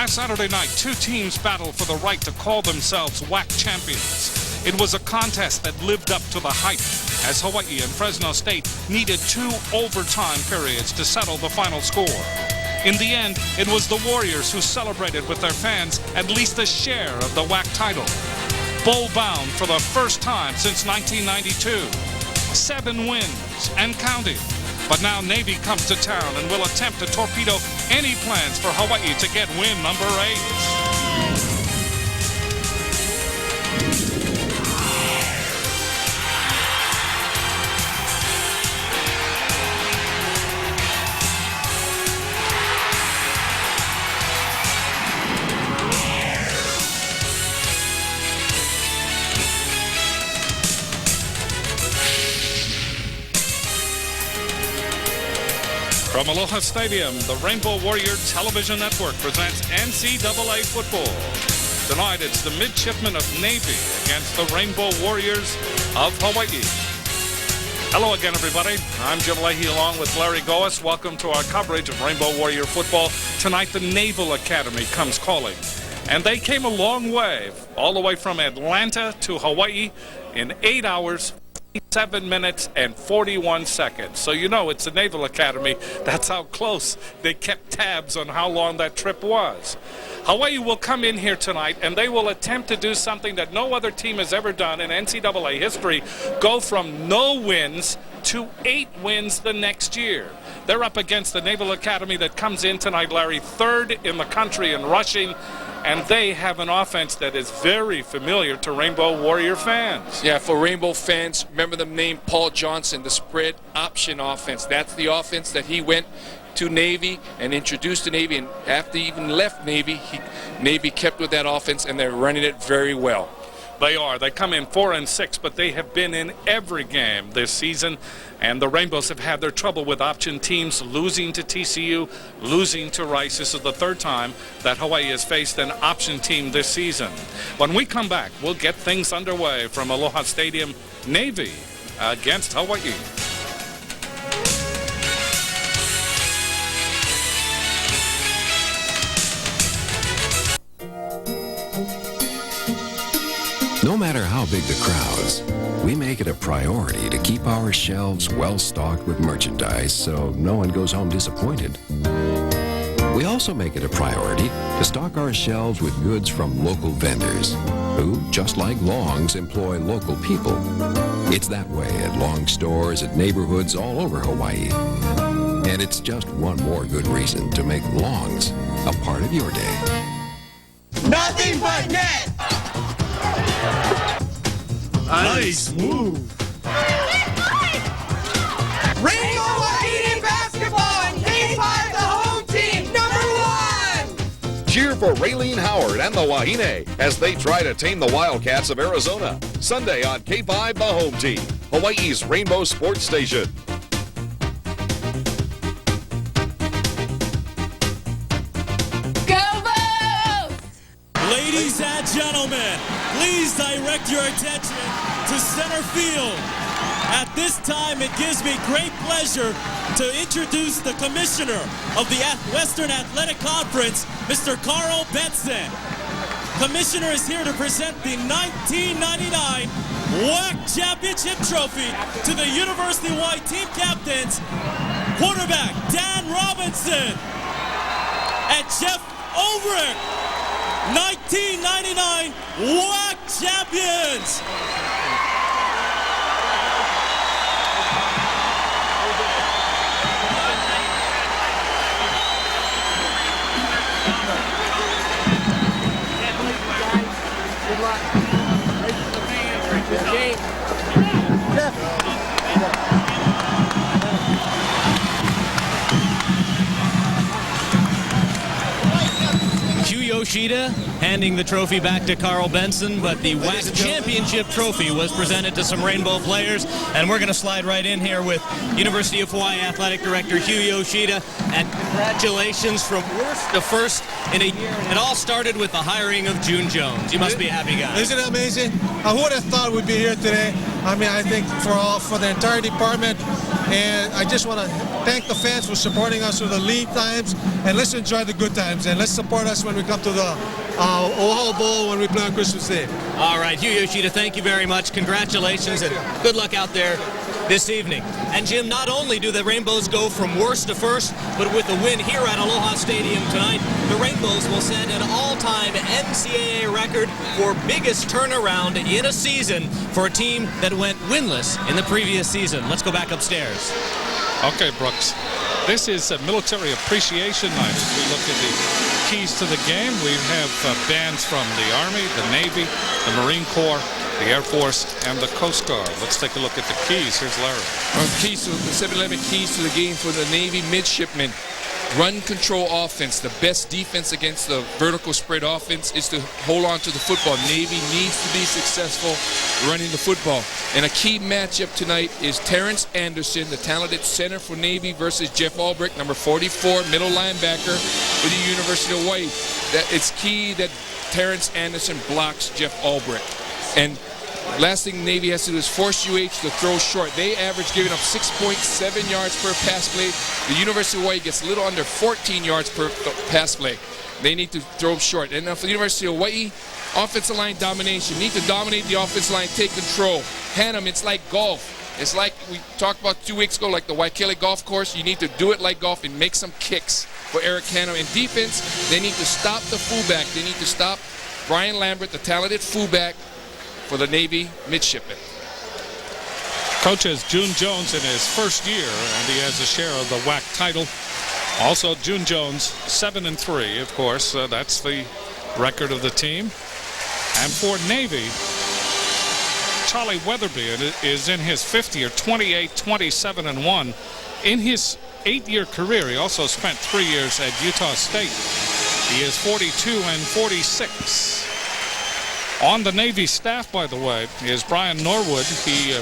Last Saturday night, two teams battled for the right to call themselves WAC champions. It was a contest that lived up to the hype, as Hawaii and Fresno State needed 2 overtime periods to settle the final score. In the end, it was the Warriors who celebrated with their fans at least a share of the WAC title. Bowl-bound for the first time since 1992. 7 wins and counting. But now Navy comes to town and will attempt to torpedo any plans for Hawaii to get win number 8. From Aloha Stadium, the Rainbow Warrior Television Network presents NCAA football. Tonight, it's the Midshipmen of Navy against the Rainbow Warriors of Hawaii. Hello again, everybody. I'm Jim Leahy along with Larry Goas. Welcome to our coverage of Rainbow Warrior football. Tonight, the Naval Academy comes calling. And they came a long way, all the way from Atlanta to Hawaii in 8 hours, 7 minutes and 41 seconds. So you know it's the Naval Academy. That's how close they kept tabs on how long that trip was. Hawaii will come in here tonight and they will attempt to do something that no other team has ever done in NCAA history, go from no wins to 8 wins the next year. They're up against the Naval Academy that comes in tonight, Larry, 3rd in the country in rushing. And they have an offense that is very familiar to Rainbow Warrior fans. Yeah, for Rainbow fans, remember the name Paul Johnson, the spread option offense. That's the offense that he went to Navy and introduced to Navy. And after he even left Navy, Navy kept with that offense, and they're running it very well. They are. They come in 4-6, but they have been in every game this season. And the Rainbows have had their trouble with option teams, losing to TCU, losing to Rice. This is the 3rd time that Hawaii has faced an option team this season. When we come back, we'll get things underway from Aloha Stadium. Navy against Hawaii. No matter how big the crowds, we make it a priority to keep our shelves well stocked with merchandise so no one goes home disappointed. We also make it a priority to stock our shelves with goods from local vendors who, just like Long's, employ local people. It's that way at Long stores at neighborhoods all over Hawaii. And it's just one more good reason to make Long's a part of your day. Nothing but net! Nice move. Rainbow Hawaii basketball and K5 the home team, #1! Cheer for Raylene Howard and the Wahine as they try to tame the Wildcats of Arizona. Sunday on K5 the home team, Hawaii's Rainbow Sports Station. Ladies and gentlemen, please direct your attention to center field. At this time, it gives me great pleasure to introduce the commissioner of the Western Athletic Conference, Mr. Carl Benson. Commissioner is here to present the 1999 WAC Championship Trophy to the University of Hawaii team captains, quarterback Dan Robinson and Jeff Overick. 1999 WAC champions! Good luck. Yoshida handing the trophy back to Carl Benson, but the WAC championship trophy was presented to some Rainbow players, and we're going to slide right in here with University of Hawaii Athletic Director Hugh Yoshida, and congratulations from worst to first in a year. It all started with the hiring of June Jones. You must be a happy guy. Isn't it amazing? Who would have thought we'd be here today? I mean, I think for the entire department, And I just want to thank the fans for supporting us through the lean times, and let's enjoy the good times, and let's support us when we come to the Oahu Bowl when we play on Christmas Day. All right, Hugh Yoshida, thank you very much. Congratulations and good luck out there this evening. And Jim, not only do the Rainbows go from worst to first, but with the win here at Aloha Stadium tonight, the Rainbows will set an all-time NCAA record for biggest turnaround in a season for a team that went winless in the previous season. Let's go back upstairs. Okay, Brooks. This is a military appreciation night. As we look at the keys to the game, we have bands from the Army, the Navy, the Marine Corps, the Air Force, and the Coast Guard. Let's take a look at the keys. Here's Larry. Keys to the 7-Eleven keys to the game for the Navy midshipmen. Run control offense. The best defense against the vertical spread offense is to hold on to the football. Navy needs to be successful running the football. And a key matchup tonight is Terrence Anderson, the talented center for Navy, versus Jeff Albrecht, number 44, middle linebacker for the University of Hawaii. That it's key that Terrence Anderson blocks Jeff Albrecht. And last thing Navy has to do is force UH to throw short. They average giving up 6.7 yards per pass play. The University of Hawaii gets a little under 14 yards per pass play. They need to throw short. And now for the University of Hawaii, offensive line domination. Need to dominate the offensive line, take control. Hand them, it's like golf. It's like we talked about 2 weeks ago, like the Waikele golf course. You need to do it like golf and make some kicks for Eric Hanna. In defense, they need to stop the fullback. They need to stop Brian Lambert, the talented fullback, for the Navy midshipmen. Coach is June Jones in his first year, and he has a share of the WAC title. Also, June Jones, 7-3, of course. That's the record of the team. And for Navy, Charlie Weatherby is in his 5th year, 28-27-1. In his 8-year career, he also spent 3 years at Utah State. He is 42-46. On the Navy staff, by the way, is Brian Norwood. He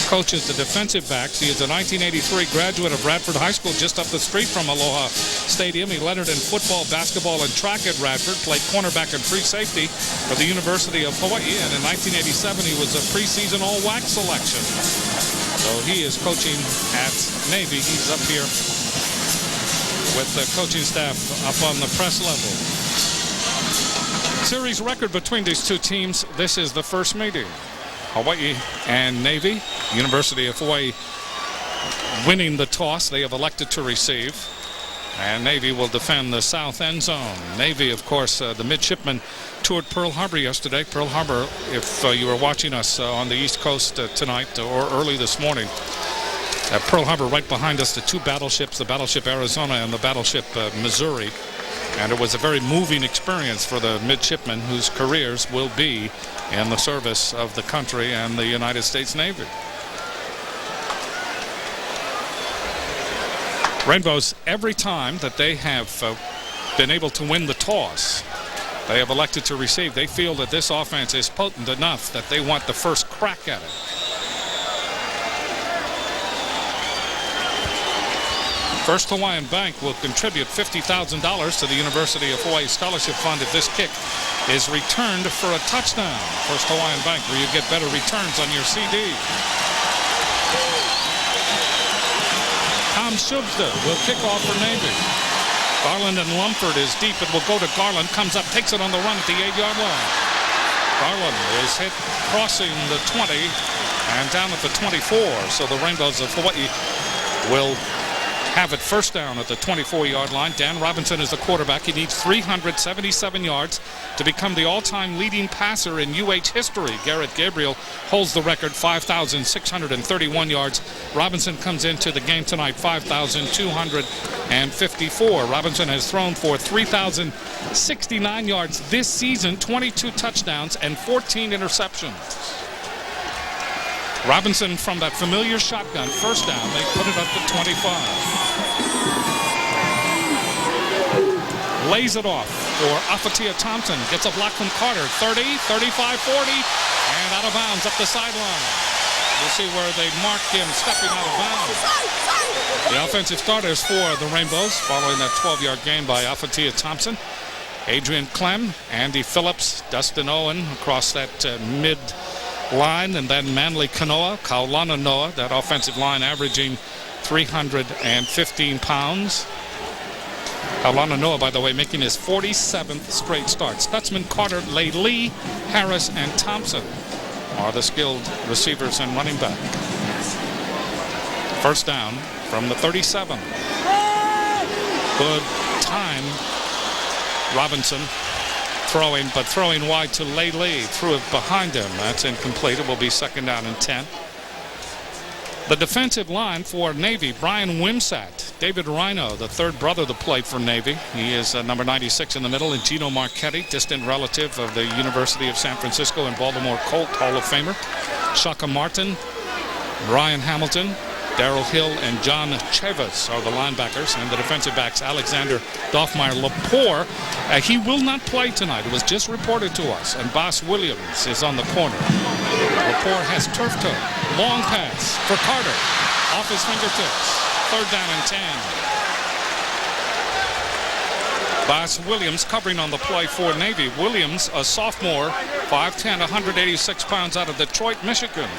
coaches the defensive backs. He is a 1983 graduate of Radford High School, just up the street from Aloha Stadium. He lettered in football, basketball, and track at Radford, played cornerback and free safety for the University of Hawaii, and in 1987 he was a preseason all-WAC selection. So he is coaching at Navy. He's up here with the coaching staff up on the press level. Series record between these two teams. This is the first meeting. Hawaii and Navy. University of Hawaii winning the toss. They have elected to receive. And Navy will defend the south end zone. Navy, of course, the midshipmen toured Pearl Harbor yesterday. Pearl Harbor, if you were watching us on the East Coast tonight or early this morning, Pearl Harbor right behind us, the two battleships, the battleship Arizona and the battleship Missouri. And it was a very moving experience for the midshipmen whose careers will be in the service of the country and the United States Navy. Rainbows, every time that they have been able to win the toss, they have elected to receive. They feel that this offense is potent enough that they want the first crack at it. First Hawaiian Bank will contribute $50,000 to the University of Hawaii Scholarship Fund if this kick is returned for a touchdown. First Hawaiian Bank, where you get better returns on your CD. Tom Shubster will kick off for Navy. Garland and Lumford is deep. It will go to Garland. Comes up, takes it on the run at the 8-yard line. Garland is hit crossing the 20 and down at the 24. So the Rainbows of Hawaii will have it first down at the 24-yard line. Dan Robinson is the quarterback. He needs 377 yards to become the all-time leading passer in UH history. Garrett Gabriel holds the record, 5,631 yards. Robinson comes into the game tonight, 5,254. Robinson has thrown for 3,069 yards this season, 22 touchdowns, and 14 interceptions. Robinson from that familiar shotgun, first down. They put it up to 25. Lays it off for Afatia Thompson. Gets a block from Carter. 30, 35, 40, and out of bounds up the sideline. We'll see where they mark him stepping out of bounds. The offensive starters for the Rainbows following that 12-yard gain by Afatia Thompson. Adrian Clem, Andy Phillips, Dustin Owen across that line, and then Manly Kanoa, Kaulana Noa, that offensive line averaging 315 pounds. Kaulana Noa, by the way, making his 47th straight start. Stutzman, Carter, LeJay, Harris, and Thompson are the skilled receivers and running back. First down from the 37. Good time. Robinson throwing, but throwing wide to LeJay. Threw it behind him. That's incomplete. It will be second down and 10. The defensive line for Navy, Brian Wimsatt, David Rhino, the third brother that played for Navy. He is number 96 in the middle, and Gino Marchetti, distant relative of the University of San Francisco and Baltimore Colt Hall of Famer. Shaka Martin, Brian Hamilton, Darrell Hill, and John Chavis are the linebackers, and the defensive backs, Alexander Doffmeyer Lepore. He will not play tonight. It was just reported to us, and Boss Williams is on the corner. Lepore has turf toe. Long pass for Carter. Off his fingertips. Third down and 10. Boss Williams covering on the play for Navy. Williams, a sophomore, 5'10", 186 pounds, out of Detroit, Michigan.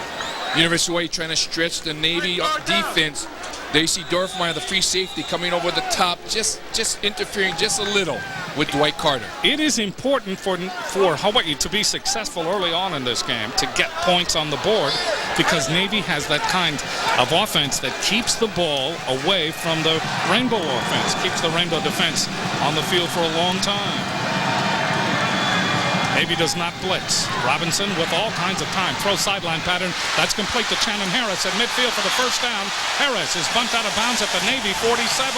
University of Hawaii trying to stretch the Navy defense. There you see Dorfmeyer, the free safety, coming over the top, just interfering just a little with Dwight Carter. It is important for Hawaii to be successful early on in this game, to get points on the board, because Navy has that kind of offense that keeps the ball away from the Rainbow offense, keeps the Rainbow defense on the field for a long time. Navy does not blitz. Robinson with all kinds of time. Throw sideline pattern. That's complete to Shannon Harris at midfield for the first down. Harris is bumped out of bounds at the Navy 47.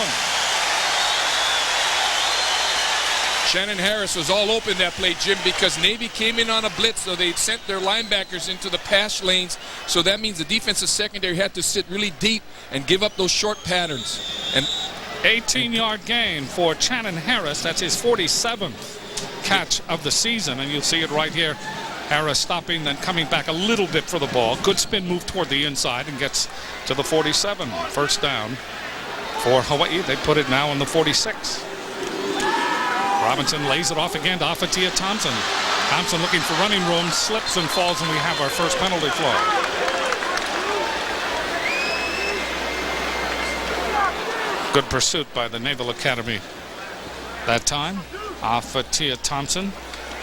Shannon Harris was all open that play, Jim, because Navy came in on a blitz, so they sent their linebackers into the pass lanes. So that means the defensive secondary had to sit really deep and give up those short patterns. And 18-yard gain for Shannon Harris. That's his 47th catch of the season, and you'll see it right here. Harris stopping, then coming back a little bit for the ball. Good spin move toward the inside and gets to the 47. First down for Hawaii. They put it now on the 46. Robinson lays it off again to Afatia Thompson. Thompson looking for running room, slips and falls, and we have our first penalty flag. Good pursuit by the Naval Academy that time. Afatia Thompson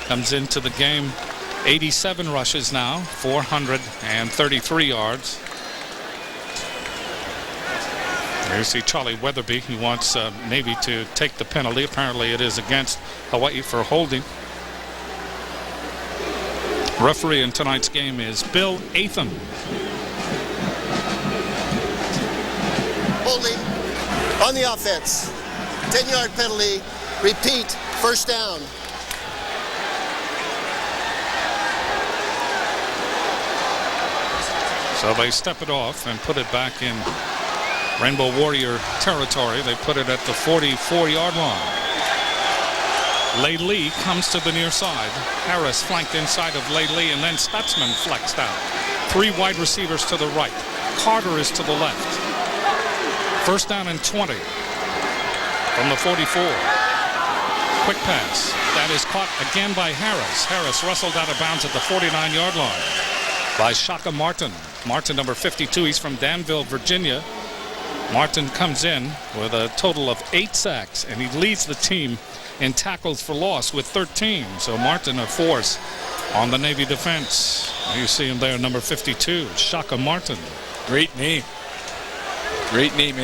comes into the game, 87 rushes now, 433 yards. There you see Charlie Weatherby. He wants Navy to take the penalty. Apparently it is against Hawaii for holding. Referee in tonight's game is Bill Atham. Holding on the offense. 10-yard penalty. Repeat. First down. So they step it off and put it back in Rainbow Warrior territory. They put it at the 44-yard line. LeJay comes to the near side. Harris flanked inside of LeJay, and then Stutzman flexed out. Three wide receivers to the right. Carter is to the left. First down and 20 from the 44. Quick pass. That is caught again by Harris. Harris wrestled out of bounds at the 49-yard line by Shaka Martin. Martin, number 52. He's from Danville, Virginia. Martin comes in with a total of 8 sacks, and he leads the team in tackles for loss with 13. So Martin, a force on the Navy defense. You see him there, number 52, Shaka Martin. Great name. Great name.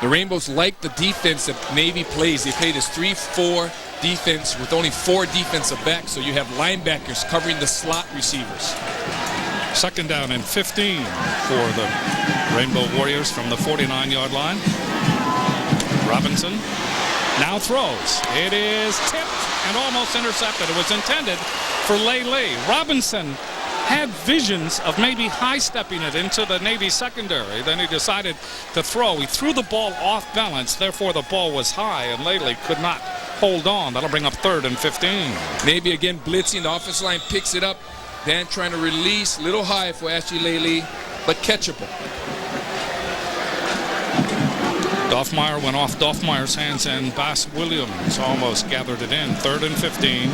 The Rainbows like the defense that Navy plays. They play this 3-4 defense with only 4 defensive backs, so you have linebackers covering the slot receivers. Second down and 15 for the Rainbow Warriors from the 49-yard line. Robinson now throws. It is tipped and almost intercepted. It was intended for LeJay. Robinson had visions of maybe high-stepping it into the Navy secondary. Then he decided to throw. He threw the ball off balance. Therefore, the ball was high, and LeJay could not hold on. That'll bring up third and 15. Navy again blitzing. The offensive line picks it up. Dan trying to release, little high for Ashley LeJay, but catchable. Doffmeyer went off Doffmeyer's hands, and Bass Williams almost gathered it in. Third and 15.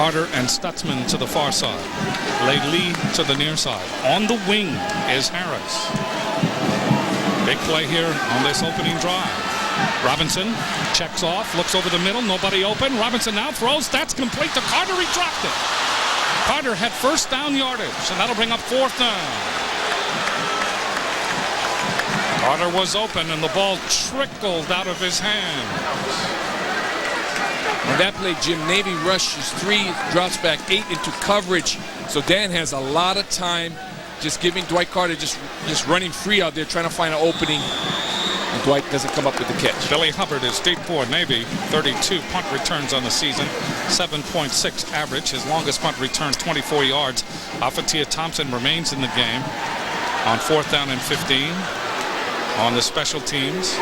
Carter and Stutzman to the far side. Lee to the near side. On the wing is Harris. Big play here on this opening drive. Robinson checks off, looks over the middle, nobody open. Robinson now throws, that's complete to Carter, he dropped it. Carter had first down yardage, and that'll bring up fourth down. Carter was open, and the ball trickled out of his hands. On that play, Jim, Navy rushes 3, drops back 8 into coverage. So Dan has a lot of time just giving Dwight Carter just running free out there, trying to find an opening. And Dwight doesn't come up with the catch. Billy Hubbard is deep for Navy. 32 punt returns on the season. 7.6 average. His longest punt return, 24 yards. Afatia Thompson remains in the game on 4th down and 15. On the special teams,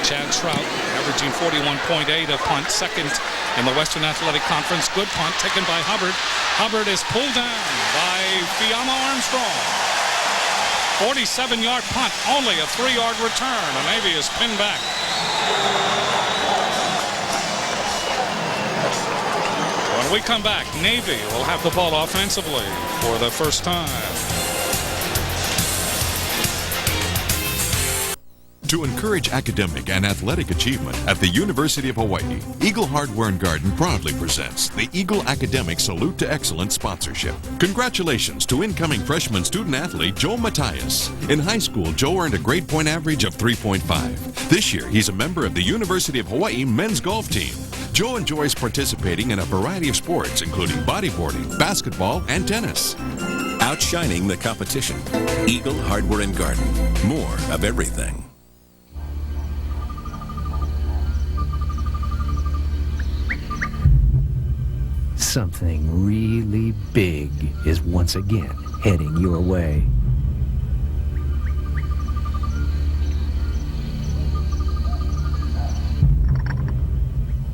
Chad Trout averaging 41.8 a punt, second in the Western Athletic Conference. Good punt taken by Hubbard. Hubbard is pulled down by Fiamma Armstrong. 47-yard punt, only a 3-yard return, and Navy is pinned back. When we come back, Navy will have the ball offensively for the first time. To encourage academic and athletic achievement at the University of Hawaii, Eagle Hardware and Garden proudly presents the Eagle Academic Salute to Excellence sponsorship. Congratulations to incoming freshman student athlete Joe Matias. In high school, Joe earned a grade point average of 3.5. This year, he's a member of the University of Hawaii men's golf team. Joe enjoys participating in a variety of sports, including bodyboarding, basketball, and tennis. Outshining the competition. Eagle Hardware and Garden. More of everything. Something really big is once again heading your way.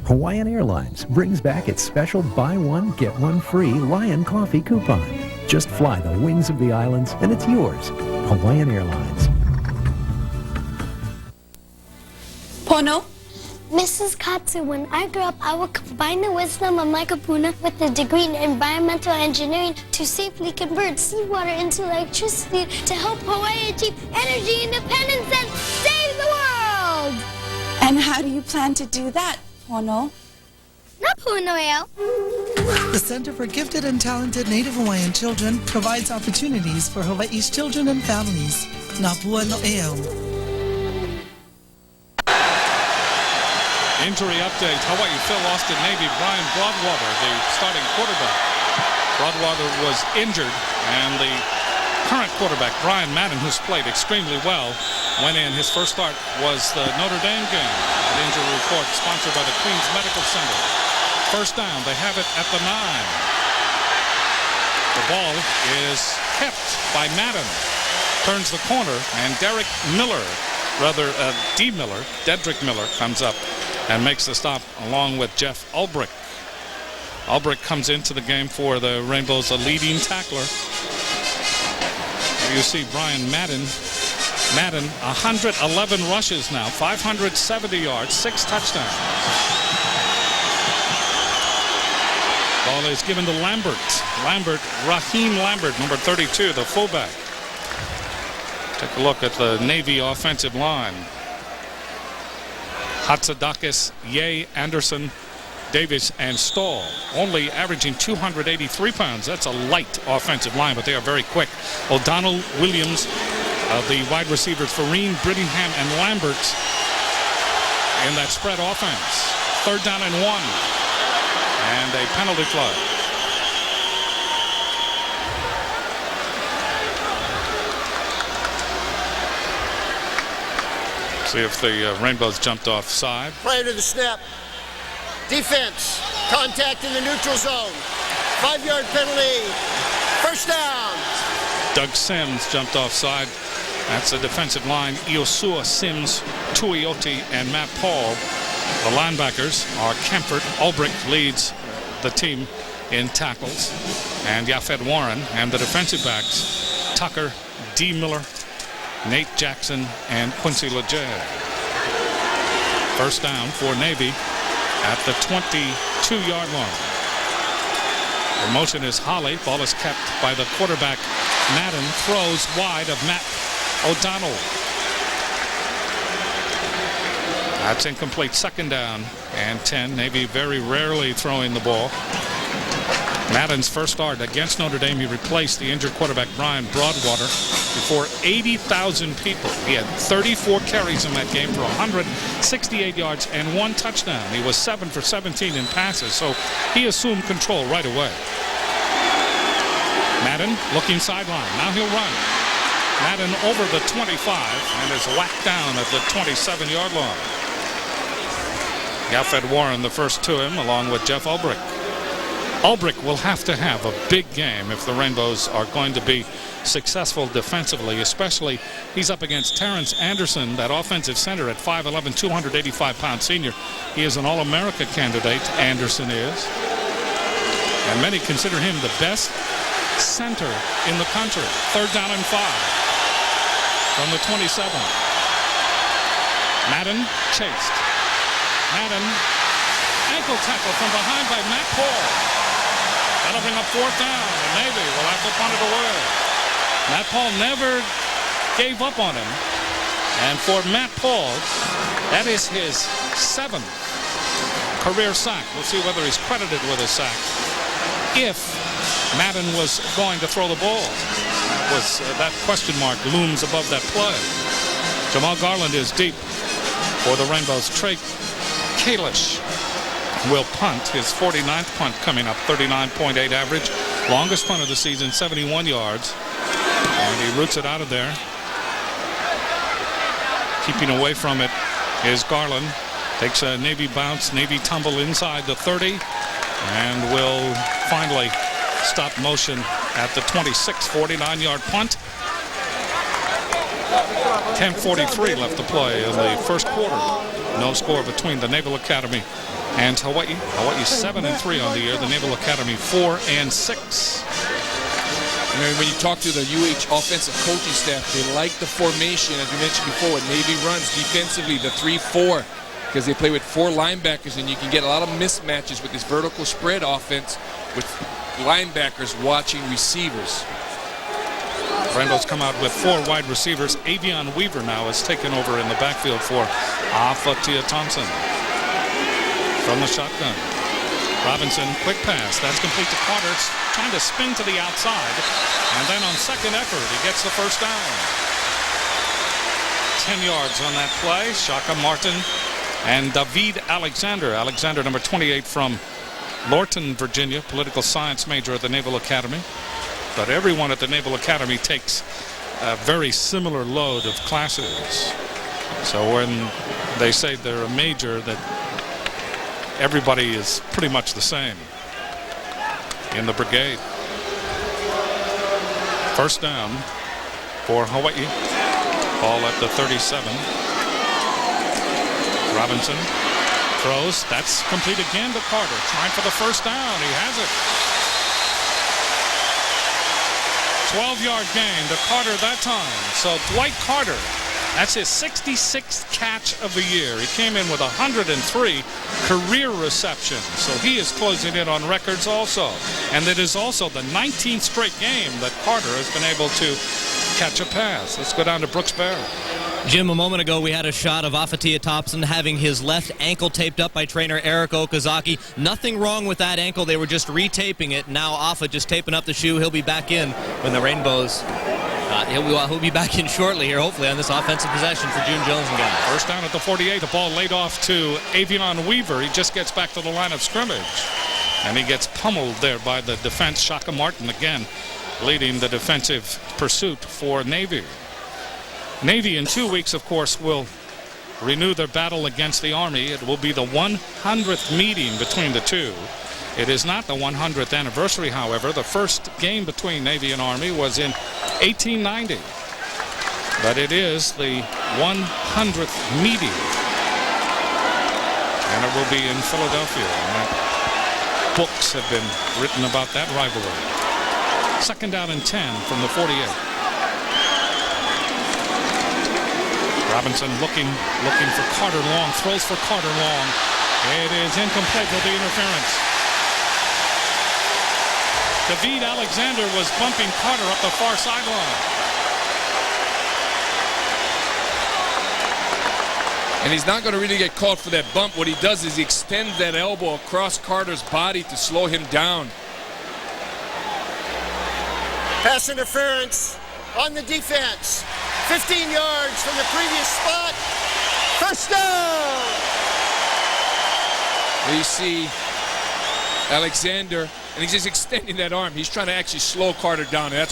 Hawaiian Airlines brings back its special buy one, get one free Lion Coffee coupon. Just fly the wings of the islands and it's yours. Hawaiian Airlines. Pono? Mrs. Katsu, when I grow up, I will combine the wisdom of my kapuna with a degree in environmental engineering to safely convert seawater into electricity to help Hawaii achieve energy independence and save the world! And how do you plan to do that, Pono? The Center for Gifted and Talented Native Hawaiian Children provides opportunities for Hawaii's children and families. Napua No'eo. Injury update. Hawaii Phil Austin Navy Brian Broadwater, the starting quarterback. Broadwater was injured, and the current quarterback, Brian Madden, who's played extremely well, went in. His first start was the Notre Dame game. An injury report sponsored by the Queens Medical Center. First down. They have it at the 9. The ball is kept by Madden. Turns the corner, and Dedrick Miller comes up and makes the stop along with Jeff Ulbrich. Ulbrich comes into the game for the Rainbows, a leading tackler. Here you see Brian Madden. 111 rushes now, 570 yards, 6 touchdowns. Ball is given to Lambert. Raheem Lambert, number 32, the fullback. Take a look at the Navy offensive line. Hatzadakis, Ye, Anderson, Davis, and Stahl, only averaging 283 pounds. That's a light offensive line, but they are very quick. O'Donnell, Williams, the wide receivers, Farine, Brittingham, and Lambert in that spread offense. 3rd down and 1, and a penalty flag. See if the Rainbows jumped offside. Prior to the snap, defense, contact in the neutral zone, 5-yard penalty, first down. Doug Sims jumped offside. That's the defensive line. Iosua, Sims, Tuioti, and Matt Paul. The linebackers are Kempfert. Ulbrich leads the team in tackles. And Yafet Warren. And the defensive backs, Tucker, D. Miller, Nate Jackson, and Quincy LeJay. First down for Navy at the 22-yard line. The motion is Holly. Ball is kept by the quarterback. Madden throws wide of Matt O'Donnell. That's incomplete. Second down and 10. Navy very rarely throwing the ball. Madden's first start against Notre Dame, he replaced the injured quarterback Brian Broadwater before 80,000 people. He had 34 carries in that game for 168 yards and 1 touchdown. He was 7 for 17 in passes, so he assumed control right away. Madden looking sideline. Now he'll run. Madden over the 25 and is whacked down at the 27-yard line. Alfred Warren the first to him, along with Jeff Ulbrich. Ulbrich will have to have a big game if the Rainbows are going to be successful defensively, especially he's up against Terrence Anderson, that offensive center at 5'11", 285-pound senior. He is an All-America candidate, Anderson is. And many consider him the best center in the country. Third down and 5 from the 27. Madden chased. Madden, ankle tackle from behind by Matt Paul. That'll bring up fourth down, and Navy will have to punt it away. Matt Paul never gave up on him. And for Matt Paul, that is his 7th career sack. We'll see whether he's credited with a sack. If Madden was going to throw the ball, that question mark looms above that play. Jamal Garland is deep for the Rainbows. Trey Kalish will punt, his 49th punt coming up, 39.8 average. Longest punt of the season, 71 yards. And he roots it out of there. Keeping away from it is Garland. Takes a Navy bounce, Navy tumble inside the 30, and will finally stop motion at the 26, 49-yard punt. 10:43 left to play in the first quarter. No score between the Naval Academy and Hawaii. Hawaii 7-3 on the year. The Naval Academy 4-6. You know, when you talk to the UH offensive coaching staff, they like the formation, as we mentioned before, what Navy runs defensively, the 3-4, because they play with 4 linebackers, and you can get a lot of mismatches with this vertical spread offense with linebackers watching receivers. Rainbows come out with 4 wide receivers. Avion Weaver now has taken over in the backfield for Afatia Thompson. From the shotgun. Robinson, quick pass. That's complete to Carter. Trying to spin to the outside. And then on second effort, he gets the first down. 10 yards on that play. Shaka Martin and David Alexander. Alexander, number 28 from Lorton, Virginia, political science major at the Naval Academy. But everyone at the Naval Academy takes a very similar load of classes. So when they say they're a major, that everybody is pretty much the same in the brigade. First down for Hawaii. Ball at the 37. Robinson throws. That's complete again to Carter. Trying for the first down. He has it. 12-yard gain to Carter that time. So Dwight Carter, that's his 66th catch of the year. He came in with 103 career receptions. So he is closing in on records also. And it is also the 19th straight game that Carter has been able to catch a pass. Let's go down to Brooks Barrett. Jim, a moment ago we had a shot of Afatia Thompson having his left ankle taped up by trainer Eric Okazaki. Nothing wrong with that ankle. They were just retaping it. Now Afa just taping up the shoe. He'll be back in when the Rainbows. He'll be back in shortly here, hopefully, on this offensive possession for June Jones and guys. First down at the 48. The ball laid off to Avion Weaver. He just gets back to the line of scrimmage. And he gets pummeled there by the defense. Shaka Martin again leading the defensive pursuit for Navy. Navy in 2 weeks, of course, will renew their battle against the Army. It will be the 100th meeting between the two. It is not the 100th anniversary, however. The first game between Navy and Army was in 1890. But it is the 100th meeting. And it will be in Philadelphia. And books have been written about that rivalry. Second down and 10 from the 48. Robinson looking for Carter long, throws for Carter long. It is incomplete with the interference. David Alexander was bumping Carter up the far sideline. And he's not going to really get called for that bump. What he does is he extends that elbow across Carter's body to slow him down. Pass interference on the defense. 15 yards from the previous spot. First down! You see Alexander, and he's just extending that arm. He's trying to actually slow Carter down. And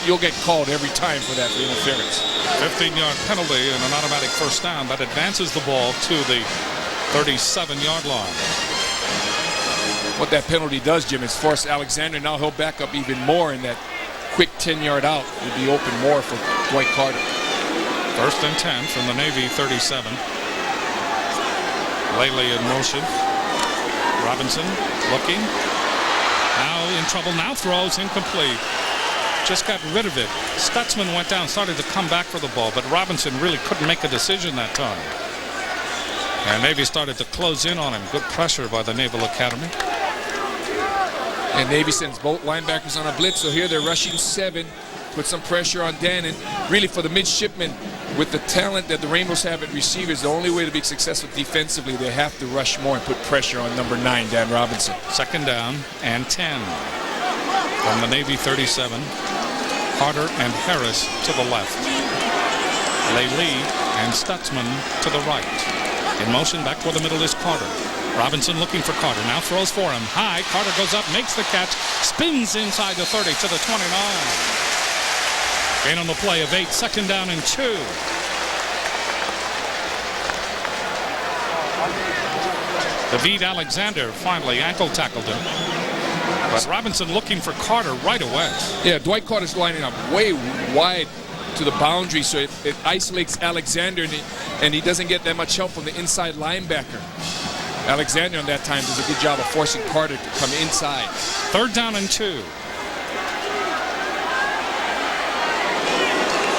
you'll get called every time for that, for interference. 15-yard penalty and an automatic first down. That advances the ball to the 37-yard line. What that penalty does, Jim, is force Alexander. Now he'll back up even more, and that quick 10-yard out will be open more for Dwight Carter. First and 10 from the Navy 37. LeJay in motion. Robinson looking. Now in trouble. Now throws incomplete. Just got rid of it. Stutzman went down, started to come back for the ball, but Robinson really couldn't make a decision that time. And Navy started to close in on him. Good pressure by the Naval Academy. And Navy sends both linebackers on a blitz, so here they're rushing 7. Put some pressure on Dan, and really for the midshipmen, with the talent that the Rainbows have at receivers, the only way to be successful defensively, they have to rush more and put pressure on number 9, Dan Robinson. Second down and 10 from the Navy 37. Carter and Harris to the left. LeJay and Stutzman to the right. In motion, back toward the middle is Carter. Robinson looking for Carter. Now throws for him. High. Carter goes up, makes the catch, spins inside the 30 to the 29. Gain on the play of 8. Second down and 2. David Alexander finally ankle tackled him. But Robinson looking for Carter right away. Yeah, Dwight Carter's lining up way wide to the boundary, so it isolates Alexander, and he doesn't get that much help from the inside linebacker. Alexander on that time does a good job of forcing Carter to come inside. Third down and 2.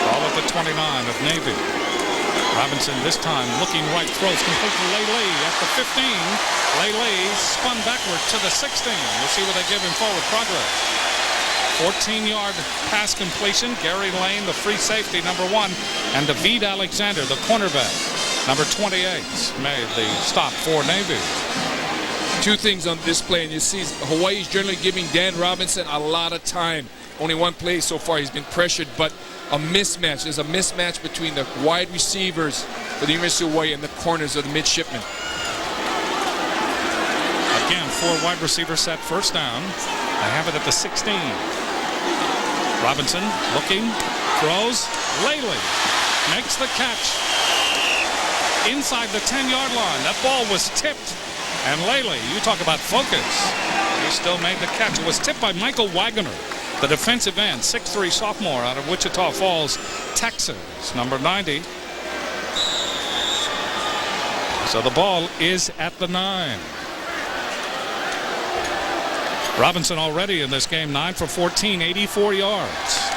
Ball at the 29 of Navy. Robinson this time looking right, throws complete to LeJay at the 15. LeJay spun backward to the 16. We'll see what they give him forward progress. 14-yard pass completion. Gary Lane, the free safety, number 1, and David Alexander, the cornerback, number 28, made the stop for Navy. 2 things on this play, and you see Hawaii's generally giving Dan Robinson a lot of time. Only 1 play so far he's been pressured, but a mismatch. There's a mismatch between the wide receivers for the University of Hawaii and the corners of the midshipmen. Again, 4 wide receivers set, first down. I have it at the 16. Robinson looking, throws, LeJay makes the catch inside the 10-yard line. That ball was tipped, and LeJay, you talk about focus, he still made the catch. It was tipped by Michael Wagner, the defensive end, 6'3" sophomore out of Wichita Falls, Texas, number 90. So the ball is at the 9. Robinson already in this game, 9 for 14, 84 yards.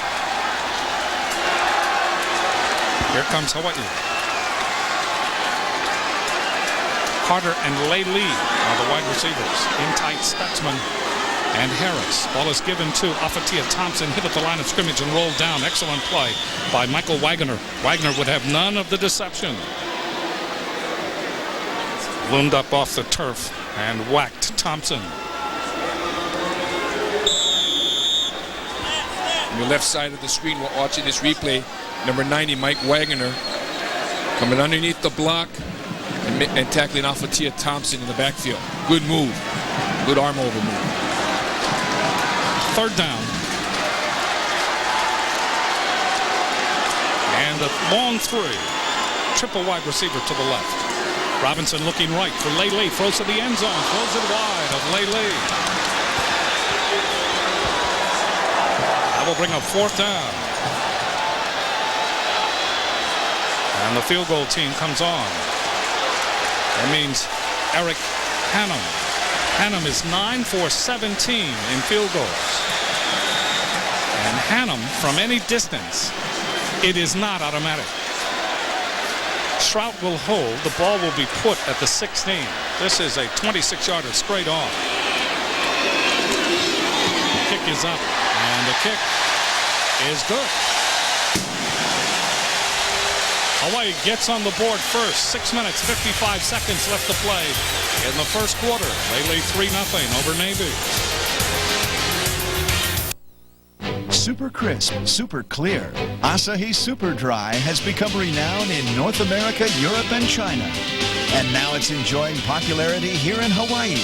Here comes Hawaii. Carter and LeJay are the wide receivers. In tight, Stutzman and Harris. Ball is given to Afatia Thompson, hit at the line of scrimmage and rolled down. Excellent play by Michael Wagner. Wagner would have none of the deception. Loomed up off the turf and whacked Thompson. On the left side of the screen, we're watching this replay. Number 90, Mike Wagner, coming underneath the block and tackling Afatia Thompson in the backfield. Good move. Good arm over move. Third down. And a long 3. Triple wide receiver to the left. Robinson looking right for LeJay. Throws to the end zone. Throws it wide of LeJay. That will bring up fourth down. And the field goal team comes on. That means Eric Hannum. Hannum is 9 for 17 in field goals. And Hannum, from any distance, it is not automatic. Trout will hold. The ball will be put at the 16. This is a 26-yarder straight off. kick is up, and the kick is good. Hawaii gets on the board first. 6 minutes, 55 seconds left to play in the first quarter. They lead 3-0 over Navy. Super crisp, super clear. Asahi Super Dry has become renowned in North America, Europe, and China. And now it's enjoying popularity here in Hawaii,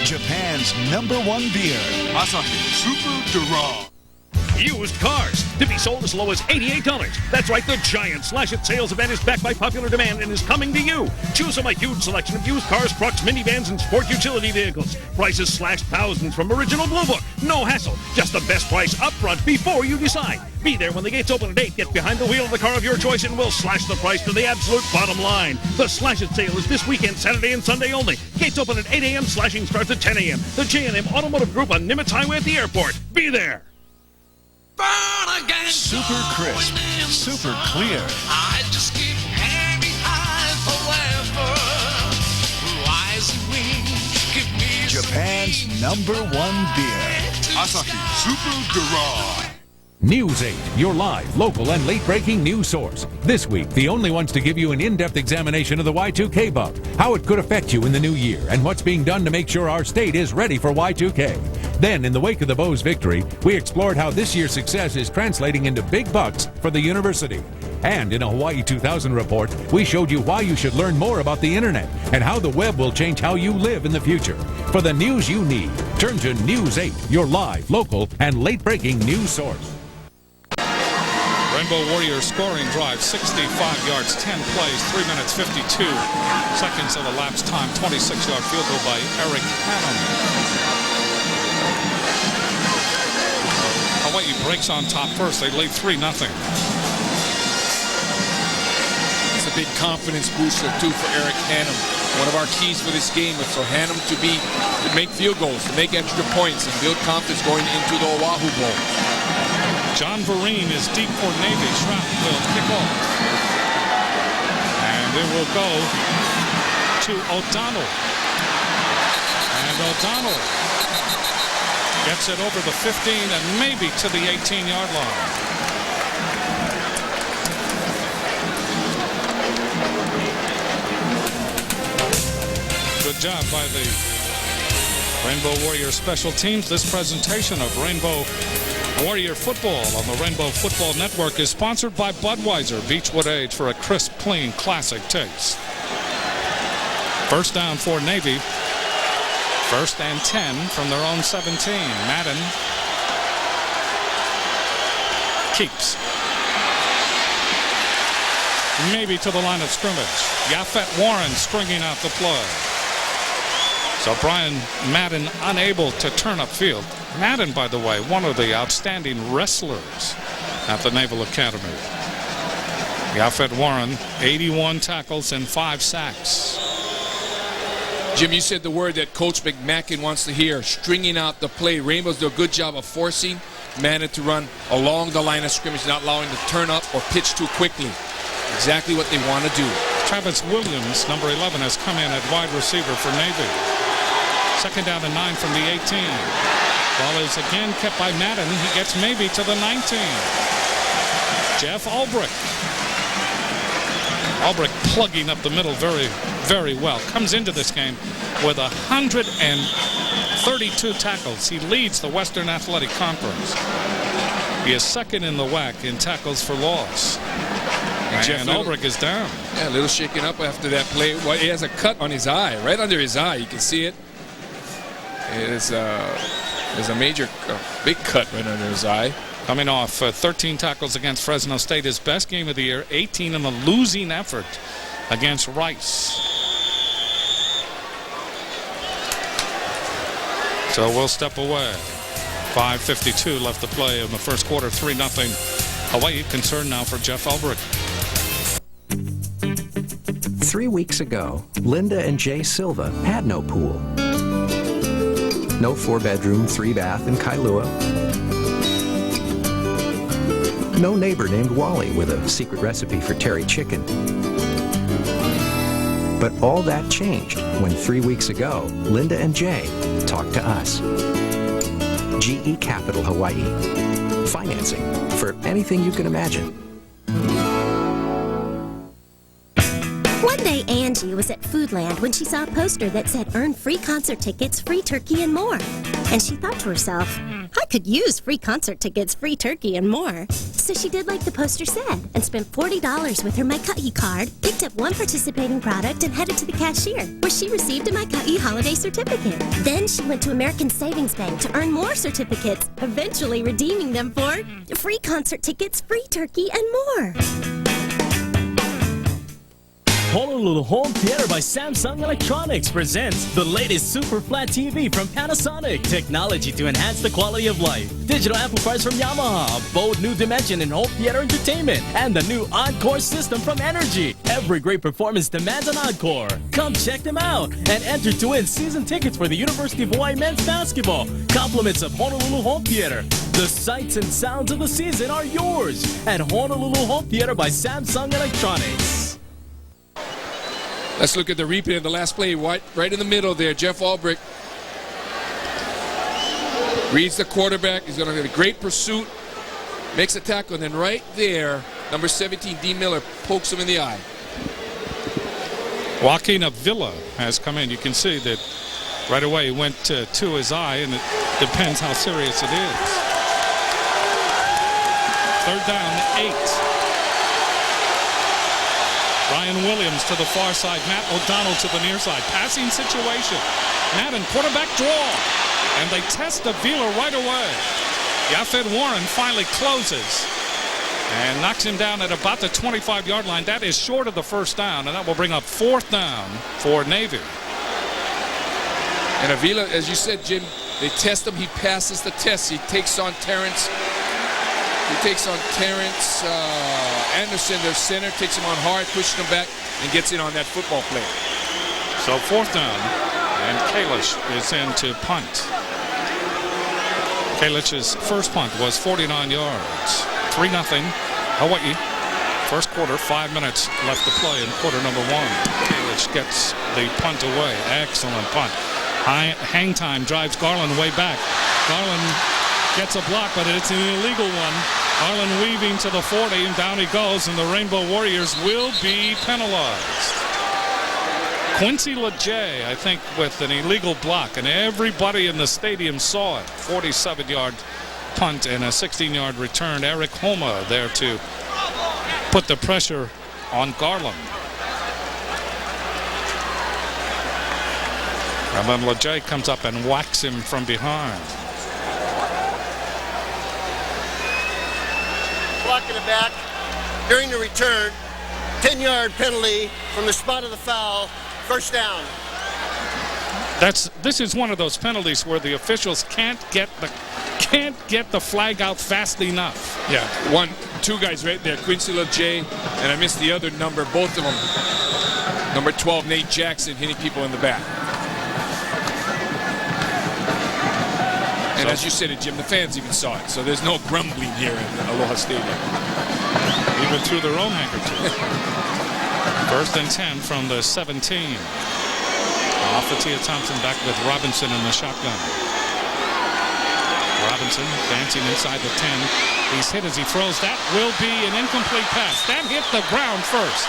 Japan's #1 beer. Asahi Super Dry. Used cars to be sold as low as $88. That's right, the giant Slash It sales event is backed by popular demand and is coming to you. Choose from a huge selection of used cars, trucks, minivans, and sport utility vehicles. Prices slashed thousands from original Blue Book. No hassle, just the best price up front before you decide. Be there when the gates open at 8. Get behind the wheel of the car of your choice and we'll slash the price to the absolute bottom line. The Slash It sale is this weekend, Saturday and Sunday only. Gates open at 8 a.m. Slashing starts at 10 a.m. The J&M Automotive Group on Nimitz Highway at the airport. Be there. Super crisp, super clear. I just keep hanging high forever. Wise wings give me Japan's #1 beer. Asahi Super Dry. News 8, your live, local, and late-breaking news source. This week, the only ones to give you an in-depth examination of the Y2K bug, how it could affect you in the new year, and what's being done to make sure our state is ready for Y2K. Then, in the wake of the Bows victory, we explored how this year's success is translating into big bucks for the university. And in a Hawaii 2000 report, we showed you why you should learn more about the internet and how the web will change how you live in the future. For the news you need, turn to News 8, your live, local, and late-breaking news source. Rainbow Warriors scoring drive, 65 yards, 10 plays, 3 minutes, 52 seconds of elapsed time, 26-yard field goal by Eric Hannum. Hawaii breaks on top first. They lead 3-0. It's a big confidence booster, too, for Eric Hannum. One of our keys for this game is for Hannum to make field goals, to make extra points, and build confidence going into the Oahu Bowl. John Vereen is deep for Navy. Schrapp will kick off. And it will go to O'Donnell. And O'Donnell gets it over the 15 and maybe to the 18-yard line. Good job by the Rainbow Warrior special teams. This presentation of Rainbow Warrior Football on the Rainbow Football Network is sponsored by Budweiser Beechwood Age for a crisp, clean, classic taste. First down for Navy. 1st and 10 from their own 17. Madden keeps. Maybe to the line of scrimmage. Yafet Warren stringing out the play. So Brian Madden unable to turn upfield. Madden, by the way, one of the outstanding wrestlers at the Naval Academy. Yafet Warren, 81 tackles and 5 sacks. Jim, you said the word that Coach McMackin wants to hear, stringing out the play. Rainbows do a good job of forcing Madden to run along the line of scrimmage, not allowing to turn up or pitch too quickly. Exactly what they want to do. Travis Williams, number 11, has come in at wide receiver for Navy. 2nd down and 9 from the 18. Ball is again kept by Madden. He gets maybe to the 19. Jeff Ulbrich. Ulbrich plugging up the middle very, very well. Comes into this game with 132 tackles. He leads the Western Athletic Conference. He is 2nd in the WAC in tackles for loss. And Ulbrich is down. Yeah, a little shaken up after that play. Well, he has a cut on his eye, right under his eye. You can see it. There's a major, big cut right under his eye. Coming off 13 tackles against Fresno State, his best game of the year, 18 in the losing effort against Rice. So we'll step away. 5:52 left to play in the first quarter, 3-0. Hawaii. Concern now for Jeff Ulbrich. 3 weeks ago, Linda and Jay Silva had no pool. No 4-bedroom, 3-bath in Kailua. No neighbor named Wally with a secret recipe for terry chicken. But all that changed when 3 weeks ago, Linda and Jay talked to us. GE Capital Hawaii. Financing for anything you can imagine. One day, Angie was at Foodland when she saw a poster that said, "Earn free concert tickets, free turkey, and more." And she thought to herself, I could use free concert tickets, free turkey, and more. So she did like the poster said and spent $40 with her Maikai card, picked up one participating product, and headed to the cashier, where she received a Maikai holiday certificate. Then she went to American Savings Bank to earn more certificates, eventually redeeming them for free concert tickets, free turkey, and more. Honolulu Home Theater by Samsung Electronics presents the latest super flat TV from Panasonic. Technology to enhance the quality of life. Digital amplifiers from Yamaha. A bold new dimension in home theater entertainment. And the new Encore system from Energy. Every great performance demands an Encore. Come check them out and enter to win season tickets for the University of Hawaii men's basketball. Compliments of Honolulu Home Theater. The sights and sounds of the season are yours at Honolulu Home Theater by Samsung Electronics. Let's look at the replay of the last play. Right in the middle there, Jeff Albrecht reads the quarterback. He's going to get a great pursuit, makes a tackle, and then right there, number 17, D. Miller, pokes him in the eye. Joaquin Avila has come in. You can see that right away he went to his eye, and it depends how serious it is. Third down, 8. Ryan Williams to the far side. Matt O'Donnell to the near side. Passing situation. Madden, quarterback draw. And they test Avila right away. Yafet Warren finally closes and knocks him down at about the 25-yard line. That is short of the first down, and that will bring up 4th down for Navy. And Avila, as you said, Jim, they test him. He passes the test. He takes on Terrence. Anderson, their center, takes him on hard, pushes him back, and gets in on that football play. So 4th down, and Kalish is in to punt. Kalish's first punt was 49 yards. 3-0 Hawaii. First quarter, 5 minutes left to play in quarter number 1. Kalish gets the punt away. Excellent punt. Hang time drives Garland way back. Garland gets a block, but it's an illegal one. Garland weaving to the 40, and down he goes, and the Rainbow Warriors will be penalized. Quincy LeJay, I think, with an illegal block, and everybody in the stadium saw it. 47-yard punt and a 16-yard return. Eric Homa there to put the pressure on Garland. And then LeJay comes up and whacks him from behind. Blocking it back during the return. 10-yard penalty from the spot of the foul. First down. This is one of those penalties where the officials can't get the flag out fast enough. Yeah, 2 guys right there, Quincy LeJay, and I missed the other number, both of them. Number 12, Nate Jackson, hitting people in the back. And as you said it, Jim, the fans even saw it, so there's no grumbling here in Aloha Stadium. Even threw their own handkerchief. 1st and 10 from the 17. Off the Tia Thompson, back with Robinson in the shotgun. Robinson dancing inside the 10. He's hit as he throws. That will be an incomplete pass. That hit the ground first.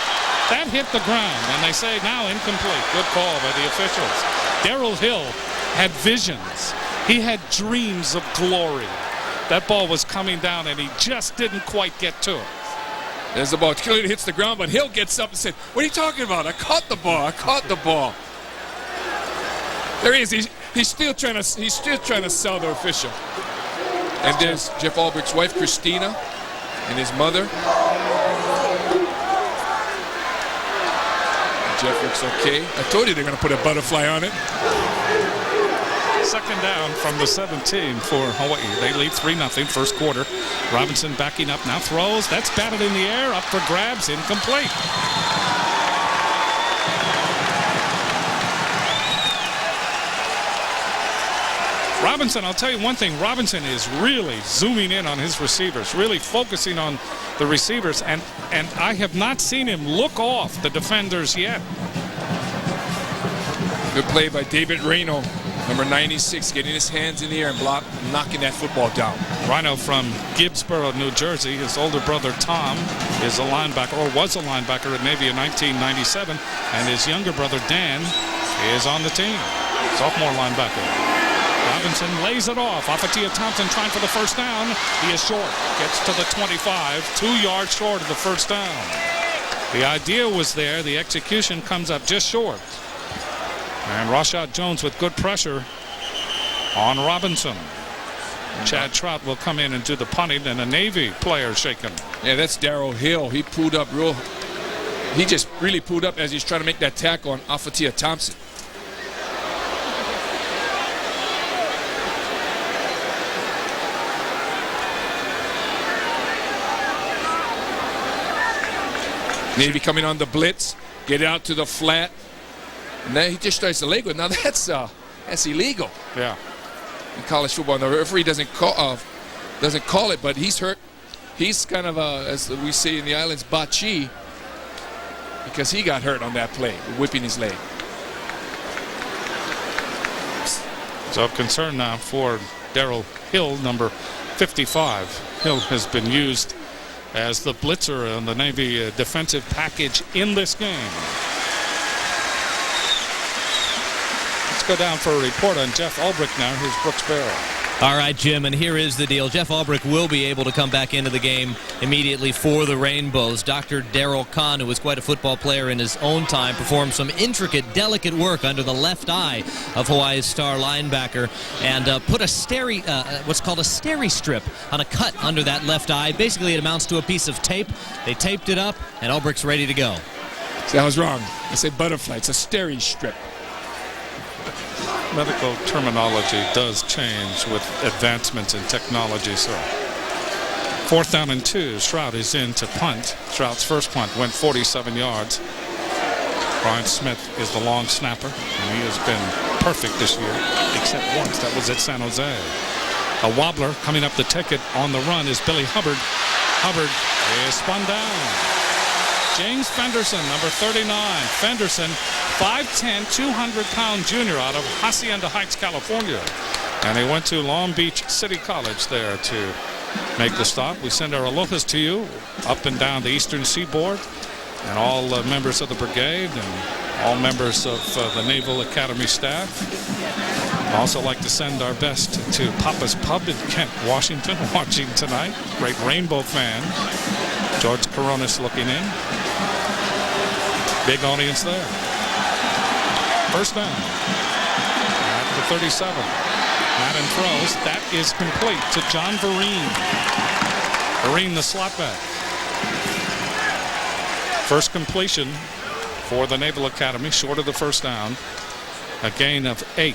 That hit the ground, and they say now incomplete. Good call by the officials. Darrell Hill had visions. He had dreams of glory. That ball was coming down, and he just didn't quite get to it. There's the ball. It clearly hits the ground, but Hill gets up and said, "What are you talking about? I caught the ball. I caught the ball." There he is. He's still trying to sell the official. And there's Jeff Albrecht's wife, Christina, and his mother. Jeff looks okay. I told you they're going to put a butterfly on it. 2nd down from the 17 for Hawaii. They lead 3-0 first quarter. Robinson backing up now, throws. That's batted in the air, up for grabs, incomplete. Robinson, I'll tell you one thing, Robinson is really zooming in on his receivers, really focusing on the receivers, and I have not seen him look off the defenders yet. Good play by David Reno. Number 96 getting his hands in the air and knocking that football down. Rhino from Gibbsboro, New Jersey. His older brother Tom is a linebacker, or was a linebacker at Navy in 1997, and his younger brother Dan is on the team, sophomore linebacker. Robinson lays it off. Afatia Thompson trying for the first down. He is short. Gets to the 25, 2 yards short of the first down. The idea was there. The execution comes up just short. And Rashad Jones with good pressure on Robinson. Chad Trout will come in and do the punting, and a Navy player shaken. Yeah, that's Darrell Hill. He pulled up real. He just really pulled up as he's trying to make that tackle on Afatia Thompson. Navy coming on the blitz, get it out to the flat. And then he just tries to leg it. Now that's illegal. Yeah. In college football, the referee doesn't call it, but he's hurt. He's kind of as we say in the islands, bachi, because he got hurt on that play, whipping his leg. So concern now for Darrell Hill, number 55. Hill has been used as the blitzer on the Navy defensive package in this game. Go down for a report on Jeff Ulbrich now. Here's Brooks Barrow. All right, Jim, and here is the deal. Jeff Ulbrich will be able to come back into the game immediately for the Rainbows. Dr. Darrell Kahn, who was quite a football player in his own time, performed some intricate, delicate work under the left eye of Hawaii's star linebacker and put a what's called a steri strip on a cut under that left eye. Basically, it amounts to a piece of tape. They taped it up, and Ulbrich's ready to go. See, I was wrong. I said butterfly. It's a steri strip. Medical terminology does change with advancements in technology, so 4th down and 2. Stroud is in to punt. Stroud's first punt went 47 yards. Brian Smith is the long snapper, and he has been perfect this year, except once. That was at San Jose. A wobbler coming up to take it on the run is Billy Hubbard. Hubbard is spun down. James Fenderson, number 39. Fenderson, 5'10", 200-pound junior out of Hacienda Heights, California. And he went to Long Beach City College there to make the stop. We send our aloha to you up and down the eastern seaboard, and all members of the brigade and all members of the Naval Academy staff. I'd also like to send our best to Papa's Pub in Kent, Washington, watching tonight. Great Rainbow fan. George Coronis looking in. Big audience there. First down at the 37. Madden throws. That is complete to John Vereen. Vereen, the slot back. First completion for the Naval Academy, short of the first down. A gain of 8.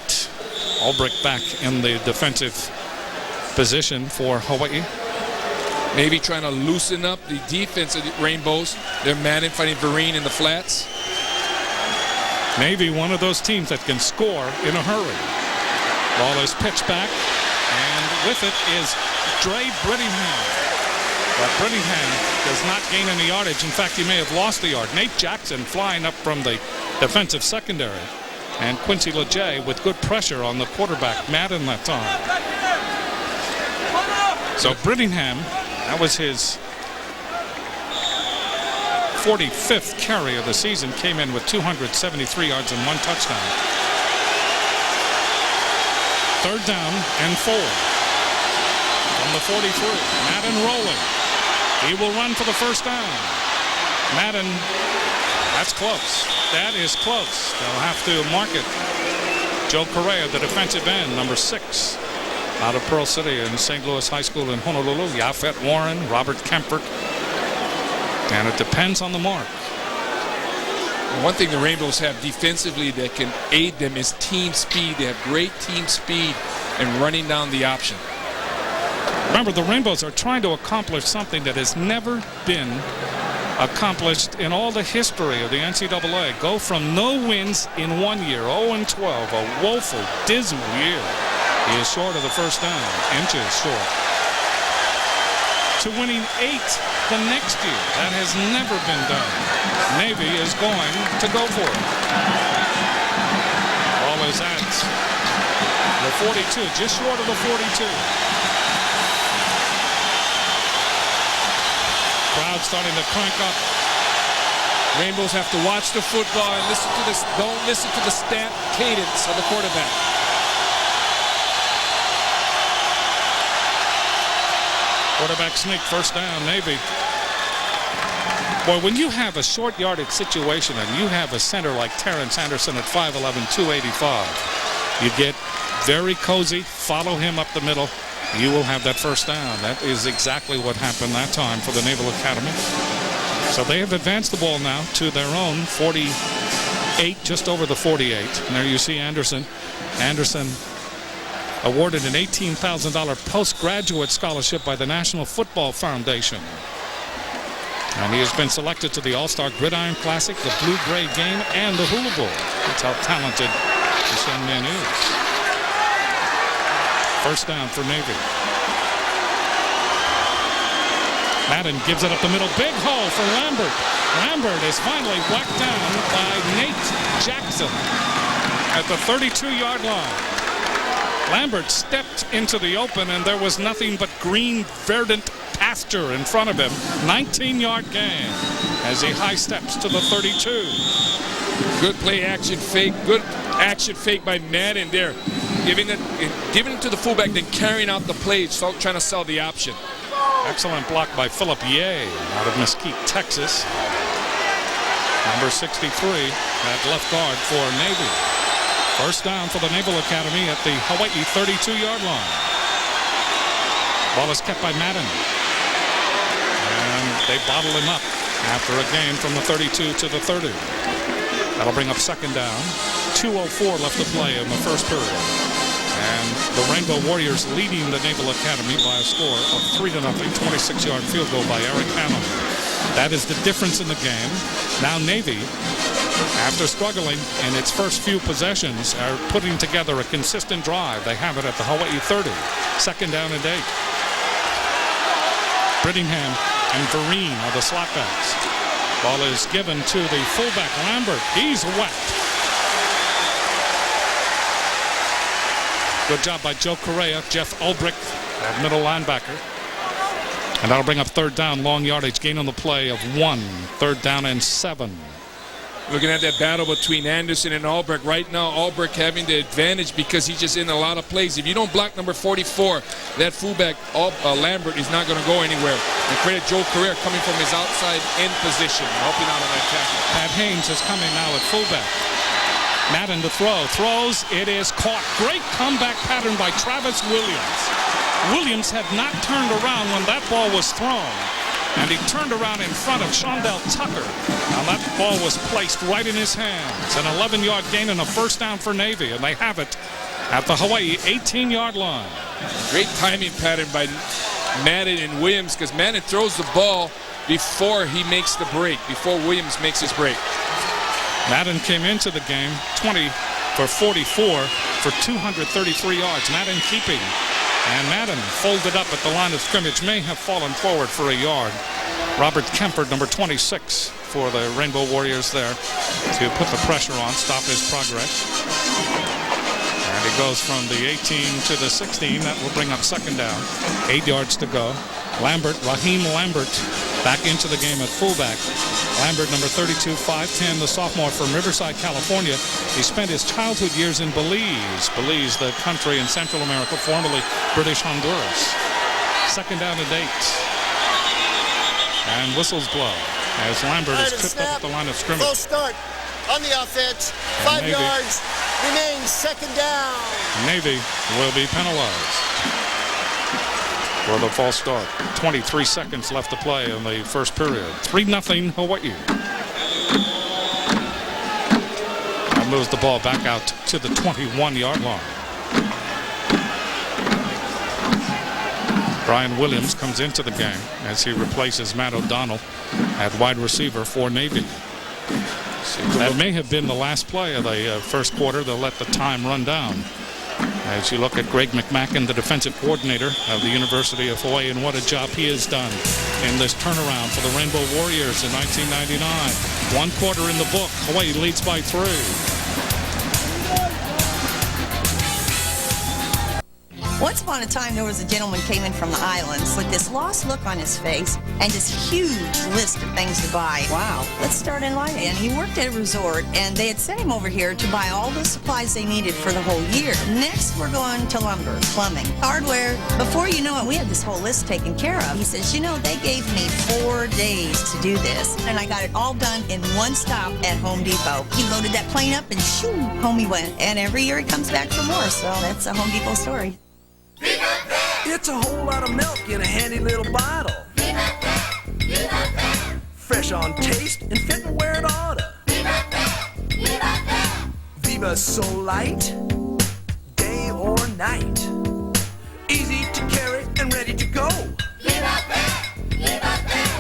Ulbrich back in the defensive position for Hawaii. Maybe trying to loosen up the defense of the Rainbows. They're Madden fighting Vereen in the flats. Navy, one of those teams that can score in a hurry. Ball is pitched back, and with it is Dre Brittingham. But Brittingham does not gain any yardage. In fact, he may have lost the yard. Nate Jackson flying up from the defensive secondary. And Quincy LeJay with good pressure on the quarterback, Madden, that time. So Brittingham, that was his 45th carry of the season, came in with 273 yards and 1 touchdown. 3rd down and 4. From the 43, Madden rolling. He will run for the first down. Madden, that's close. That is close. They'll have to mark it. Joe Correa, the defensive end, number 6. Out of Pearl City and St. Louis High School in Honolulu. Yafet Warren, Robert Kempert. And it depends on the mark. One thing the Rainbows have defensively that can aid them is team speed. They have great team speed and running down the option. Remember, the Rainbows are trying to accomplish something that has never been accomplished in all the history of the NCAA. Go from no wins in 1 year, 0-12, a woeful, dismal year. He is short of the first down, inches short, to winning 8 the next year. That has never been done. Navy is going to go for it. Ball is at 42, just short of the 42. Crowd starting to crank up. Rainbows have to watch the football and listen to this. Don't listen to the stamp cadence of the quarterback. Quarterback sneak, first down, Navy. Boy, when you have a short yardage situation and you have a center like Terrence Anderson at 5'11", 285, you get very cozy, follow him up the middle, you will have that first down. That is exactly what happened that time for the Naval Academy. So they have advanced the ball now to their own 48, just over the 48. And there you see Anderson. Anderson awarded an $18,000 postgraduate scholarship by the National Football Foundation. And he has been selected to the All-Star Gridiron Classic, the Blue-Gray Game, and the Hula Bowl. That's how talented this young man is. First down for Navy. Madden gives it up the middle. Big hole for Lambert. Lambert is finally whacked down by Nate Jackson at the 32-yard line. Lambert stepped into the open, and there was nothing but green, verdant pasture in front of him. 19-yard gain as he high steps to the 32. Good play action fake. Good action fake by Madden there. Giving it to the fullback, then carrying out the play, so trying to sell the option. Excellent block by Philip Ye out of Mesquite, Texas. Number 63 at left guard for Navy. First down for the Naval Academy at the Hawaii 32-yard line. Ball is kept by Madden. And they bottle him up after a gain from the 32 to the 30. That'll bring up second down. 2:04 left to play in the first period. And the Rainbow Warriors leading the Naval Academy by a score of 3-0, 26-yard field goal by Eric Hannum. That is the difference in the game. Now Navy, after struggling in its first few possessions, are putting together a consistent drive. They have it at the Hawaii 30. Second down and 8. Brittingham and Vereen are the slotbacks. Ball is given to the fullback, Lambert. He's whacked. Good job by Joe Correa, Jeff Ulbrich at middle linebacker. And that'll bring up third down, long yardage, gain on the play of 1. Third down and 7. Looking at that battle between Anderson and Ulbrich. Right now, Ulbrich having the advantage because he's just in a lot of plays. If you don't block number 44, that fullback, Lambert, is not going to go anywhere. And credit Joe Correa coming from his outside end position, helping out on that tackle. Pat Haynes is coming now at fullback. Madden to throw. Throws. It is caught. Great comeback pattern by Travis Williams. Williams had not turned around when that ball was thrown. And he turned around in front of Shondell Tucker. And that ball was placed right in his hands. An 11-yard gain and a first down for Navy. And they have it at the Hawaii 18-yard line. Great timing pattern by Madden and Williams, because Madden throws the ball before he makes the break, before Williams makes his break. Madden came into the game 20 for 44 for 233 yards. Madden keeping. And Madden folded up at the line of scrimmage, may have fallen forward for a yard. Robert Kemper, number 26 for the Rainbow Warriors there to put the pressure on, stop his progress. And he goes from the 18 to the 16. That will bring up second down. 8 yards to go. Raheem Lambert back into the game at fullback. Lambert, number 32, 5'10", the sophomore from Riverside, California. He spent his childhood years in Belize. Belize, the country in Central America, formerly British Honduras. Second down and 8. And whistles blow as Lambert is tripped up at the line of scrimmage. Full start on the offense. 5 yards. Remains second down. Navy will be penalized for the false start. 23 seconds left to play in the first period. 3-0 Hawaii. That moves the ball back out to the 21-yard line. Brian Williams comes into the game as he replaces Matt O'Donnell at wide receiver for Navy. That may have been the last play of the first quarter. They'll let the time run down. As you look at Greg McMacken, the defensive coordinator of the University of Hawaii, and what a job he has done in this turnaround for the Rainbow Warriors in 1999. 1 quarter in the book. Hawaii leads by 3. Once upon a time, there was a gentleman came in from the islands with this lost look on his face and this huge list of things to buy. Wow. Let's start in light. And he worked at a resort, and they had sent him over here to buy all the supplies they needed for the whole year. Next, we're going to lumber, plumbing, hardware. Before you know it, we had this whole list taken care of. He says, you know, they gave me 4 days to do this, and I got it all done in one stop at Home Depot. He loaded that plane up, and shoo, home he went. And every year he comes back for more, so that's a Home Depot story. It's a whole lot of milk in a handy little bottle. Fresh on taste and fitting where it oughta. Viva so light, day or night. Easy to carry and ready to go.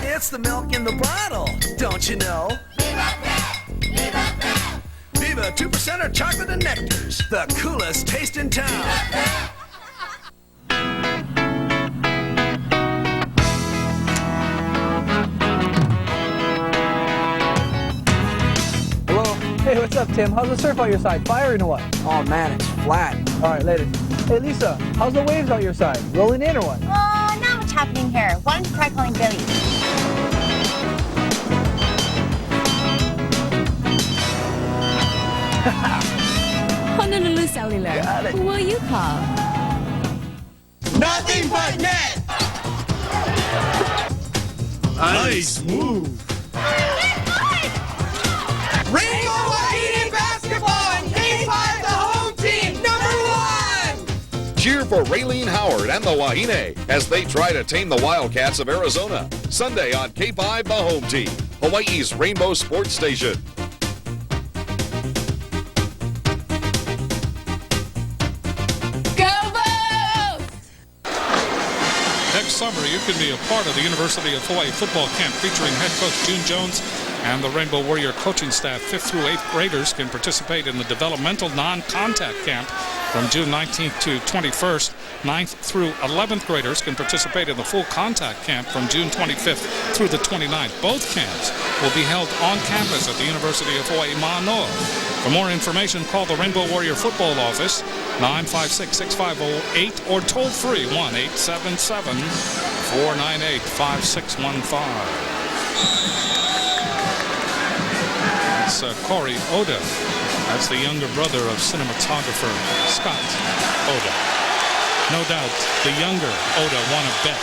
It's the milk in the bottle, don't you know? Viva 2% chocolate and nectars, the coolest taste in town. Hey, what's up, Tim? How's the surf out your side? Firing or what? Oh, man, it's flat. All right, later. Hey, Lisa, how's the waves out your side? Rolling in or what? Not much happening here. Why don't you try calling Billy? Honolulu Cellular. Who will you call? Nothing but net! Nice move. Rainbow Wahine basketball and K5 the home team, #1! Cheer for Raylene Howard and the Wahine as they try to tame the Wildcats of Arizona. Sunday on K5 the home team, Hawaii's Rainbow Sports Station. Next summer, you can be a part of the University of Hawaii football camp featuring head coach June Jones and the Rainbow Warrior coaching staff. 5th through 8th graders can participate in the developmental non-contact camp from June 19th to 21st. 9th through 11th graders can participate in the full contact camp from June 25th through the 29th. Both camps will be held on campus at the University of Hawaii Manoa. For more information, call the Rainbow Warrior football office 956-6508 or toll free 1-877-498-5615. That's Corey Oda. That's the younger brother of cinematographer Scott Oda. No doubt the younger Oda won a bet.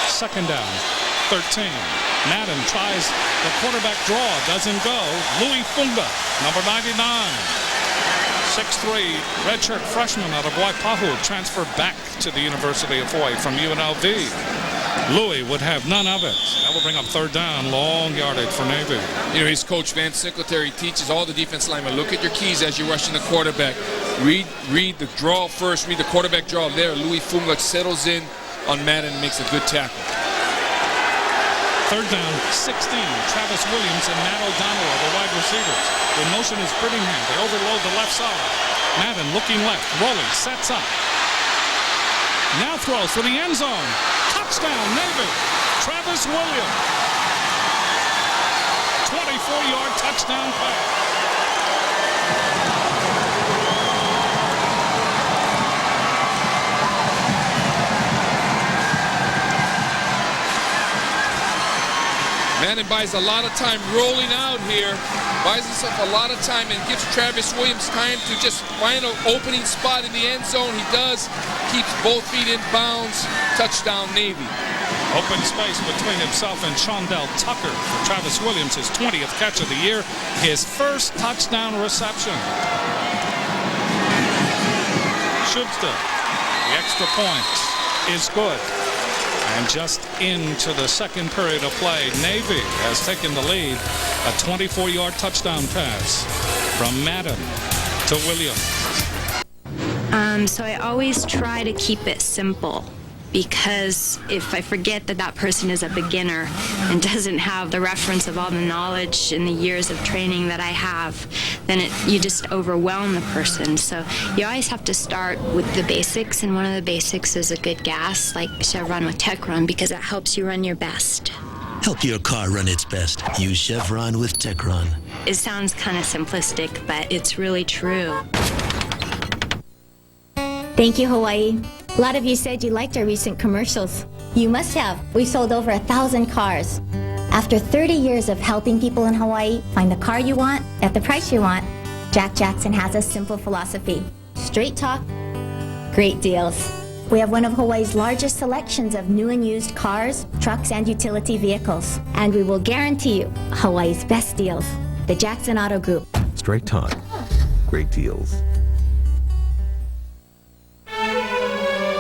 Second down, 13. Madden tries the quarterback draw, doesn't go. Louis Funga, number 99. 6'3", redshirt freshman out of Waipahu, transferred back to the University of Hawaii from UNLV. Louis would have none of it. That will bring up third down, long yardage for Navy. You know, his coach, Van Sinclair, teaches all the defense linemen, look at your keys as you're rushing the quarterback. Read the draw first, read the quarterback draw there. Louis Funga settles in on Madden and makes a good tackle. Third down, 16. Travis Williams and Matt O'Donnell are the wide receivers. The motion is Brittingham. They overload the left side. Madden looking left. Rolling, sets up. Now throws for the end zone. Touchdown, Navy. Travis Williams. 24-yard touchdown pass. Madden buys a lot of time rolling out here, buys himself a lot of time and gives Travis Williams time to just find an opening spot in the end zone. He does, keeps both feet in bounds. Touchdown, Navy. Open space between himself and Shondell Tucker for Travis Williams, his 20th catch of the year, his first touchdown reception. Schubster, the extra point is good. And just into the second period of play, Navy has taken the lead. A 24-yard touchdown pass from Madden to Williams. So I always try to keep it simple, because if I forget that that person is a beginner and doesn't have the reference of all the knowledge and the years of training that I have, then you just overwhelm the person. So you always have to start with the basics, and one of the basics is a good gas, like Chevron with Techron, because it helps you run your best. Help your car run its best. Use Chevron with Techron. It sounds kind of simplistic, but it's really true. Thank you, Hawaii. A lot of you said you liked our recent commercials. You must have. We've sold over 1,000 cars. After 30 years of helping people in Hawaii find the car you want at the price you want, Jack Jackson has a simple philosophy. Straight talk, great deals. We have one of Hawaii's largest selections of new and used cars, trucks, and utility vehicles. And we will guarantee you Hawaii's best deals. The Jackson Auto Group. Straight talk, great deals.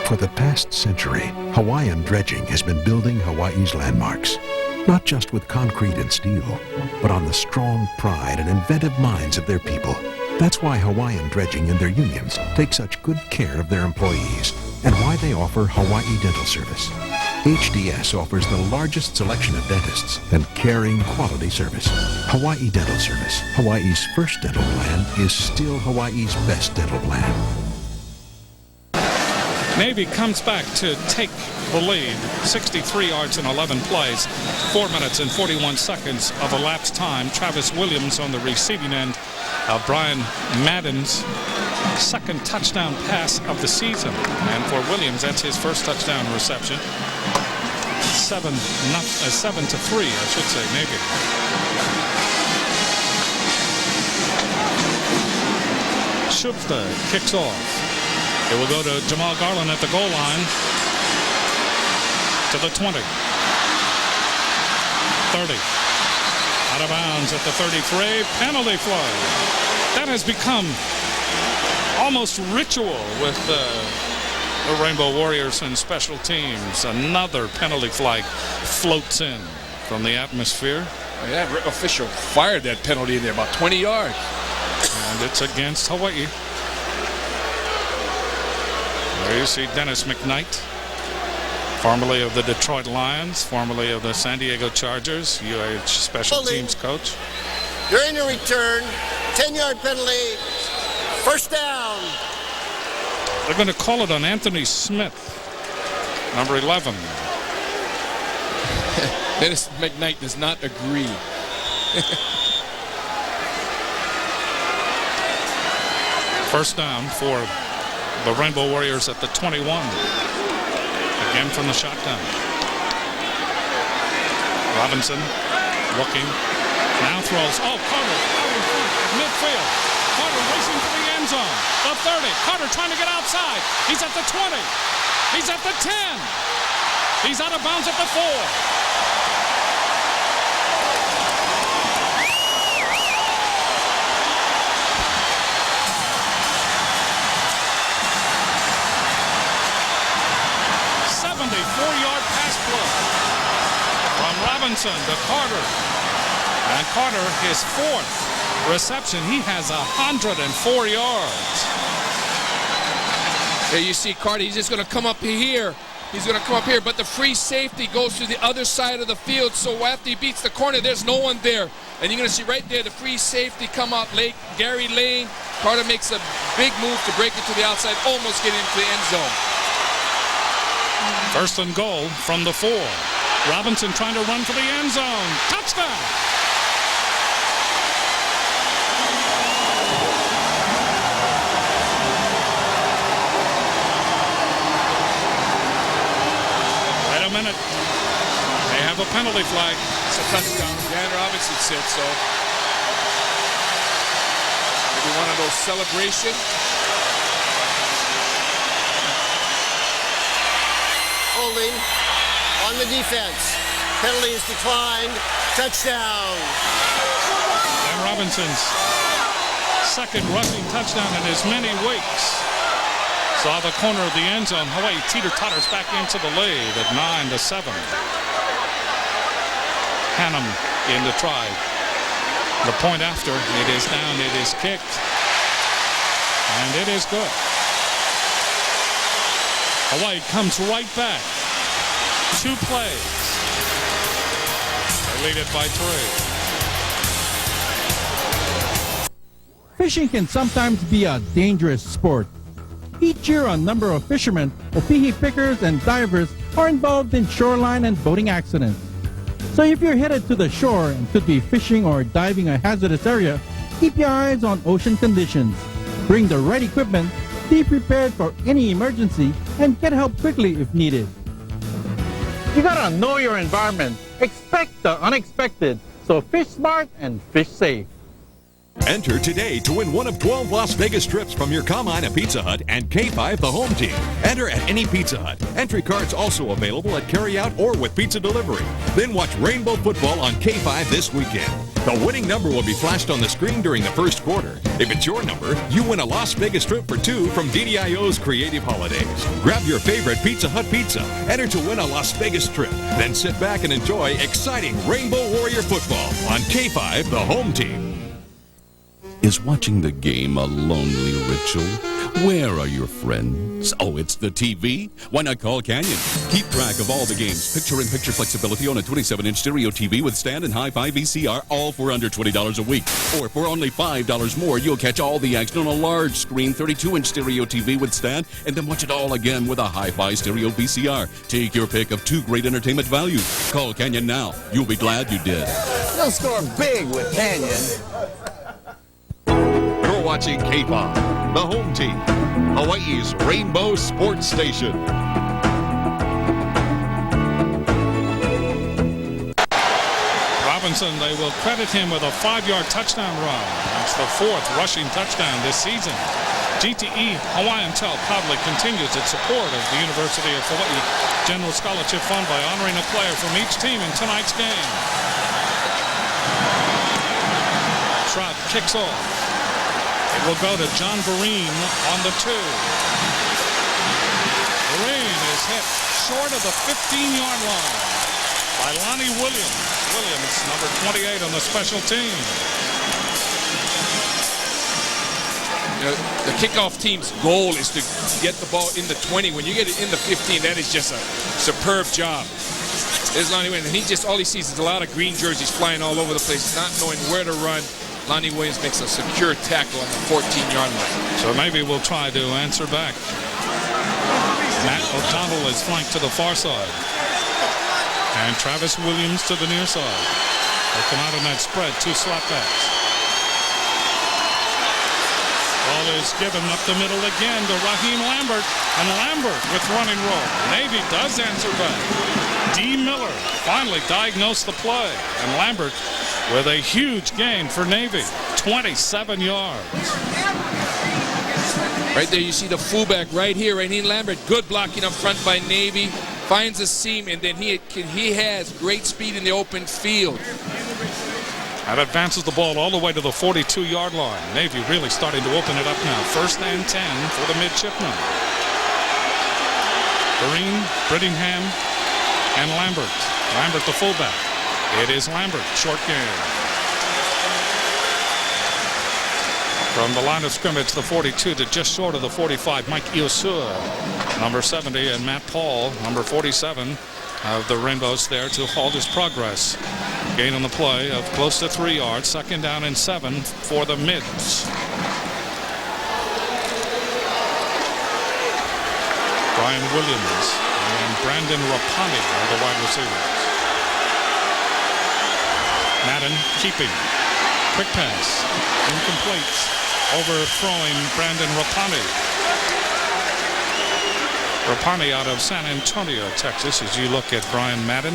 For the past century, Hawaiian dredging has been building Hawaii's landmarks. Not just with concrete and steel, but on the strong pride and inventive minds of their people. That's why Hawaiian dredging and their unions take such good care of their employees, and why they offer Hawaii Dental Service. HDS offers the largest selection of dentists and caring quality service. Hawaii Dental Service, Hawaii's first dental plan, is still Hawaii's best dental plan. Navy comes back to take the lead, 63 yards in 11 plays, 4 minutes and 41 seconds of elapsed time. Travis Williams on the receiving end of Brian Madden's second touchdown pass of the season. And for Williams, that's his first touchdown reception. 7-3, I should say, Navy. Shubsta kicks off. It will go to Jamal Garland at the goal line. To the 20. 30. Out of bounds at the 33. Penalty flag. That has become almost ritual with the Rainbow Warriors and special teams. Another penalty flag floats in from the atmosphere. That official fired that penalty in there about 20 yards. And it's against Hawaii. There you see Dennis McKnight, formerly of the Detroit Lions, formerly of the San Diego Chargers, UH special teams coach. During the return, 10-yard penalty, first down. They're going to call it on Anthony Smith, number 11. Dennis McKnight does not agree. First down for the Rainbow Warriors at the 21. Again from the shotgun. Robinson looking. Now throws. Oh, Carter out in front. Midfield. Carter racing for the end zone. The 30. Carter trying to get outside. He's at the 20. He's at the 10. He's out of bounds at the 4. Robinson to Carter, and Carter, his 4th reception. He has 104 yards. There you see Carter. He's just going to come up here. He's going to come up here, but the free safety goes to the other side of the field. So after he beats the corner, there's no one there, and you're going to see right there the free safety come out late. Gary Lane. Carter makes a big move to break it to the outside, almost getting into the end zone. First and goal from the 4. Robinson trying to run for the end zone. Touchdown! Wait a minute. They have a penalty flag. It's a touchdown. Dan Robinson said so. Maybe one of those celebrations. Holding on the defense. Penalty is declined. Touchdown. Dan Robinson's second rushing touchdown in as many weeks. Saw the corner of the end zone. Hawaii teeter-totters back into the lead at 9-7. Hannum in the try. The point after, it is down, it is kicked, and it is good. Hawaii comes right back. 2 plays. They lead it by 3. Fishing can sometimes be a dangerous sport. Each year, a number of fishermen, opihi pickers, and divers are involved in shoreline and boating accidents. So if you're headed to the shore and could be fishing or diving a hazardous area, keep your eyes on ocean conditions. Bring the right equipment Be prepared for any emergency and get help quickly if needed. You gotta know your environment. Expect the unexpected. So fish smart and fish safe. Enter today to win one of 12 Las Vegas trips from your Combine at Pizza Hut and K5 the home team. Enter at any Pizza Hut. Entry cards also available at carryout or with pizza delivery. Then watch Rainbow Football on K5 this weekend. The winning number will be flashed on the screen during the first quarter. If it's your number, you win a Las Vegas trip for two from DDIO's Creative Holidays. Grab your favorite Pizza Hut pizza. Enter to win a Las Vegas trip. Then sit back and enjoy exciting Rainbow Warrior football on K5 the home team. Is watching the game a lonely ritual? Where are your friends? Oh, it's the TV? Why not call Canyon? Keep track of all the games. Picture-in-picture flexibility on a 27-inch stereo TV with stand and hi-fi VCR, all for under $20 a week. Or for only $5 more, you'll catch all the action on a large screen 32-inch stereo TV with stand, and then watch it all again with a hi-fi stereo VCR. Take your pick of two great entertainment values. Call Canyon now. You'll be glad you did. You'll score big with Canyon. You're watching K5, the home team, Hawaii's Rainbow Sports Station. Robinson, they will credit him with a 5-yard touchdown run. That's the 4th rushing touchdown this season. GTE Hawaiian Tel proudly continues its support of the University of Hawaii General Scholarship Fund by honoring a player from each team in tonight's game. Trout kicks off. It will go to John Vereen on the 2. Vereen is hit short of the 15-yard line by Lonnie Williams. Williams, number 28 on the special team. The kickoff team's goal is to get the ball in the 20. When you get it in the 15, that is just a superb job. There's Lonnie Williams, and all he sees is a lot of green jerseys flying all over the place, not knowing where to run. Lonnie Williams makes a secure tackle on the 14-yard line. So maybe we'll try to answer back. Matt O'Donnell is flanked to the far side. And Travis Williams to the near side. They come out in that spread, 2 slapbacks. Ball is given up the middle again to Raheem Lambert. And Lambert with running roll. Navy does answer back. D. Miller finally diagnosed the play. And Lambert with a huge gain for Navy, 27 yards. Right there, you see the fullback right here, Raheem Lambert. Good blocking up front by Navy. Finds a seam, and then he has great speed in the open field. That advances the ball all the way to the 42-yard line. Navy really starting to open it up now. 1st and 10 for the Midshipmen. Green, Brittingham, and Lambert. Lambert the fullback. It is Lambert, short game. From the line of scrimmage, the 42 to just short of the 45, Mike Iosua, number 70, and Matt Paul, number 47, of the Rainbows there to halt his progress. Gain on the play of close to 3 yards, 2nd down and 7 for the Mids. Brian Williams and Brandon Rapani are the wide receivers. Madden keeping. Quick pass. Incomplete. Overthrowing Brandon Rapani. Rapani out of San Antonio, Texas, as you look at Brian Madden.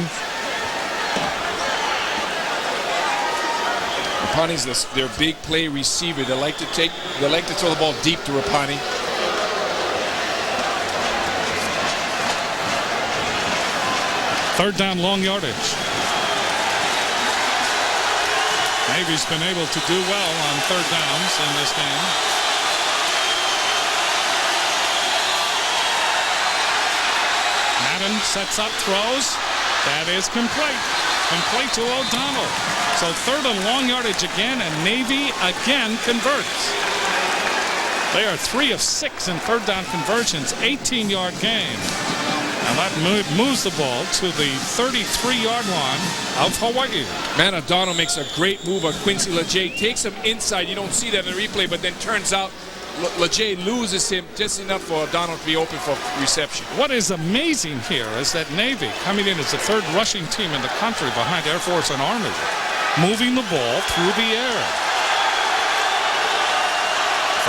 Rapani's their big play receiver. They like to throw the ball deep to Rapani. Third down, long yardage. Navy's been able to do well on 3rd downs in this game. Madden sets up, throws. That is complete. Complete to O'Donnell. So 3rd and long yardage again, and Navy again converts. They are 3 of 6 in 3rd down conversions, 18-yard gain. And that moves the ball to the 33-yard line of Hawaii. Man, O'Donnell makes a great move on Quincy LeJay. Takes him inside. You don't see that in the replay, but then turns out LeJay loses him just enough for O'Donnell to be open for reception. What is amazing here is that Navy, coming in as the 3rd rushing team in the country behind Air Force and Army, moving the ball through the air.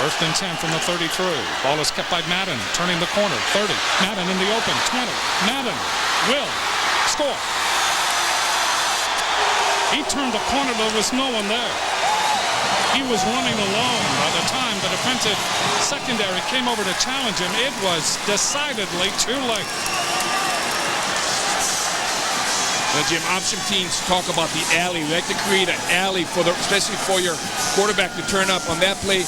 First and 10 from the 33. Ball is kept by Madden, turning the corner. 30. Madden in the open. 20. Madden will score. He turned the corner, there was no one there. He was running alone. By the time the defensive secondary came over to challenge him, it was decidedly too late. Well, Jim, option teams talk about the alley. They like to create an alley for the, especially for your quarterback to turn up. On that play,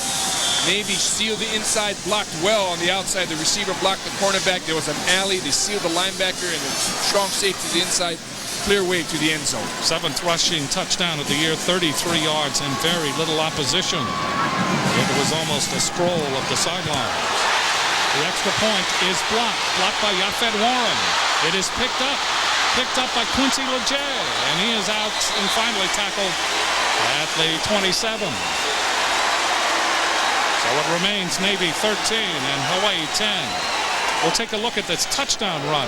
Navy sealed the inside, blocked well on the outside. The receiver blocked the cornerback. There was an alley. They sealed the linebacker and a strong safety to the inside. Clear way to the end zone. 7th rushing touchdown of the year, 33 yards and very little opposition. It was almost a scroll of the sidelines. The extra point is blocked by Yafet Warren. It is picked up by Quincy LeJay, and he is out and finally tackled at the 27. So it remains Navy 13 and Hawaii 10. We'll take a look at this touchdown run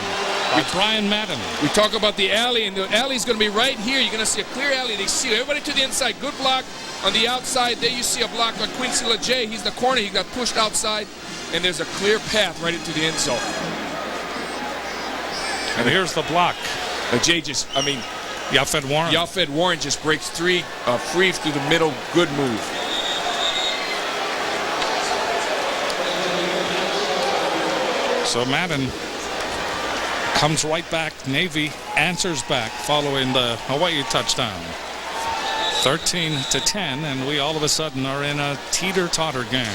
by Brian Madden. We talk about the alley, and the alley is going to be right here. You're going to see a clear alley. They see everybody to the inside. Good block on the outside. There you see a block by Quincy LeJay. He's the corner. He got pushed outside, and there's a clear path right into the end zone. And here's the block. LeJay just, Yafet Warren just breaks free through the middle. Good move. So Madden comes right back. Navy answers back following the Hawaii touchdown. 13-10, and we all of a sudden are in a teeter-totter game.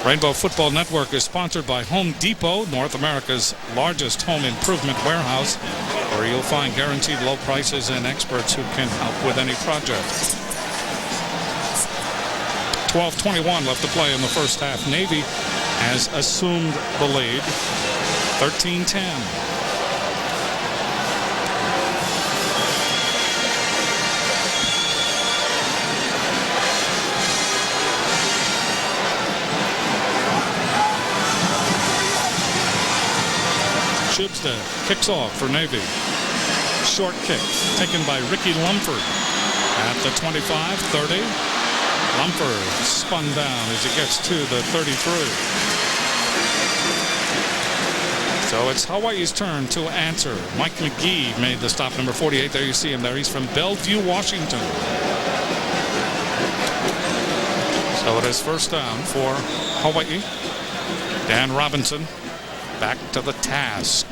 Rainbow Football Network is sponsored by Home Depot, North America's largest home improvement warehouse, where you'll find guaranteed low prices and experts who can help with any project. 12:21 left to play in the first half. Navy has assumed the lead. 13-10. Shibstead kicks off for Navy. Short kick taken by Ricky Lumford at the 25, 30. Lumford spun down as he gets to the 33. So it's Hawaii's turn to answer. Mike McGee made the stop, number 48. There you see him there. He's from Bellevue, Washington. So it is first down for Hawaii. Dan Robinson back to the task.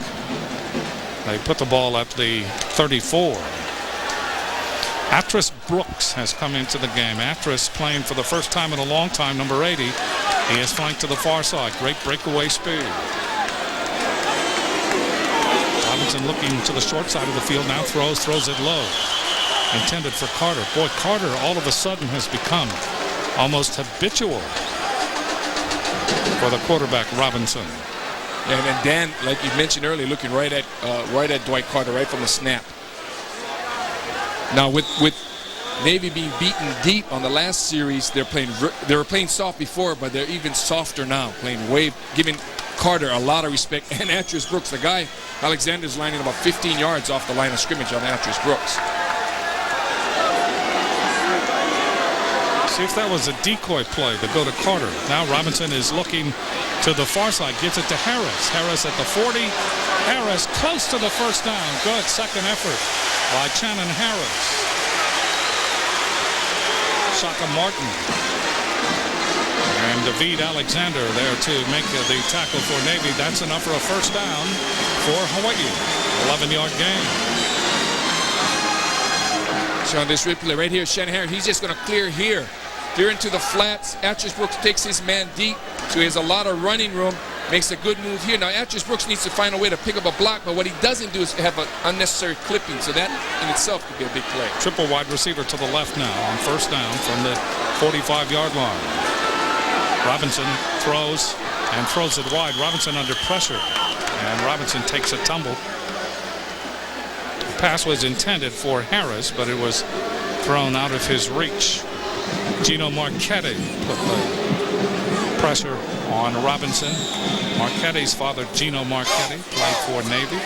They put the ball at the 34. Atris Brooks has come into the game. Atris playing for the first time in a long time, number 80. He is flanked to the far side. Great breakaway speed. Robinson looking to the short side of the field. Now throws it low. Intended for Carter. Boy, Carter all of a sudden has become almost habitual for the quarterback Robinson. And then Dan, like you mentioned earlier, looking right at Dwight Carter right from the snap. Now with Navy being beaten deep on the last series, they were playing soft before, but they're even softer now, giving Carter a lot of respect. And Atris Brooks, the guy, Alexander's lining about 15 yards off the line of scrimmage on Atris Brooks. See if that was a decoy play to go to Carter. Now Robinson is looking to the far side, gets it to Harris. Harris at the 40. Harris close to the first down. Good second effort by Shannon Harris. Shaka Martin. And David Alexander there to make the tackle for Navy. That's enough for a first down for Hawaii. 11-yard gain. So on this replay right here, Shannon Harris, he's just going to clear here. Clear into the flats. Atris Brooks takes his man deep, so he has a lot of running room. Makes a good move here. Now, Atris Brooks needs to find a way to pick up a block, but what he doesn't do is have an unnecessary clipping, so that in itself could be a big play. Triple wide receiver to the left now on first down from the 45-yard line. Robinson throws it wide. Robinson under pressure, and Robinson takes a tumble. The pass was intended for Harris, but it was thrown out of his reach. Gino Marchetti put the pressure on Robinson. Marchetti's father, Gino Marchetti, played for Navy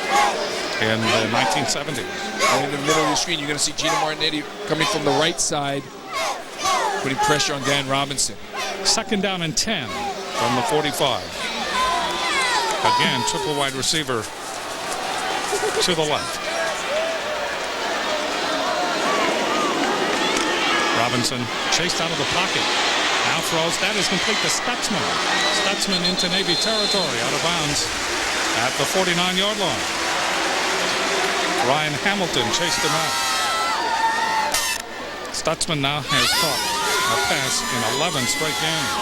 in the 1970s. And in the middle of the screen, you're going to see Gino Marchetti coming from the right side. putting pressure on Dan Robinson. 2nd down and 10 from the 45. Again, triple wide receiver to the left. Robinson chased out of the pocket. Now throws. That is complete to Stutzman. Stutzman into Navy territory, out of bounds at the 49-yard line. Ryan Hamilton chased him out. Stutzman now has caught a pass in 11 straight games.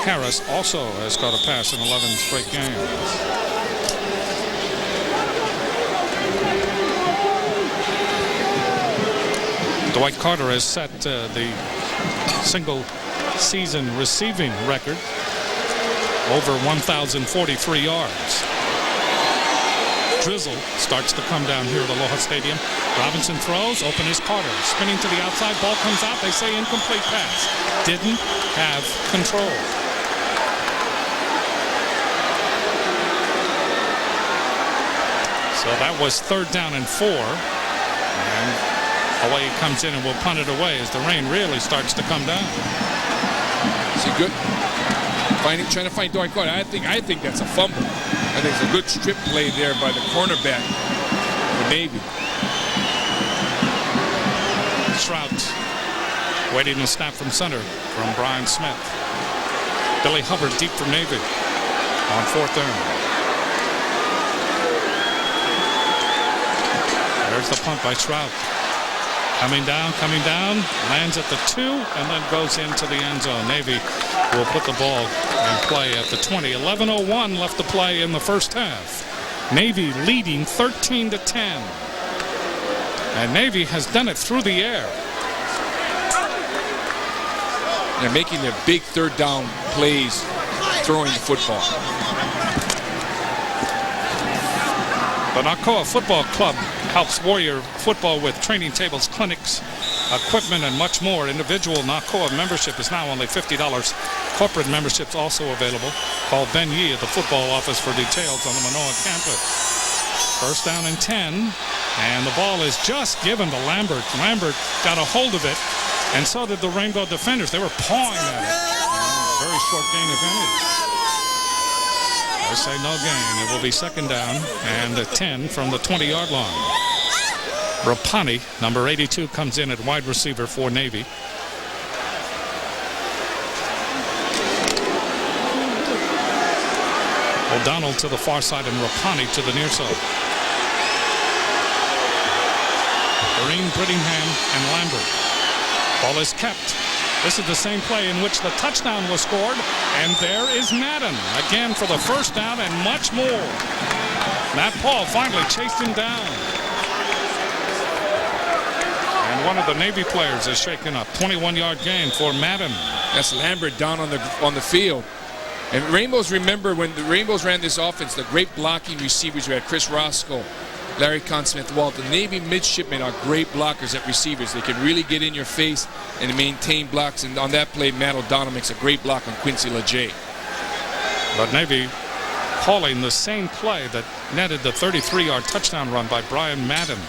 Harris also has caught a pass in 11 straight games. Dwight Carter has set the single season receiving record, over 1,043 yards. Drizzle starts to come down here at Aloha Stadium. Robinson throws, open is Carter. Spinning to the outside, ball comes out. They say incomplete pass. Didn't have control. So that was 3rd down and 4. And Hawaii comes in and will punt it away as the rain really starts to come down. Is he good? Trying to find Dwight Carter. I think that's a fumble. I think it's a good strip play there by the cornerback for Navy. Trout waiting to snap from center from Brian Smith. Billy Hubbard deep from Navy on 4th down. There's the punt by Trout. Coming down, lands at the 2, and then goes into the end zone. Navy will put the ball in play at the 20. 11:01 left to play in the first half. Navy leading 13-10. And Navy has done it through the air. They're making their big 3rd down plays throwing the football. The Nakoa Football Club helps Warrior football with training tables, clinics, equipment, and much more. Individual Nakoa membership is now only $50. Corporate memberships also available. Call Ben Yee at the football office for details on the Manoa campus. 1st down and 10, and the ball is just given to Lambert. Lambert got a hold of it, and so did the Rainbow defenders. They were pawing at it. Very short gain, if any. I say no gain. It will be 2nd down and 10 from the 20-yard line. Rapani, number 82, comes in at wide receiver for Navy. O'Donnell to the far side and Rapani to the near side. Green, Brittingham, and Lambert. Ball is kept. This is the same play in which the touchdown was scored, and there is Madden again for the 1st down and much more. Matt Paul finally chased him down. And one of the Navy players is shaken up. 21-yard gain for Madden. That's Lambert down on the field. And Rainbows, remember when the Rainbows ran this offense, the great blocking receivers, we had Chris Roscoe, Larry Conn-Smith-Walt. The Navy midshipmen are great blockers at receivers. They can really get in your face and maintain blocks. And on that play, Matt O'Donnell makes a great block on Quincy LeJay. But Navy calling the same play that netted the 33-yard touchdown run by Brian Madden.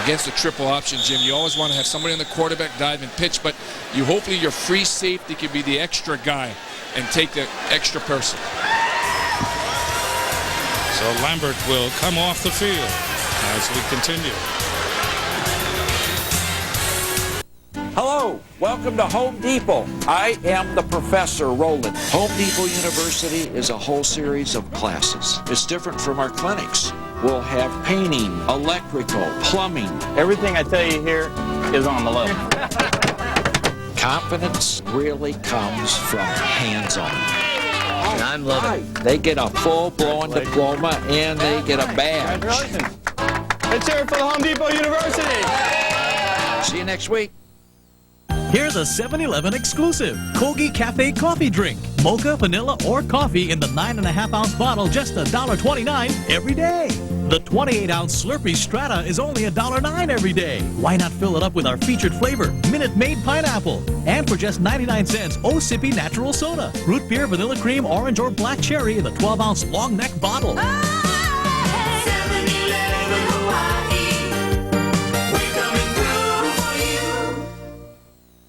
Against the triple option, Jim, you always want to have somebody on the quarterback dive and pitch, but hopefully your free safety can be the extra guy and take the extra person. So Lambert will come off the field as we continue. Hello, welcome to Home Depot. I am the Professor Roland. Home Depot University is a whole series of classes. It's different from our clinics. We'll have painting, electrical, plumbing. Everything I tell you here is on the level. Confidence really comes from hands-on. And I'm loving it. They get a full-blown diploma and they get a badge. Congratulations. Let's hear it for the Home Depot University. See you next week. Here's a 7-Eleven exclusive Kogi Cafe coffee drink. Mocha, vanilla, or coffee in the 9.5-ounce bottle, just $1.29 every day. The 28-ounce Slurpee Strata is only $1.09 every day. Why not fill it up with our featured flavor, Minute Maid Pineapple? And for just 99 cents, Oh Sippy Natural Soda. Root beer, vanilla cream, orange, or black cherry in the 12-ounce long neck bottle. 7-Eleven.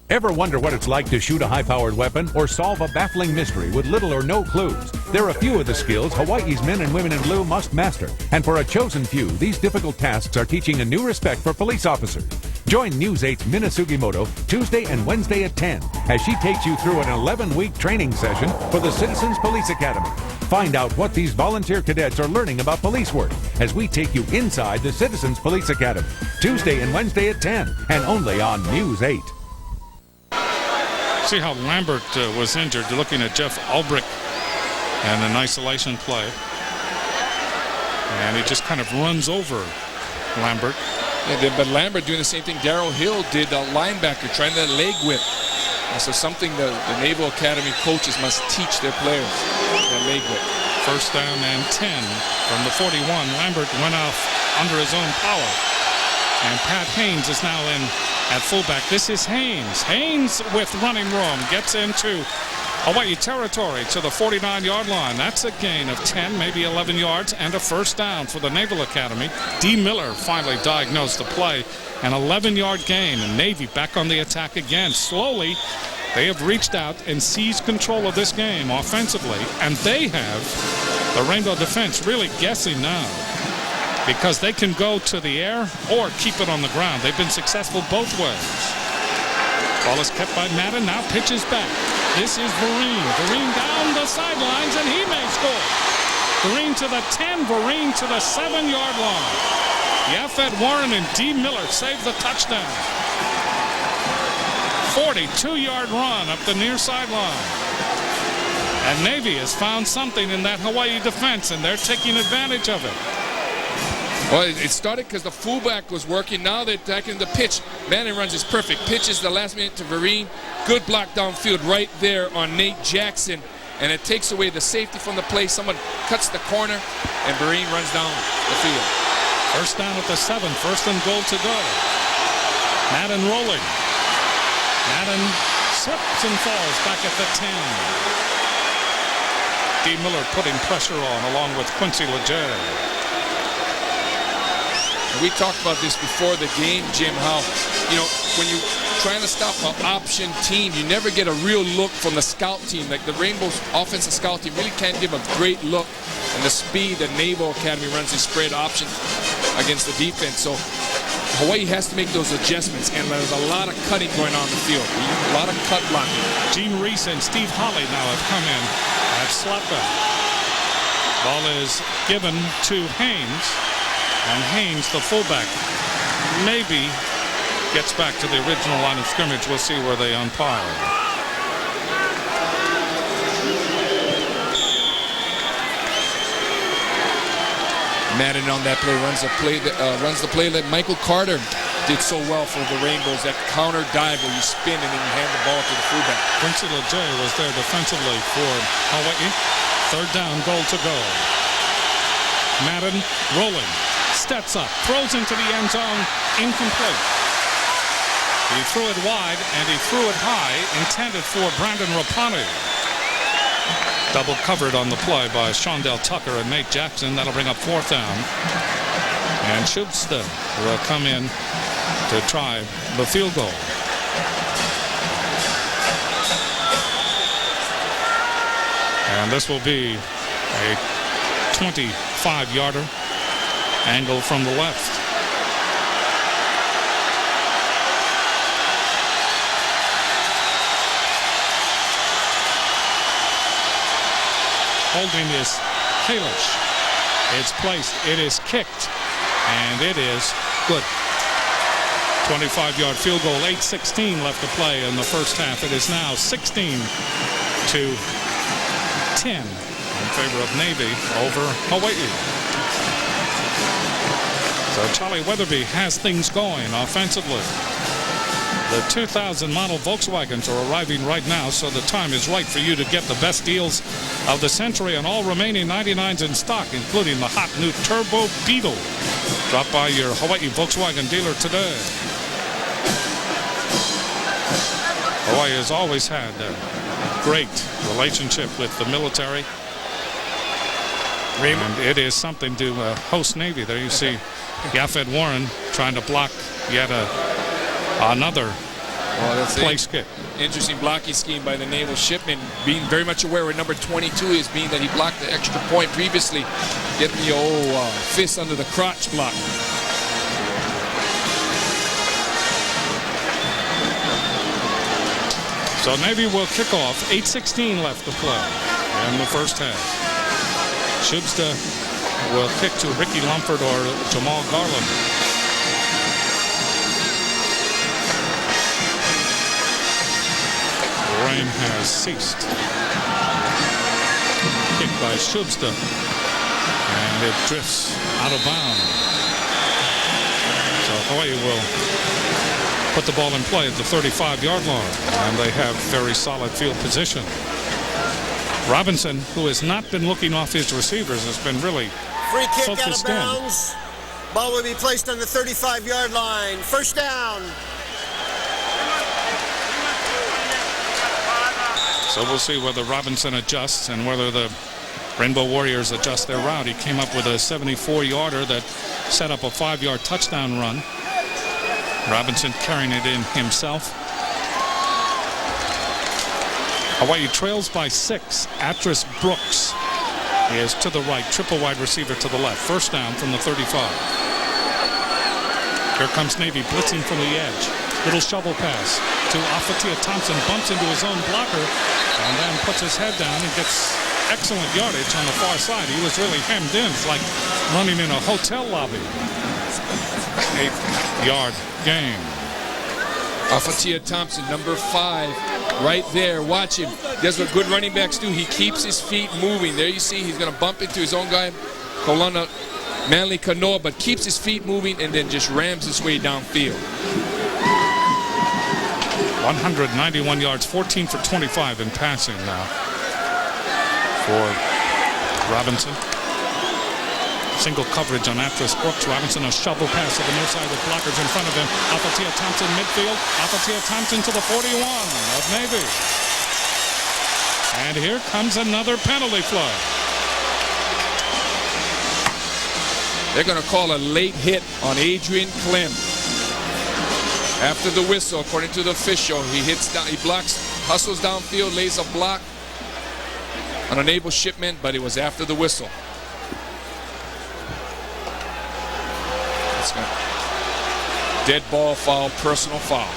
Ever wonder what it's like to shoot a high-powered weapon or solve a baffling mystery with little or no clues? There are a few of the skills Hawaii's men and women in blue must master, and for a chosen few, these difficult tasks are teaching a new respect for police officers. Join News 8's Mina Sugimoto Tuesday and Wednesday at 10 as she takes you through an 11-week training session for the Citizens Police Academy. Find out what these volunteer cadets are learning about police work as we take you inside the Citizens Police Academy. Tuesday and Wednesday at 10 and only on News 8. See how Lambert was injured. Looking at Jeff Ulbrich and an isolation play. And he just kind of runs over Lambert. Yeah, but Lambert doing the same thing Darrell Hill did, a linebacker, trying that leg whip. And so something the Naval Academy coaches must teach their players, that leg whip. First down and 10 from the 41. Lambert went off under his own power. And Pat Haynes is now in at fullback. This is Haynes. Haynes with running room gets into Hawaii territory to the 49-yard line. That's a gain of 10, maybe 11 yards, and a first down for the Naval Academy. D. Miller finally diagnosed the play. An 11-yard gain, and Navy back on the attack again. Slowly, they have reached out and seized control of this game offensively, and they have the Rainbow defense really guessing now, because they can go to the air or keep it on the ground. They've been successful both ways. Ball is kept by Madden, now pitches back. This is Vereen. Vereen down the sidelines, and he may score. Vereen to the 10, Vereen to the 7-yard line. Yafet Warren and D. Miller save the touchdown. 42-yard run up the near sideline. And Navy has found something in that Hawaii defense, and they're taking advantage of it. Well, it started because the fullback was working. Now they're attacking the pitch. Manning runs is perfect. Pitches the last minute to Vereen. Good block downfield right there on Nate Jackson. And it takes away the safety from the play. Someone cuts the corner, and Vereen runs down the field. First down at the 7. First and goal to go. Madden rolling. Madden slips and falls back at the 10. D. Miller putting pressure on along with Quincy LeJay. We talked about this before the game, Jim, how, when you're trying to stop an option team, you never get a real look from the scout team. Like the Rainbow's offensive scout team really can't give a great look, and the speed that Naval Academy runs these spread options against the defense. So Hawaii has to make those adjustments, and there's a lot of cutting going on in the field. A lot of cut blocking. Gene Reese and Steve Holly now have come in at slot back. Ball is given to Haynes. And Haynes, the fullback, maybe gets back to the original line of scrimmage. We'll see where they umpire. Madden on that play runs the play that Michael Carter did so well for the Rainbows. That counter dive where you spin and then you hand the ball to the fullback. Quincy LeJay was there defensively for Hawaii. Third down, goal to go. Madden rolling. Steps up, throws into the end zone, incomplete. He threw it wide and he threw it high, intended for Brandon Rapani. Double covered on the play by Shondell Tucker and Nate Jackson. That'll bring up fourth down. And Schubster will come in to try the field goal. And this will be a 25-yarder. Angle from the left. Holding is Kalish. It's placed. It is kicked. And it is good. 25-yard field goal. 8:16 left to play in the first half. It is now 16-10 in favor of Navy over Hawaii. So Charlie Weatherby has things going offensively. The 2000 model Volkswagens are arriving right now, so the time is right for you to get the best deals of the century on all remaining 99s in stock, including the hot new Turbo Beetle. Drop by your Hawaii Volkswagen dealer today. Hawaii has always had a great relationship with the military. And it is something to host Navy. There you see Yafet Warren trying to block yet another Well, that's place kick. Interesting blocking scheme by the Naval Shipmen, being very much aware where number 22 is, being that he blocked the extra point previously, getting the old fist under the crotch block. So Navy will kick off. 8:16 left to play in the first half. Shubsta will kick to Ricky Lumford or Jamal Garland. Rain has ceased. Kick by Shubsta, and it drifts out of bounds. So Hawaii will put the ball in play at the 35-yard line, and they have very solid field position. Robinson, who has not been looking off his receivers, has been really free kick out of focused in. bounds. Ball will be placed on the 35-yard line. First down. So we'll see whether Robinson adjusts and whether the Rainbow Warriors adjust their route. He came up with a 74-yarder that set up a 5-yard touchdown run. Robinson carrying it in himself. Hawaii trails by 6. Atris Brooks is to the right, triple wide receiver to the left. First down from the 35. Here comes Navy blitzing from the edge. Little shovel pass to Afatia Thompson, bumps into his own blocker and then puts his head down and gets excellent yardage on the far side. He was really hemmed in. It's like running in a hotel lobby. 8-yard gain. Afatia Thompson, number 5, right there. Watch him. That's what good running backs do. He keeps his feet moving. There you see he's going to bump into his own guy, Kolana Manley Kanoa, but keeps his feet moving and then just rams his way downfield. 191 yards, 14 for 25 in passing now for Robinson. Single coverage on Atris Brooks. Robinson, a shovel pass to the near side with blockers in front of him. Afatia Thompson midfield. Afatia Thompson to the 41 of Navy. And here comes another penalty flag. They're going to call a late hit on Adrian Clem. After the whistle, according to the official, he hits down, he blocks, hustles downfield, lays a block on a Naval Shipment, but it was after the whistle. Dead ball foul, personal foul.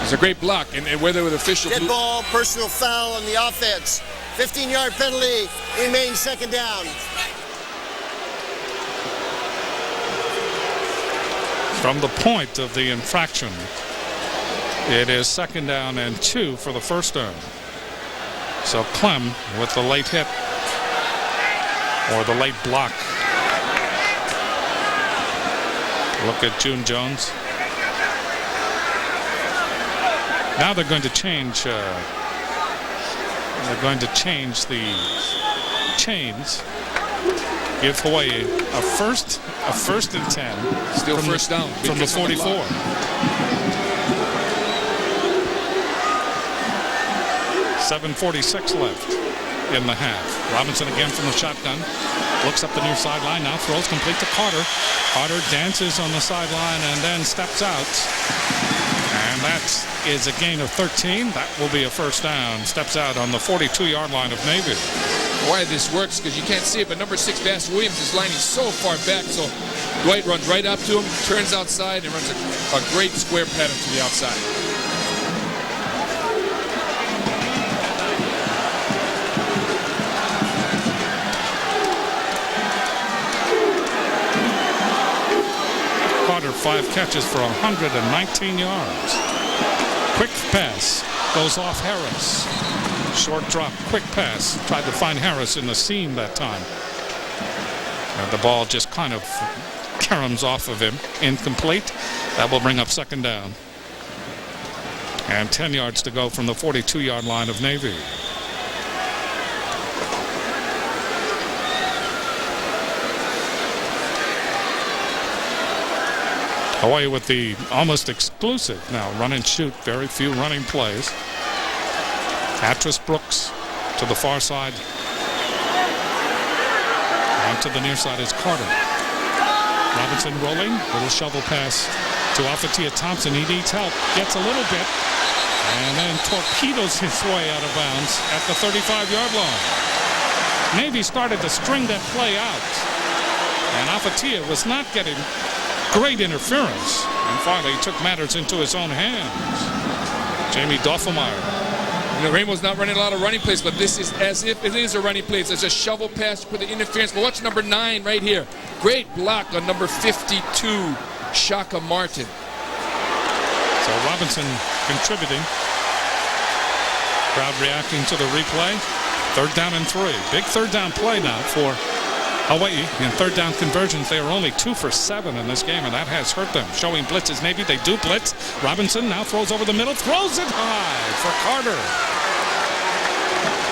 It's a great block, and whether the official dead ball, personal foul on the offense. 15-yard penalty, remains second down. From the point of the infraction, it is second down and 2 for the first down. So Clem with the late hit or the late block. Look at June Jones. Now they're going to change. They're going to change the chains. Give Hawaii a first and 10. Still first down from the 44. .746 left in the half. Robinson again from the shotgun. Looks up the near sideline. Now throws complete to Carter. Carter dances on the sideline and then steps out. And that is a gain of 13. That will be a first down. Steps out on the 42-yard line of Navy. Why this works, because you can't see it, but number 6, Bass Williams, is lining so far back, so Dwight runs right up to him, turns outside, and runs a great square pattern to the outside. Carter, 5 catches for 119 yards. Quick pass goes off Harris. Short drop, quick pass. Tried to find Harris in the seam that time. And the ball just kind of caroms off of him. Incomplete. That will bring up second down. And 10 yards to go from the 42-yard line of Navy. Hawaii with the almost exclusive now run and shoot. Very few running plays. Atris Brooks to the far side. And to the near side is Carter. Robinson rolling, little shovel pass to Afatia Thompson. He needs help, gets a little bit, and then torpedoes his way out of bounds at the 35-yard line. Navy started to string that play out, and Afatia was not getting great interference, and finally took matters into his own hands. Jamie Doffelmeyer. You know, Rainbow's not running a lot of running plays, but this is as if it is a running play. It's a shovel pass for the interference. But watch number 9 right here. Great block on number 52, Shaka Martin. So Robinson contributing. Crowd reacting to the replay. 3rd down and 3. Big 3rd down play now for Hawaii. In 3rd down conversions, they are only 2 for 7 in this game, and that has hurt them. Showing blitzes, Navy. They do blitz. Robinson now throws over the middle, throws it high for Carter.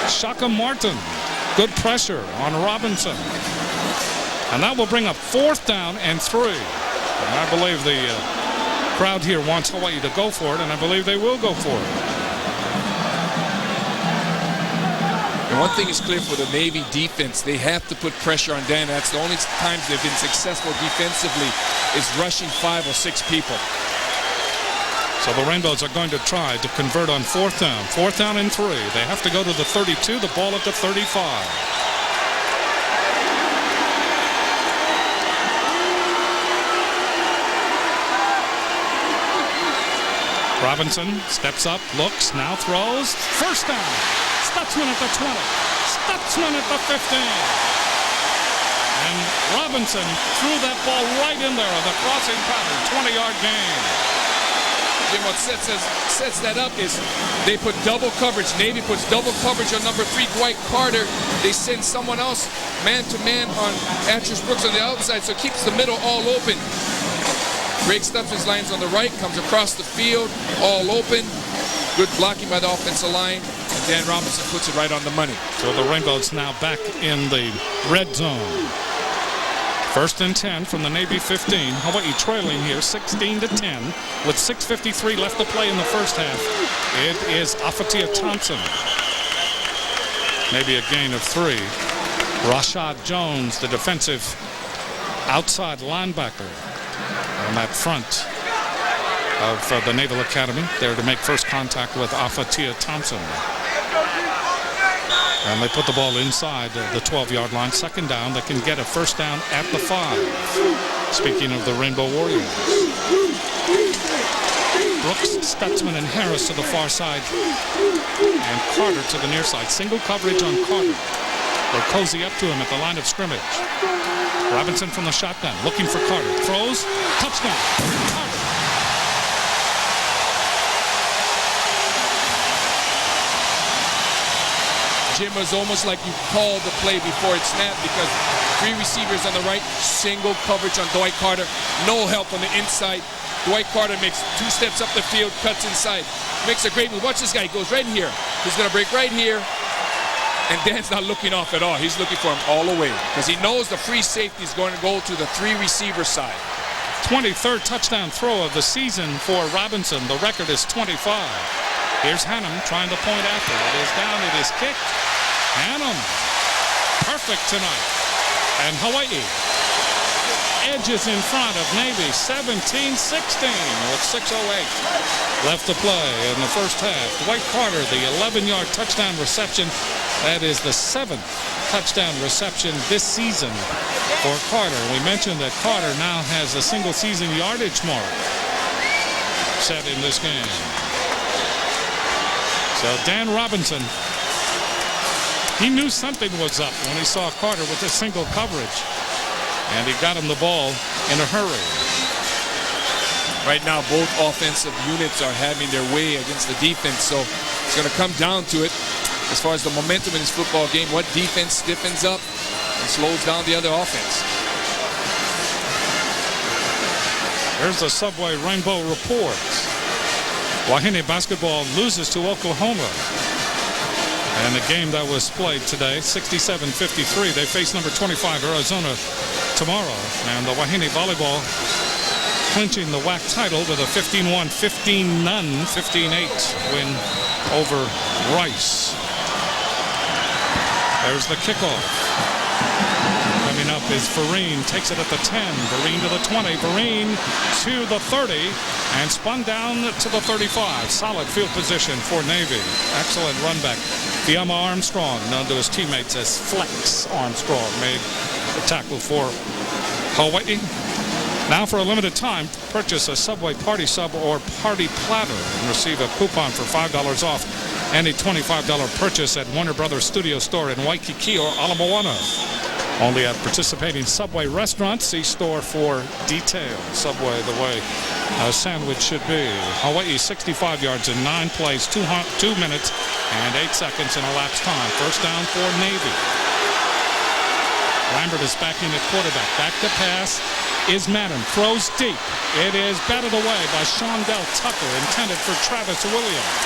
Shaka Martin. Good pressure on Robinson. And that will bring up 4th down and 3. And I believe the crowd here wants Hawaii to go for it, and I believe they will go for it. And one thing is clear for the Navy defense, they have to put pressure on Dan. That's the only times they've been successful defensively is rushing 5 or 6 people. So the Rainbows are going to try to convert on 4th down. 4th down and 3. They have to go to the 32, the ball at the 35. Robinson steps up, looks, now throws. 1st down. Stutzman at the 20. Stutzman at the 15. And Robinson threw that ball right in there on the crossing pattern. 20-yard gain. Jim, what sets that up is they put double coverage. Navy puts double coverage on number 3, Dwight Carter. They send someone else man-to-man on Atchers Brooks on the outside, so it keeps the middle all open. Greg Stutzman's lines on the right, comes across the field, all open. Good blocking by the offensive line, and Dan Robinson puts it right on the money. So the Rainbows now back in the red zone. 1st and 10 from the Navy 15. Hawaii trailing here 16-10 with 6:53 left to play in the first half. It is Afatia Thompson. Maybe a gain of 3. Rashad Jones, the defensive outside linebacker on that front of the Naval Academy, there to make first contact with Afatia Thompson. And they put the ball inside the 12-yard line. 2nd down, they can get a 1st down at the 5. Speaking of the Rainbow Warriors. Brooks, Stutzman, and Harris to the far side. And Carter to the near side. Single coverage on Carter. They cozy up to him at the line of scrimmage. Robinson from the shotgun, looking for Carter. Throws, touchdown. Carter. Jim, was almost like you called the play before it snapped because 3 receivers on the right, single coverage on Dwight Carter, no help on the inside. Dwight Carter makes 2 steps up the field, cuts inside, makes a great move. Watch this guy, he goes right here. He's going to break right here, and Dan's not looking off at all. He's looking for him all the way because he knows the free safety is going to go to the 3 receiver side. 23rd touchdown throw of the season for Robinson. The record is 25. Here's Hannum trying to point after. It is down, it is kicked. Hannum, perfect tonight. And Hawaii edges in front of Navy 17-16 with 6:08 left to play in the first half. Dwight Carter, the 11-yard touchdown reception. That is the 7th touchdown reception this season for Carter. We mentioned that Carter now has a single season yardage mark set in this game. So Dan Robinson, he knew something was up when he saw Carter with a single coverage, and he got him the ball in a hurry. Right now, both offensive units are having their way against the defense, so it's going to come down to it as far as the momentum in this football game. What defense stiffens up and slows down the other offense? There's the Subway Rainbow Report. Wahine basketball loses to Oklahoma. And the game that was played today, 67-53. They face number 25, Arizona, tomorrow. And the Wahine volleyball clinching the WAC title with a 15-1, 15-0, 15-8 win over Rice. There's the kickoff. Coming up is Vereen, takes it at the 10. Vereen to the 20. Vereen to the 30 and spun down to the 35. Solid field position for Navy. Excellent run back. Fiamma Armstrong, known to his teammates as Flex Armstrong, made the tackle for Hawaii. Now for a limited time, purchase a Subway Party Sub or Party Platter and receive a coupon for $5 off any $25 purchase at Warner Brothers Studio Store in Waikiki or Ala Moana. Only at participating Subway restaurants. See store for details. Subway, the way a sandwich should be. Hawaii 65 yards in 9 plays, 2 minutes and 8 seconds in elapsed time. First down for Navy. Lambert is backing at quarterback. Back to pass is Madden. Throws deep. It is batted away by Shondell Tucker, intended for Travis Williams.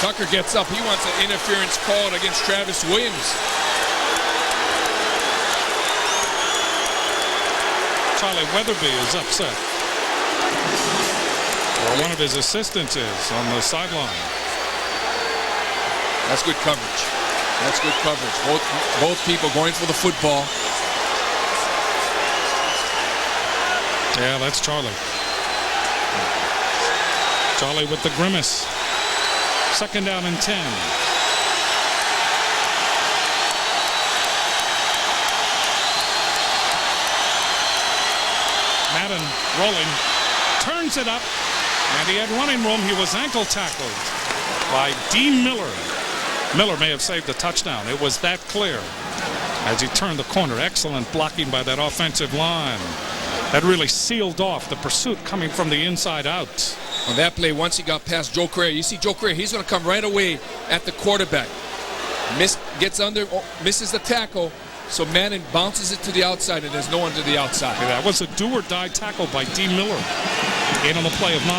Tucker gets up. He wants an interference called against Travis Williams. Charlie Weatherby is upset. Or one of his assistants is on the sideline. That's good coverage. That's good coverage. Both people going for the football. Yeah, that's Charlie. Charlie with the grimace. Second down and 10. Madden rolling, turns it up, and he had running room. He was ankle tackled by D. Miller. Miller may have saved the touchdown. It was that clear as he turned the corner. Excellent blocking by that offensive line. That really sealed off the pursuit coming from the inside out. On that play, once he got past Joe Correa, you see Joe Correa, he's going to come right away at the quarterback. Gets under, misses the tackle, so Madden bounces it to the outside, and there's no one to the outside. Yeah, that was a do-or-die tackle by D. Miller. In on the play of 9.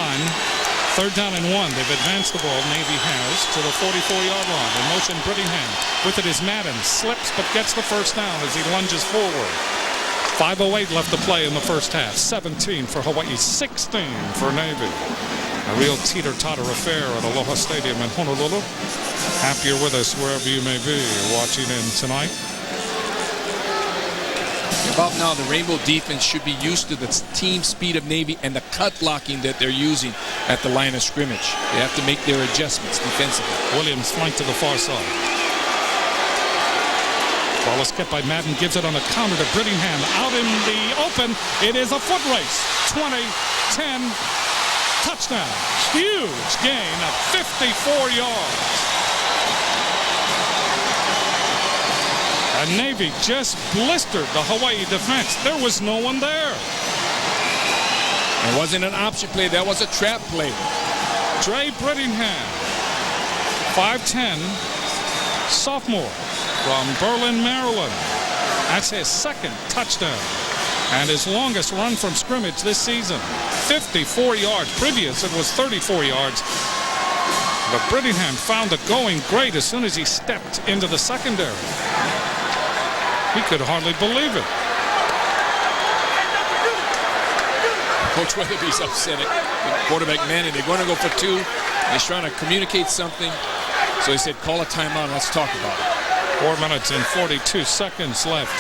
Third down and 1. They've advanced the ball, Navy has, to the 44-yard line. In motion, Brittingham. With it is Madden. Slips, but gets the first down as he lunges forward. 5:08 left to play in the first half. 17 for Hawaii, 16 for Navy. A real teeter-totter affair at Aloha Stadium in Honolulu. Happy you're with us wherever you may be watching in tonight. About now, the Rainbow defense should be used to the team speed of Navy and the cut blocking that they're using at the line of scrimmage. They have to make their adjustments defensively. Williams flanked to the far side. Ball is kept by Madden, gives it on a counter to Brittingham. Out in the open, it is a foot race. 20, 10, touchdown. Huge gain of 54 yards. And Navy just blistered the Hawaii defense. There was no one there. It wasn't an option play. That was a trap play. Dre Brittingham, 5'10", sophomore from Berlin, Maryland. That's his second touchdown and his longest run from scrimmage this season. 54 yards. Previous, it was 34 yards. But Brittingham found the going great as soon as he stepped into the secondary. He could hardly believe it. Coach Weatherby's upset at quarterback Manning. They're going to go for 2. He's trying to communicate something. So he said, call a timeout and let's talk about it. 4 minutes and 42 seconds left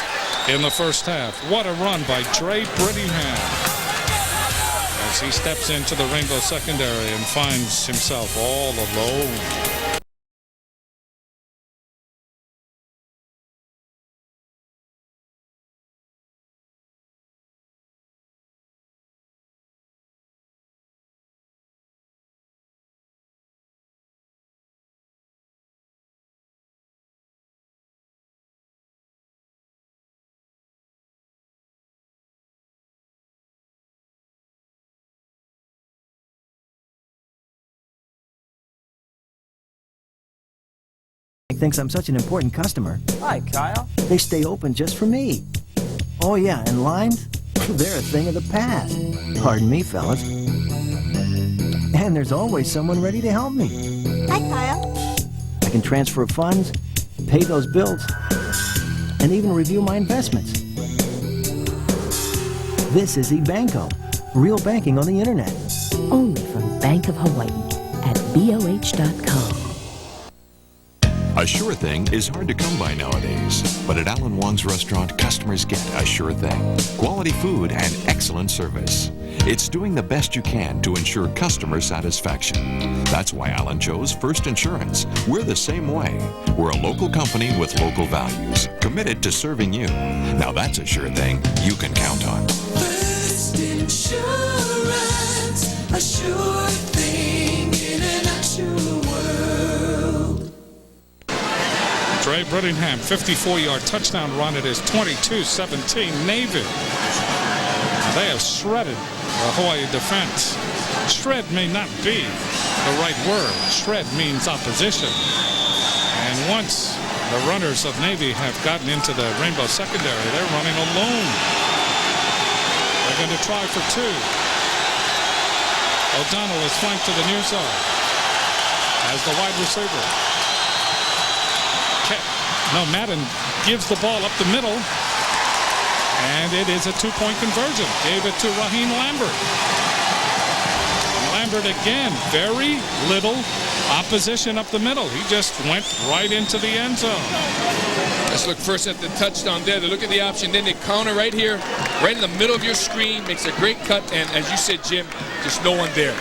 in the first half. What a run by Dre Brittingham as he steps into the Rainbow secondary and finds himself all alone. Thinks I'm such an important customer. Hi, Kyle. They stay open just for me. Oh yeah, and lines? They're a thing of the past. Pardon me, fellas. And there's always someone ready to help me. Hi, Kyle. I can transfer funds, pay those bills, and even review my investments. This is eBanco. Real banking on the internet. Only from Bank of Hawaii at BOH.com. A sure thing is hard to come by nowadays, but at Alan Wong's restaurant, customers get a sure thing. Quality food and excellent service. It's doing the best you can to ensure customer satisfaction. That's why Alan chose First Insurance. We're the same way. We're a local company with local values, committed to serving you. Now that's a sure thing you can count on. First Insurance, a sure thing in an actual world. Dre Brittingham, 54-yard touchdown run. It is 22-17 Navy. They have shredded the Hawaii defense. Shred may not be the right word. Shred means opposition. And once the runners of Navy have gotten into the Rainbow secondary, they're running alone. They're going to try for two. O'Donnell is flanked to the near side as the wide receiver. Madden gives the ball up the middle, and it is a two-point conversion. Gave it to Raheem Lambert. Lambert again, very little opposition up the middle. He just went right into the end zone. Let's look first at the touchdown there. They look at the option, then they counter right here, right in the middle of your screen, makes a great cut, and as you said, Jim, just no one there.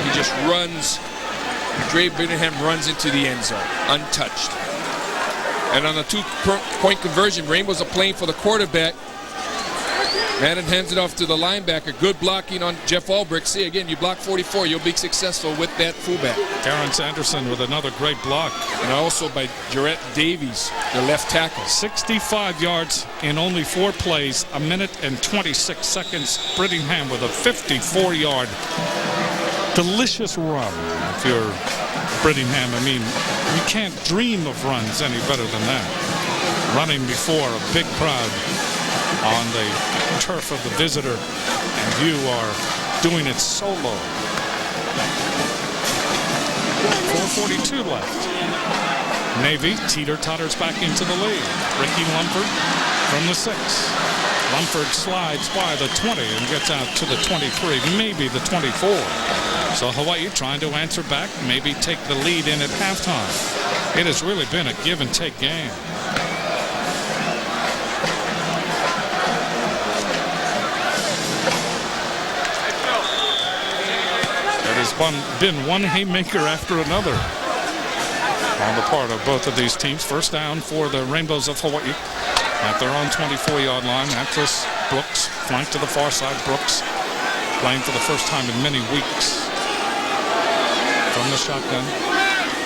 He just runs. Dre Brittingham runs into the end zone, untouched. And on the two-point conversion, Rainbows are playing for the quarterback. Madden hands it off to the linebacker. Good blocking on Jeff Albrecht. See, again, you block 44, you'll be successful with that fullback. Terrence Anderson with another great block. And also by Jarrett Davies, the left tackle. 65 yards in only 4 plays, a minute and 26 seconds. Brittingham with a 54-yard delicious run. If you're Brittingham, I mean, you can't dream of runs any better than that. Running before a big crowd on the turf of the visitor, and you are doing it solo. 4:42 left. Navy teeter-totters back into the lead. Ricky Lumford from the 6. Lumford slides by the 20 and gets out to the 23, maybe the 24. So Hawaii trying to answer back, maybe take the lead in at halftime. It has really been a give-and-take game. It has been one haymaker after another on the part of both of these teams. First down for the Rainbows of Hawaii at their own 24-yard line. Actress Brooks, flanked to the far side. Brooks playing for the first time in many weeks. From the shotgun,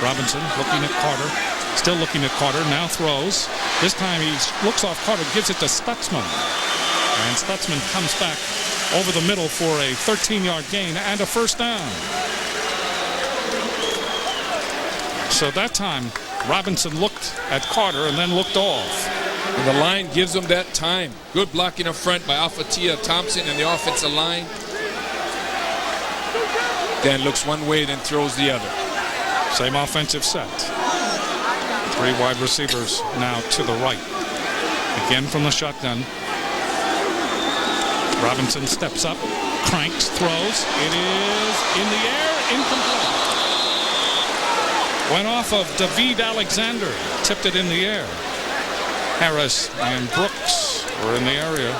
Robinson looking at Carter, still looking at Carter, now throws. This time he looks off Carter, gives it to Stutzman. And Stutzman comes back over the middle for a 13-yard gain and a first down. So that time, Robinson looked at Carter and then looked off. And the line gives them that time. Good blocking up front by Afatia Thompson and the offensive line. Dan looks one way, then throws the other. Same offensive set. 3 wide receivers now to the right. Again from the shotgun. Robinson steps up, cranks, throws. It is in the air, incomplete. Went off of David Alexander, tipped it in the air. Harris and Brooks were in the area.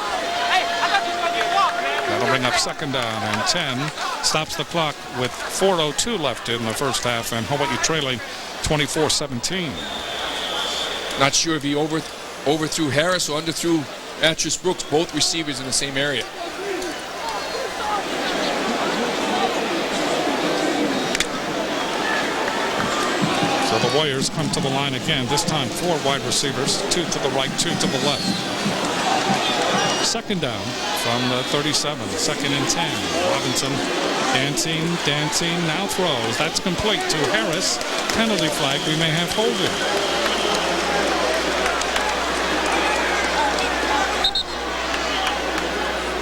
That'll bring up second down and 10. Stops the clock with 4:02 left in the first half, and Hawaii trailing 24-17. Not sure if he overthrew Harris or underthrew Actress Brooks, both receivers in the same area. So the Warriors come to the line again, this time 4 wide receivers, 2 to the right, 2 to the left. Second down from the 37, second and 10. Robinson dancing, now throws. That's complete to Harris. Penalty flag, we may have holding.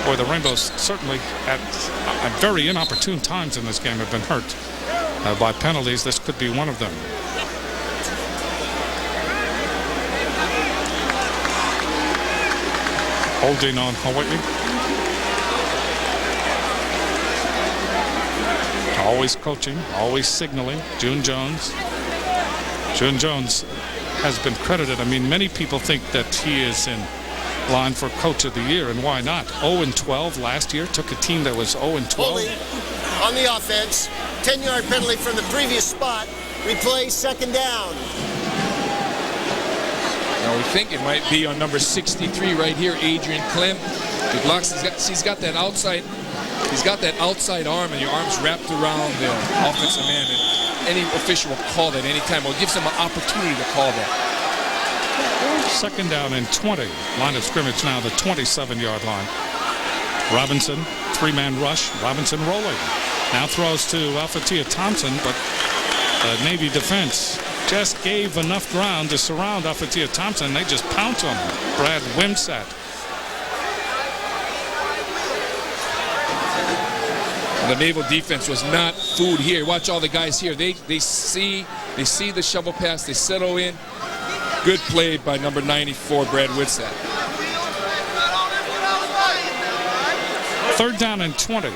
Boy, the Rainbows certainly at very inopportune times in this game have been hurt by penalties. This could be one of them. Holding on Hawaii. Always coaching, always signaling. June Jones June Jones has been credited. I mean, many people think that he is in line for Coach of the Year, and why not? 0-12 last year, took a team that was 0-12. Holding on the offense, 10-yard penalty from the previous spot. Replay, second down. Now we think it might be on number 63 right here, Adrian Clem. He blocks. He's got that outside. He's got that outside arm, and your arm's wrapped around the offensive man. And any official will call that any time, or gives him an opportunity to call that. Second down and 20. Line of scrimmage now, the 27-yard line. Robinson, three-man rush. Robinson rolling. Now throws to Alphatia Thompson, but the Navy defense just gave enough ground to surround Alphatia Thompson. They just pounce on him. Brad Wimsatt. The Naval defense was not fooled here. Watch all the guys here. They see the shovel pass. They settle in. Good play by number 94, Brad Wimsatt. Third down and 20.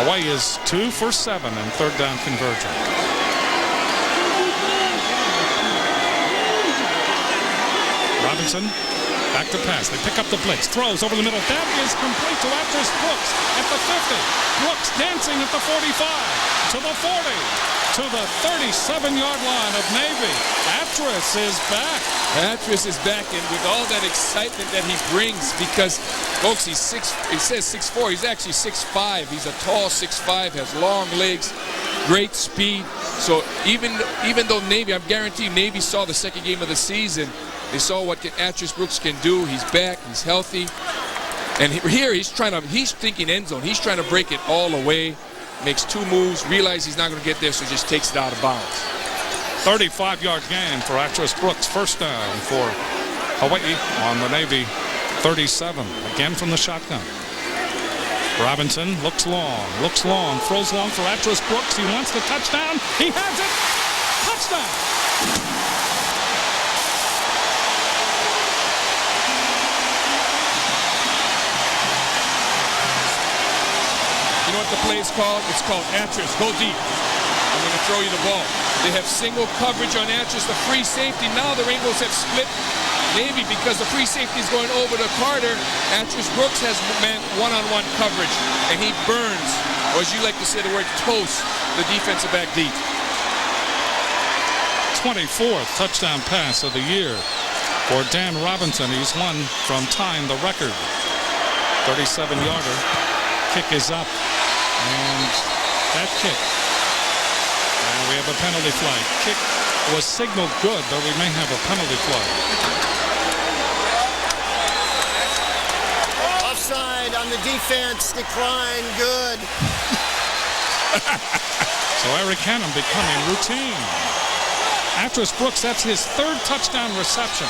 Hawaii is 2 for 7 in third down conversion. Robinson, back to pass. They pick up the blitz. Throws over the middle. That is complete to Actress Brooks at the 50. Brooks dancing at the 45. To the 40. To the 37-yard line of Navy. Actress is back. Actress is back, and with all that excitement that he brings, because, folks, he says 6'4". He's actually 6'5". He's a tall 6'5", has long legs, great speed. So even though Navy, I'm guaranteed Navy saw the second game of the season, they saw what Actress Brooks can do. He's back. He's healthy. And here he's thinking end zone. He's trying to break it all away. Makes two moves, realizes he's not going to get there, so just takes it out of bounds. 35-yard gain for Actress Brooks. First down for Hawaii on the Navy 37. Again from the shotgun. Robinson looks long, throws long for Actress Brooks. He wants the touchdown. He has it. Touchdown. You know what the play is called? It's called Actress. Go deep. I'm going to throw you the ball. They have single coverage on Actress, the free safety. Now the Rainbows have split Navy because the free safety is going over to Carter. Actress Brooks has man one-on-one coverage, and he burns, or as you like to say the word, toast the defensive back deep. 24th touchdown pass of the year for Dan Robinson. He's one from tying the record. 37-yarder. Kick is up. And that kick. And we have a penalty flag. Kick was signaled good, but we may have a penalty flag. Offside on the defense. Decline. Good. So Eric Hannum becoming routine. Actress Brooks, that's his third touchdown reception.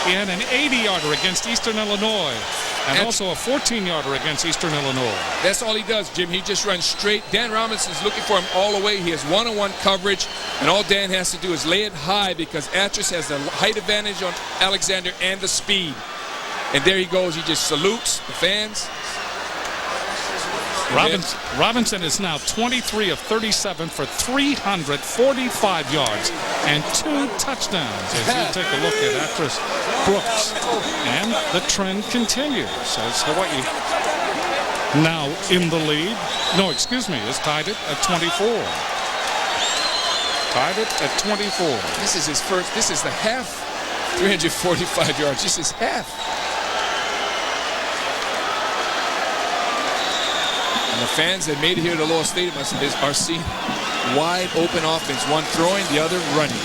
He had an 80-yarder against Eastern Illinois and also a 14-yarder against Eastern Illinois. That's all he does, Jim. He just runs straight. Dan Robinson's looking for him all the way. He has one-on-one coverage, and all Dan has to do is lay it high because Actress has the height advantage on Alexander and the speed. And there he goes. He just salutes the fans. Robinson is now 23 of 37 for 345 yards and 2 touchdowns as you take a look at Actress Brooks. And the trend continues as Hawaii now in the lead. No, excuse me, is tied it at 24. Tied it at 24. This is his first, this is the half 345 yards. This is half. And the fans that made it here to Lower Stadium are seeing wide open offense. One throwing, the other running.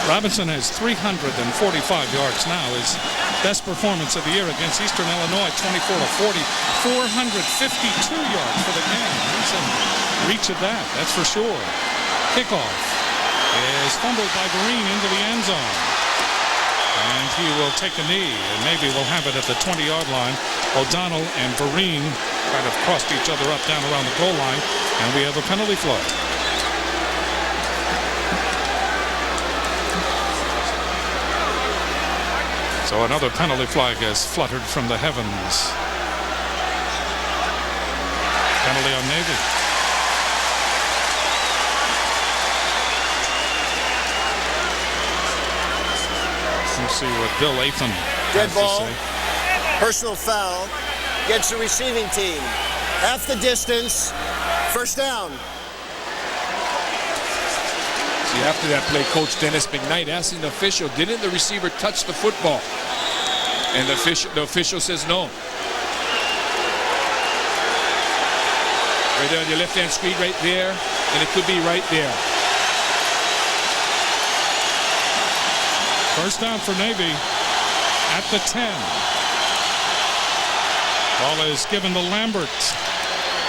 Robinson has 345 yards now. His best performance of the year against Eastern Illinois, 24-40. 452 yards for the game. He's in reach of that, that's for sure. Kickoff is fumbled by Green into the end zone. And he will take a knee, and maybe we'll have it at the 20-yard line. O'Donnell and Vereen kind of crossed each other up down around the goal line, and we have a penalty flag. So another penalty flag has fluttered from the heavens. Penalty on Navy. Let's see what Bill Latham Dead has ball. to say. Personal foul against the receiving team. Half the distance. First down. See, after that play, Coach Dennis McKnight asking the official, didn't the receiver touch the football? And the official says no. Right there on your left-hand screen right there, and it could be right there. First down for Navy at the 10. Ball is given to Lambert.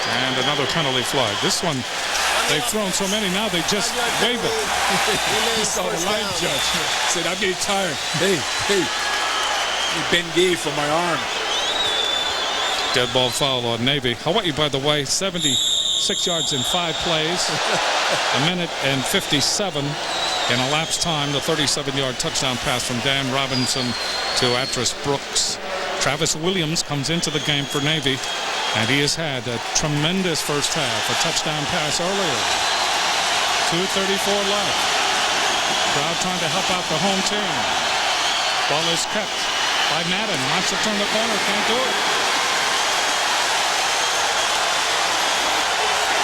And another penalty flag. This one, they've thrown so many now, they just wave it. He saw the line judge. Said, I'm getting tired. Hey, Ben Gay for my arm. Dead ball foul on Navy. Hawaii, by the way, 76 yards in 5 plays. A minute and 57 in elapsed time. The 37-yard touchdown pass from Dan Robinson to Atris Brooks. Travis Williams comes into the game for Navy, and he has had a tremendous first half. A touchdown pass earlier. 2:34 left. Crowd trying to help out the home team. Ball is kept by Madden. Wants to turn the corner. Can't do it.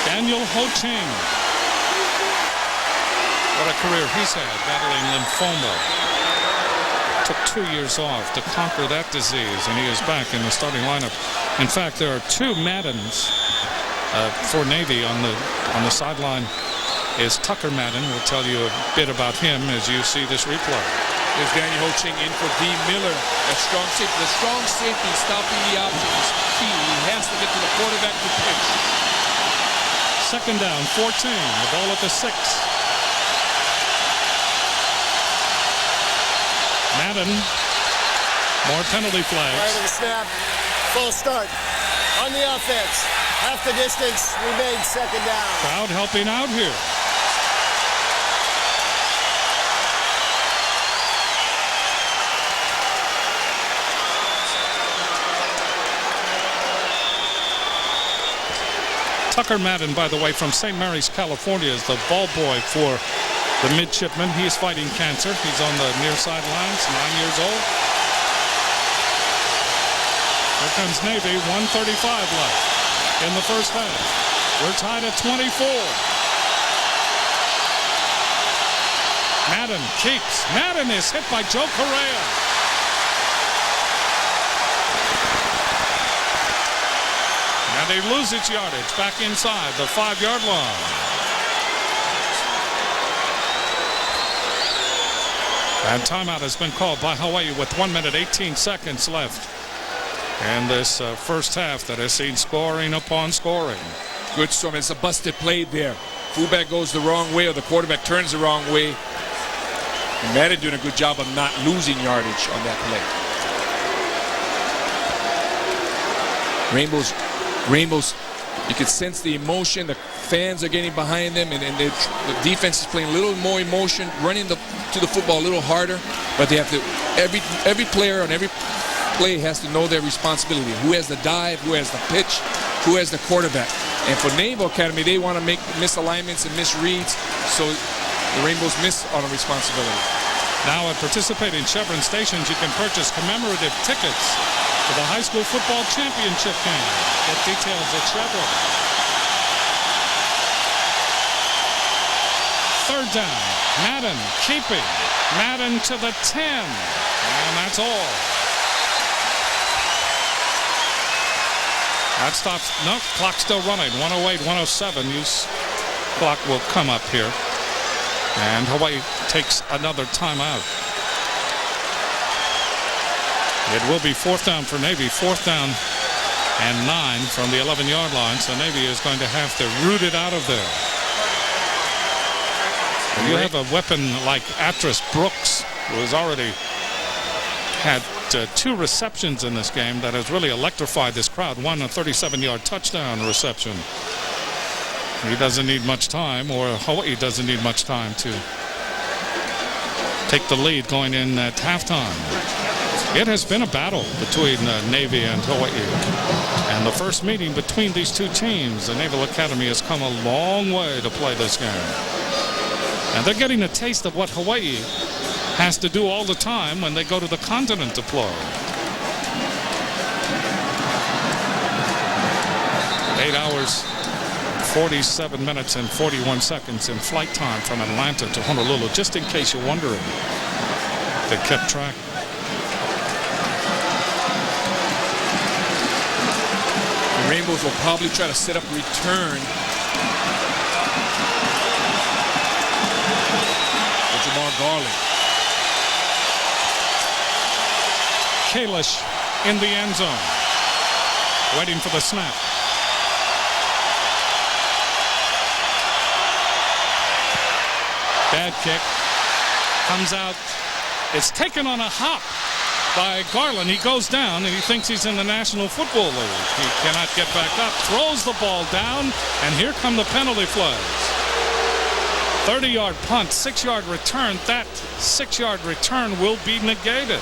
Daniel Ho-Ching. What a career he's had, battling lymphoma. Took 2 years off to conquer that disease, and he is back in the starting lineup. In fact, there are 2 Maddens for Navy on the sideline. Is Tucker Madden. We'll tell you a bit about him as you see this replay. There's Daniel Ho-Ching in for D. Miller. A strong safety. The strong safety stopping the option is key. He has to get to the quarterback to pitch. Second down, 14. The ball at the 6. Madden. More penalty flags. Right of the snap. Full start. On the offense. Half the distance. Remains second down. Crowd helping out here. Tucker Madden, by the way, from St. Mary's, California, is the ball boy for the Midshipmen. He is fighting cancer. He's on the near sidelines, 9 years old. Here comes Navy, 1:35 left in the first half. We're tied at 24. Madden keeps. Madden is hit by Joe Correa. And they lose its yardage back inside the 5-yard line. And timeout has been called by Hawaii with 1 minute 18 seconds left in this first half that has seen scoring upon scoring. Good storm. It's a busted play there. Fullback goes the wrong way or the quarterback turns the wrong way. And Madden doing a good job of not losing yardage on that play. Rainbows, you can sense the emotion. The fans are getting behind them, and the defense is playing a little more emotion, running to the football a little harder. But they have to. Every player on every play has to know their responsibility. Who has the dive? Who has the pitch? Who has the quarterback? And for Naval Academy, they want to make misalignments and misreads, so the Rainbows miss on a responsibility. Now at participating Chevron stations, you can purchase commemorative tickets for the high school football championship game. Get details at Chevron. Third down. Madden keeping. Madden to the 10. And that's all. That stops. No, clock still running. 108, 107. Use clock will come up here. And Hawaii takes another timeout. It will be 4th down for Navy. 4th down and 9 from the 11-yard line. So Navy is going to have to root it out of there. You have a weapon like Atris Brooks, who has already had 2 receptions in this game that has really electrified this crowd. One, a 37-yard touchdown reception. He doesn't need much time, or Hawaii doesn't need much time to take the lead going in at halftime. It has been a battle between Navy and Hawaii. And the first meeting between these two teams, the Naval Academy has come a long way to play this game. And they're getting a taste of what Hawaii has to do all the time when they go to the continent to play. 8 hours, 47 minutes, and 41 seconds in flight time from Atlanta to Honolulu, just in case you're wondering. They kept track. The Rainbows will probably try to set up a return. For Jamal Garland. Kalish in the end zone, waiting for the snap. Bad kick. Comes out. It's taken on a hop by Garland. He goes down, and he thinks he's in the National Football League. He cannot get back up. Throws the ball down, and here come the penalty flags. 30-yard punt, 6-yard return. That 6-yard return will be negated.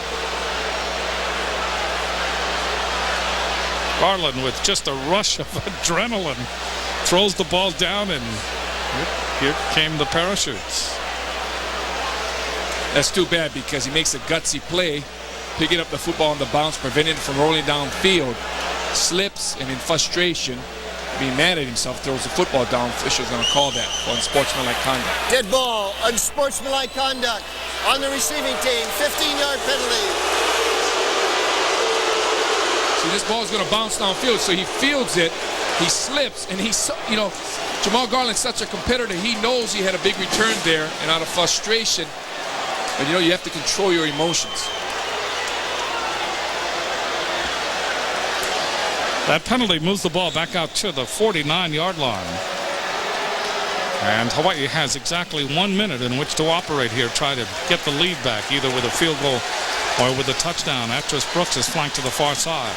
Garland, with just a rush of adrenaline, throws the ball down, and here came the parachutes. That's too bad because he makes a gutsy play, picking up the football on the bounce, preventing it from rolling downfield. Slips, and in frustration, being mad at himself, throws the football down. Official's going to call that for unsportsmanlike conduct. Dead ball, unsportsmanlike conduct on the receiving team. 15-yard penalty. See, this ball is going to bounce downfield, so he fields it. He slips, and he's, you know, Jamal Garland's such a competitor. He knows he had a big return there, and out of frustration, but you know, you have to control your emotions. That penalty moves the ball back out to the 49-yard line. And Hawaii has exactly 1 minute in which to operate here, try to get the lead back, either with a field goal or with a touchdown. Actress Brooks is flanked to the far side.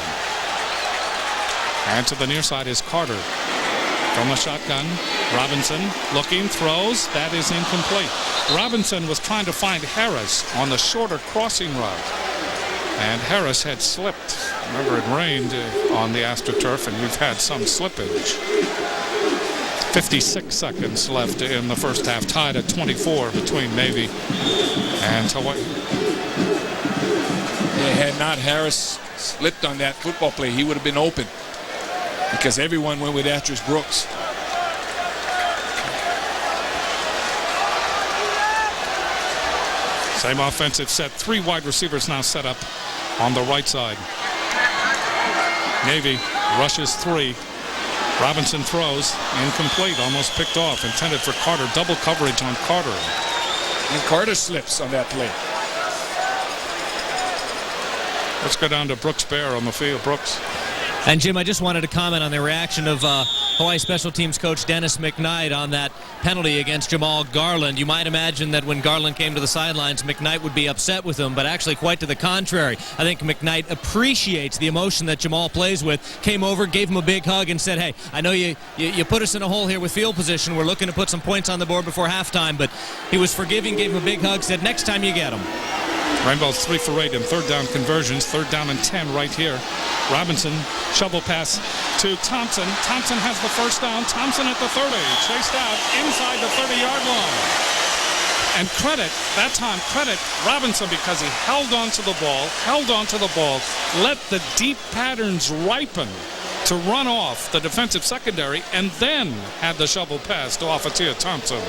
And to the near side is Carter. From the shotgun, Robinson looking, throws. That is incomplete. Robinson was trying to find Harris on the shorter crossing route. And Harris had slipped. Remember, it rained on the AstroTurf, and we've had some slippage. 56 seconds left in the first half, tied at 24 between Navy and Hawaii. Yeah, had not Harris slipped on that football play, he would have been open, because everyone went with Actress Brooks. Same offensive set. 3 wide receivers now set up on the right side. Navy rushes 3. Robinson throws, incomplete, almost picked off, intended for Carter. Double coverage on Carter. And Carter slips on that play. Let's go down to Brooks Bear on the field. Brooks. And Jim, I just wanted to comment on the reaction of Hawaii special teams coach Dennis McKnight on that penalty against Jamal Garland. You might imagine that when Garland came to the sidelines, McKnight would be upset with him, but actually quite to the contrary. I think McKnight appreciates the emotion that Jamal plays with, came over, gave him a big hug, and said, hey, I know you put us in a hole here with field position. We're looking to put some points on the board before halftime, but he was forgiving, gave him a big hug, said, next time you get him. Rainbow's 3 for 8 in third down conversions. Third down and 10 right here. Robinson, shovel pass to Thompson. Thompson has the first down. Thompson at the 30. Chased out inside the 30-yard line. And that time credit Robinson, because he held on to the ball, let the deep patterns ripen to run off the defensive secondary, and then had the shovel pass to Afatia Thompson.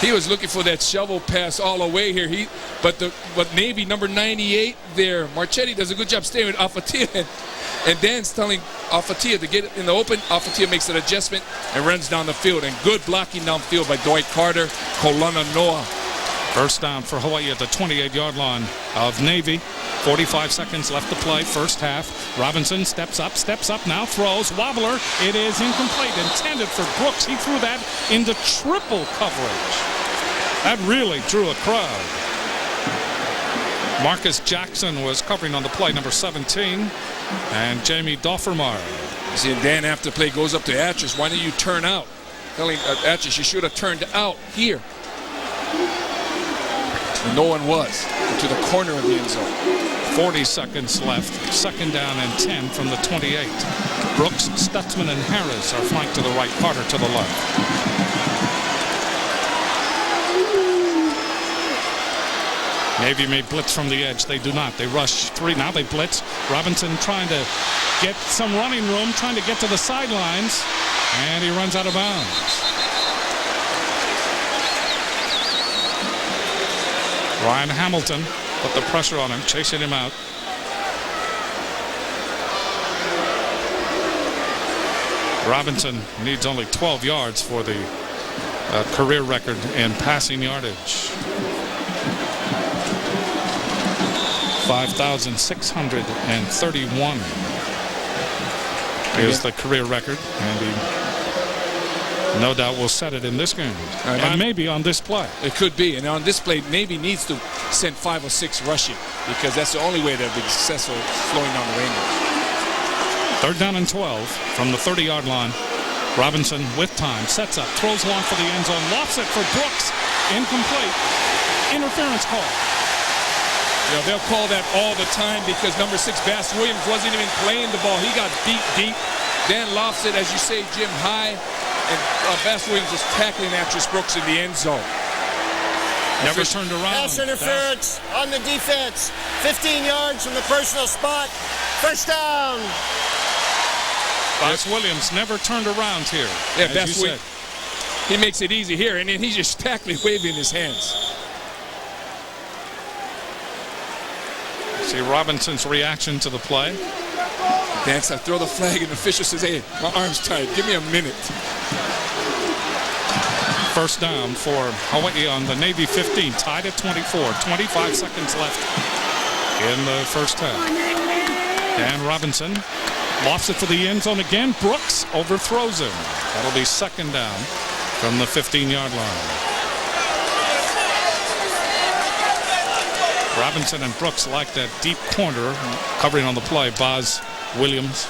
He was looking for that shovel pass all the way here. But Navy number 98 there, Marchetti does a good job staying with Afatia, and Dan's telling Afatia to get it in the open. Afatia makes an adjustment and runs down the field, and good blocking downfield by Dwight Carter, Kolana Noah. First down for Hawaii at the 28-yard line of Navy. 45 seconds left to play, first half. Robinson steps up now, throws, wobbler. It is incomplete, intended for Brooks. He threw that into triple coverage. That really drew a crowd. Marcus Jackson was covering on the play, number 17, and Jamie Doffermeyer. You see, Dan after the play goes up to Atchis. Why didn't you turn out? Telling Atchis you should have turned out here. And no one was. To the corner of the end zone. 40 seconds left. Second down and 10 from the 28. Brooks, Stutzman, and Harris are flanked to the right. Carter to the left. Navy may blitz from the edge. They do not. They rush 3. Now they blitz. Robinson trying to get some running room, trying to get to the sidelines, and he runs out of bounds. Ryan Hamilton put the pressure on him, chasing him out. Robinson needs only 12 yards for the career record in passing yardage. 5,631 is the career record, and he no doubt will set it in this game, and maybe on this play. It could be, and on this play, Navy needs to send 5 or 6 rushing, because that's the only way they'll be successful slowing down the Rainbow. 3rd down and 12 from the 30-yard line. Robinson with time, sets up, throws long for the end zone, lofts it for Brooks, incomplete. Interference call. Yeah, they'll call that all the time because number 6, Bass Williams, wasn't even playing the ball. He got beat deep, then lofts it, as you say, Jim, high, and Bass Williams was tackling Atris Brooks in the end zone. Never turned around. Pass interference on the defense. 15 yards from the personal spot. First down. Bass Williams never turned around here. Yeah, Bass Williams. He makes it easy here, and then he's just tackling, waving his hands. See Robinson's reaction to the play. Dance, I throw the flag, and the official says, hey, my arm's tight. Give me a minute. First down for Hawaii on the Navy 15, tied at 24. 25 seconds left in the first half. Dan Robinson lofts it for the end zone again. Brooks overthrows him. That'll be 2nd down from the 15-yard line. Robinson and Brooks like that deep corner covering on the play. Boz Williams.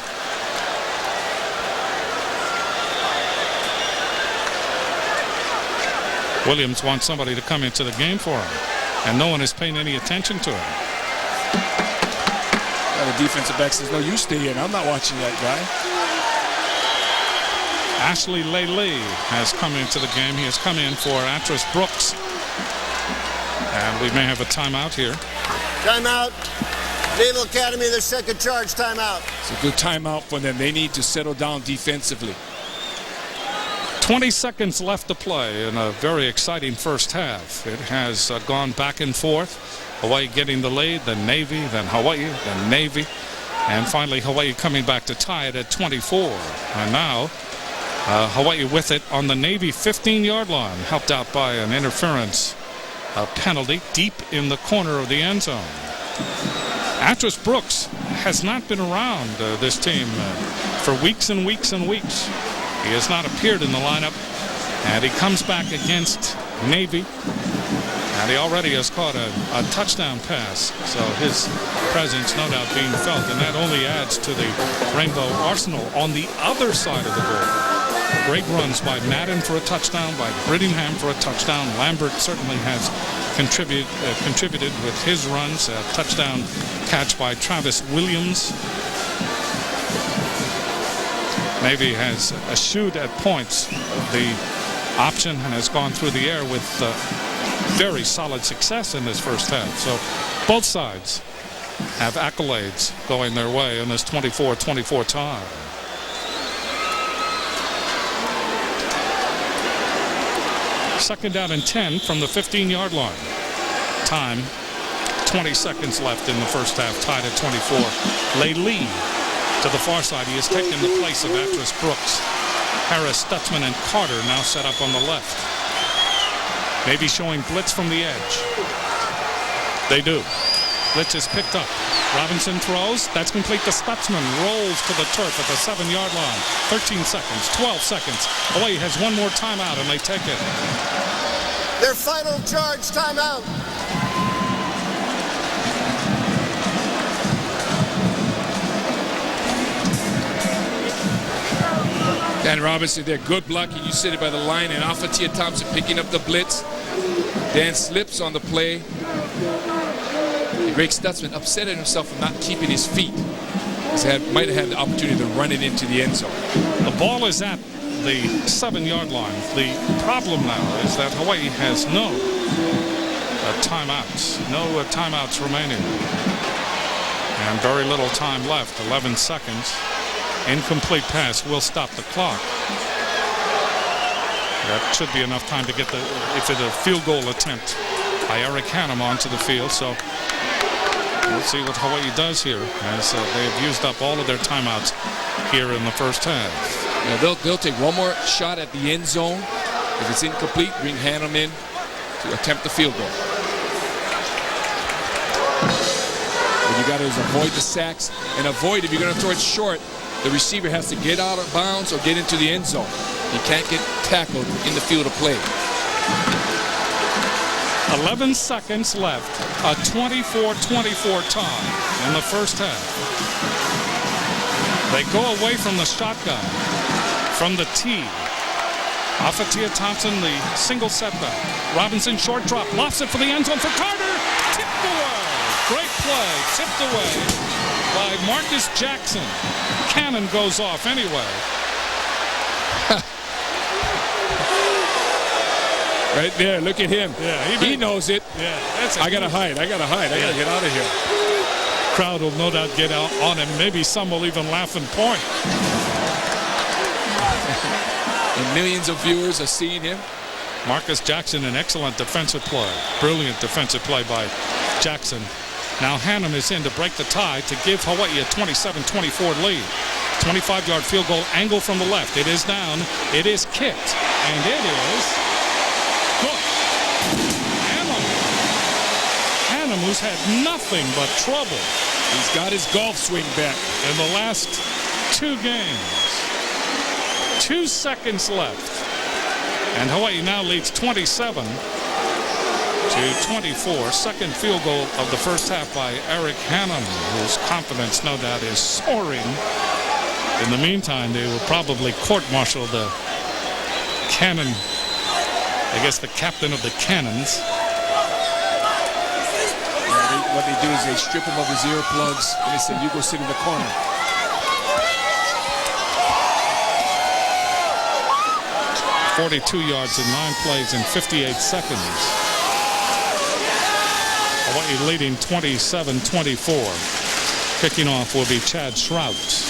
Williams wants somebody to come into the game for him, and no one is paying any attention to him. The defensive back says, no, you stay in. I'm not watching that guy. Ashley LeJay has come into the game. He has come in for Atris Brooks. And we may have a timeout here. Timeout. Naval Academy, their second charge timeout. It's a good timeout for them. They need to settle down defensively. 20 seconds left to play in a very exciting first half. It has gone back and forth. Hawaii getting the lead, then Navy, then Hawaii, then Navy, and finally Hawaii coming back to tie it at 24. And now Hawaii with it on the Navy 15-yard line, helped out by an interference penalty deep in the corner of the end zone. Atris Brooks has not been around this team for weeks and weeks and weeks. He has not appeared in the lineup, and he comes back against Navy, and he already has caught a touchdown pass, so his presence no doubt being felt, and that only adds to the Rainbow arsenal on the other side of the ball. Great runs by Madden for a touchdown, by Brittingham for a touchdown. Lambert certainly has contributed with his runs. A touchdown catch by Travis Williams. Navy has eschewed at points the option and has gone through the air with very solid success in this first half. So both sides have accolades going their way in this 24-24 tie. Second down and 10 from the 15-yard line. Time, 20 seconds left in the first half, tied at 24. LeJay to the far side. He has taken the place of Atris Brooks. Harris, Stutzman, and Carter now set up on the left. Maybe showing blitz from the edge. They do. Blitz is picked up. Robinson throws. That's complete to Stutzman. Rolls to the turf at the 7-yard line. 13 seconds, 12 seconds. Hawaii has one more timeout, and they take it. Their final charge timeout. Dan Robinson there, good blocking. You sit it by the line, and Alpha-Tia Thompson picking up the blitz. Dan slips on the play. Greg Stutzman upset at himself for not keeping his feet. He might have had the opportunity to run it into the end zone. The ball is at the 7-yard line. The problem now is that Hawaii has no timeouts. No timeouts remaining. And very little time left, 11 seconds. Incomplete pass will stop the clock. That should be enough time to get if it's a field goal attempt by Eric Hannum onto the field. So we'll see what Hawaii does here, as they've used up all of their timeouts here in the first half. Yeah, they'll take one more shot at the end zone. If it's incomplete, bring Hannum in to attempt the field goal. What you got to do is avoid the sacks and avoid, if you're going to throw it short, the receiver has to get out of bounds or get into the end zone. He can't get tackled in the field of play. 11 seconds left. A 24-24 tie in the first half. They go away from the shotgun, from the tee. Afatia Thompson, the single setback. Robinson short drop, lofts it for the end zone for Carter. Tipped away. Great play. Tipped away by Marcus Jackson. Cannon goes off anyway. Right there, look at him. Yeah, he knows it. Yeah, I gotta hide. I gotta get out of here. Crowd will no doubt get out on him. Maybe some will even laugh and point. And millions of viewers are seeing him. Marcus Jackson, an excellent defensive play. Brilliant defensive play by Jackson. Now Hannum is in to break the tie to give Hawaii a 27-24 lead. 25-yard field goal angle from the left. It is down. It is kicked. And it is good. Hannum, who's had nothing but trouble. He's got his golf swing back in the last 2 games. 2 seconds left. And Hawaii now leads 27-24. Second field goal of the first half by Eric Hannum, whose confidence, no doubt, is soaring. In the meantime, they will probably court-martial the cannon, I guess the captain of the cannons. What they do is they strip him of his earplugs and they say, you go sit in the corner. .42 yards in 9 plays in 58 seconds. Hawaii leading 27-24. Kicking off will be Chad Shrout.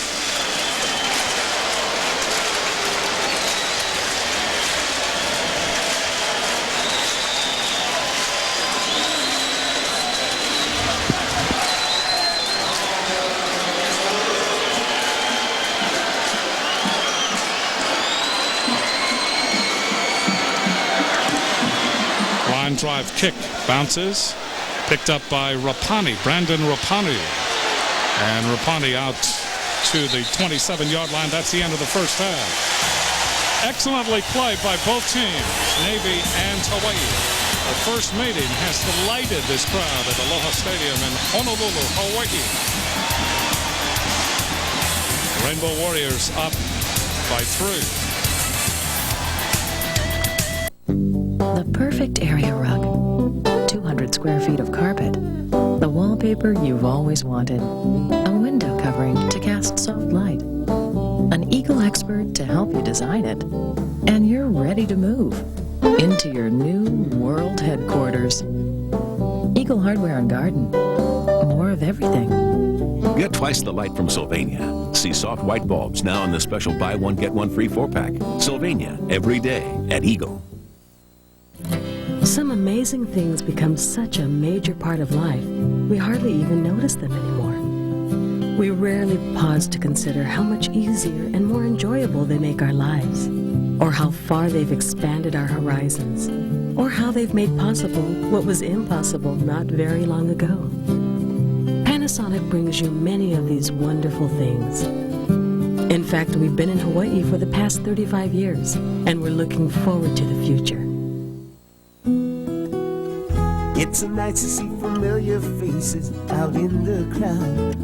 Drive kick bounces, picked up by Rapani, Brandon Rapani, and Rapani out to the 27-yard line. That's the end of the first half. Excellently played by both teams, Navy and Hawaii. The first meeting has delighted this crowd at Aloha Stadium in Honolulu, Hawaii. Rainbow Warriors up by 3. The perfect area rug, 200 square feet of carpet, the wallpaper you've always wanted, a window covering to cast soft light, an Eagle expert to help you design it, and you're ready to move into your new world headquarters. Eagle Hardware and Garden, more of everything. Get twice the light from Sylvania. See soft white bulbs now in the special buy one get one free 4-pack. Sylvania, every day at Eagle. Some amazing things become such a major part of life, we hardly even notice them anymore. We rarely pause to consider how much easier and more enjoyable they make our lives, or how far they've expanded our horizons, or how they've made possible what was impossible not very long ago. Panasonic brings you many of these wonderful things. In fact, we've been in Hawaii for the past 35 years, and we're looking forward to the future. It's so nice to see familiar faces out in the crowd.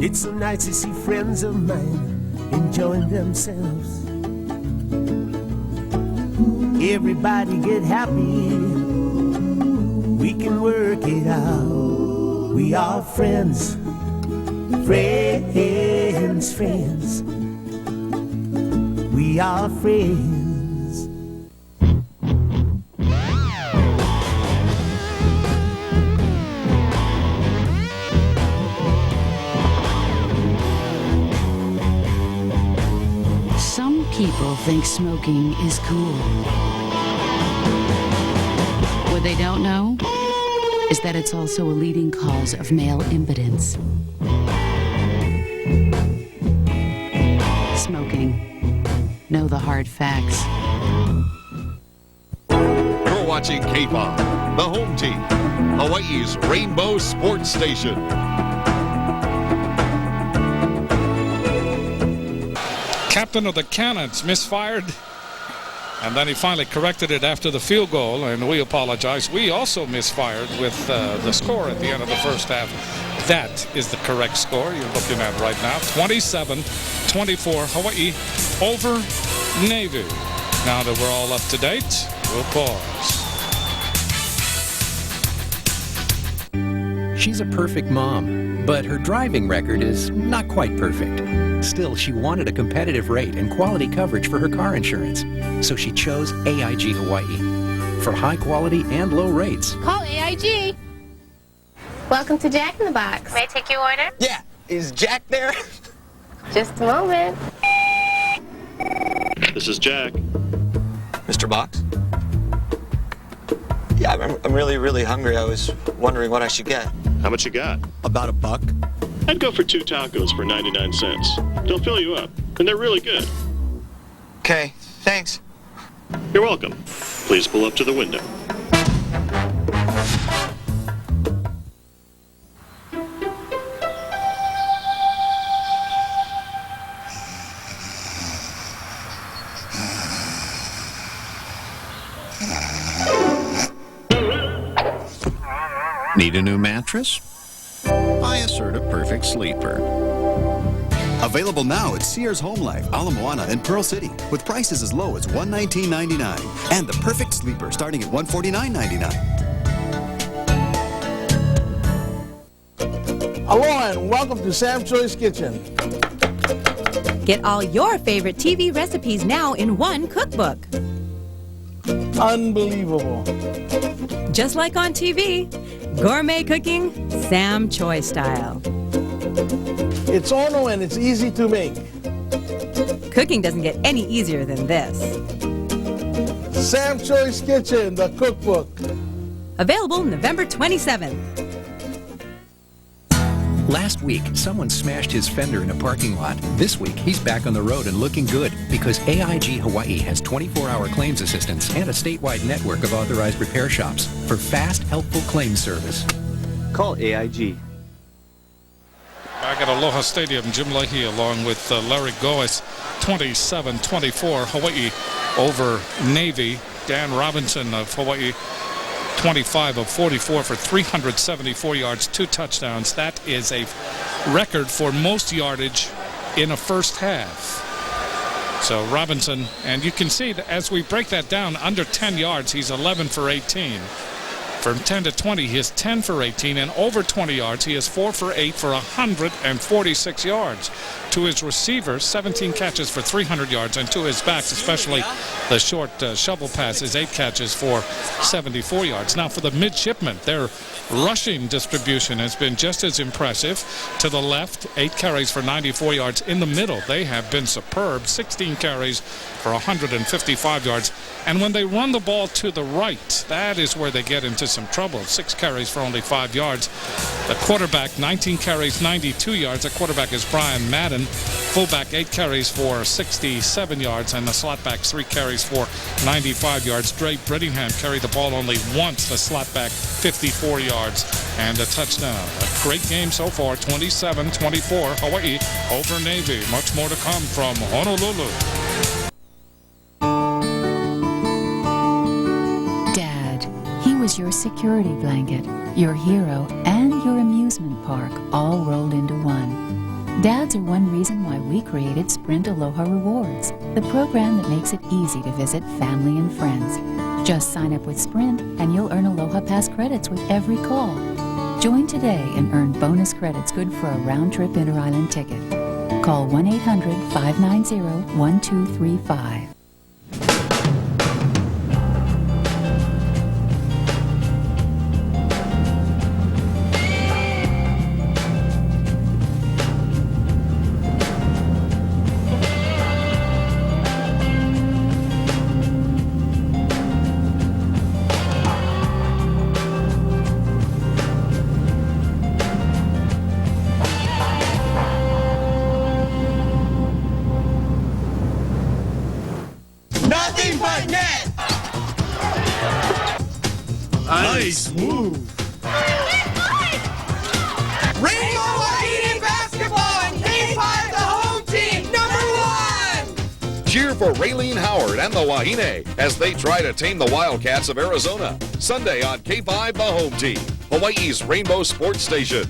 It's so nice to see friends of mine enjoying themselves. Everybody get happy, we can work it out. We are friends, friends, friends. We are friends. think smoking is cool. What they don't know is that it's also a leading cause of male impotence. Smoking. Know the hard facts. You're watching K-Pop, the home team, Hawaii's Rainbow Sports Station. Captain of the Cannons misfired, and then he finally corrected it after the field goal, and we apologize. We also misfired with the score at the end of the first half. That is the correct score you're looking at right now. 27-24, Hawaii over Navy. Now that we're all up to date, we'll pause. She's a perfect mom, but her driving record is not quite perfect. Still, she wanted a competitive rate and quality coverage for her car insurance, so she chose AIG Hawaii. For high quality and low rates. Call AIG. Welcome to Jack in the Box. May I take your order? Yeah, is Jack there? Just a moment. This is Jack. Mr. Box? Yeah, I'm really hungry. I was wondering what I should get. How much you got? About $1. I'd go for 2 tacos for 99 cents. They'll fill you up, and they're really good. Okay, thanks. You're welcome. Please pull up to the window. Need a new mattress? Buy Assertive Perfect Sleeper. Available now at Sears Home Life, Ala Moana, and Pearl City, with prices as low as $119.99, and the Perfect Sleeper starting at $149.99. Aloha and welcome to Sam's Choice Kitchen. Get all your favorite TV recipes now in one cookbook. Unbelievable. Just like on TV, gourmet cooking, Sam Choi style. It's Ono and it's easy to make. Cooking doesn't get any easier than this. Sam's Choice Kitchen, the cookbook. Available November 27th. Last week, someone smashed his fender in a parking lot. This week, he's back on the road and looking good because AIG Hawaii has 24-hour claims assistance and a statewide network of authorized repair shops for fast, helpful claim service. Call AIG. Back at Aloha Stadium, Jim Leahy along with Larry Goes, 27-24, Hawaii over Navy. Dan Robinson of Hawaii, 25 of 44 for 374 yards, 2 touchdowns. That is a record for most yardage in a first half. So Robinson, and you can see that as we break that down, under 10 yards, he's 11 for 18. From 10 to 20, he is 10 for 18, and over 20 yards, he is 4 for 8 for 146 yards. To his receivers, 17 catches for 300 yards, and to his backs, especially the short shovel passes, 8 catches for 74 yards. Now for the midshipmen, their rushing distribution has been just as impressive. To the left, 8 carries for 94 yards. In the middle, they have been superb, 16 carries for 155 yards. And when they run the ball to the right, that is where they get into some trouble. 6 carries for only 5 yards. The quarterback, 19 carries, 92 yards. The quarterback is Brian Madden. Fullback, 8 carries for 67 yards. And the slotback, 3 carries for 95 yards. Dre Brittingham carried the ball only once. The slotback, 54 yards and a touchdown. A great game so far, 27-24, Hawaii over Navy. Much more to come from Honolulu. He was your security blanket, your hero, and your amusement park all rolled into one. Dads are one reason why we created Sprint Aloha Rewards, the program that makes it easy to visit family and friends. Just sign up with Sprint and you'll earn Aloha Pass credits with every call. Join today and earn bonus credits good for a round-trip inter-island ticket. Call 1-800-590-1235. Nice move. Rainbow Hawaii basketball and K5 the home team, #1! Cheer for Raylene Howard and the Wahine as they try to tame the Wildcats of Arizona. Sunday on K5 the home team, Hawaii's Rainbow Sports Station.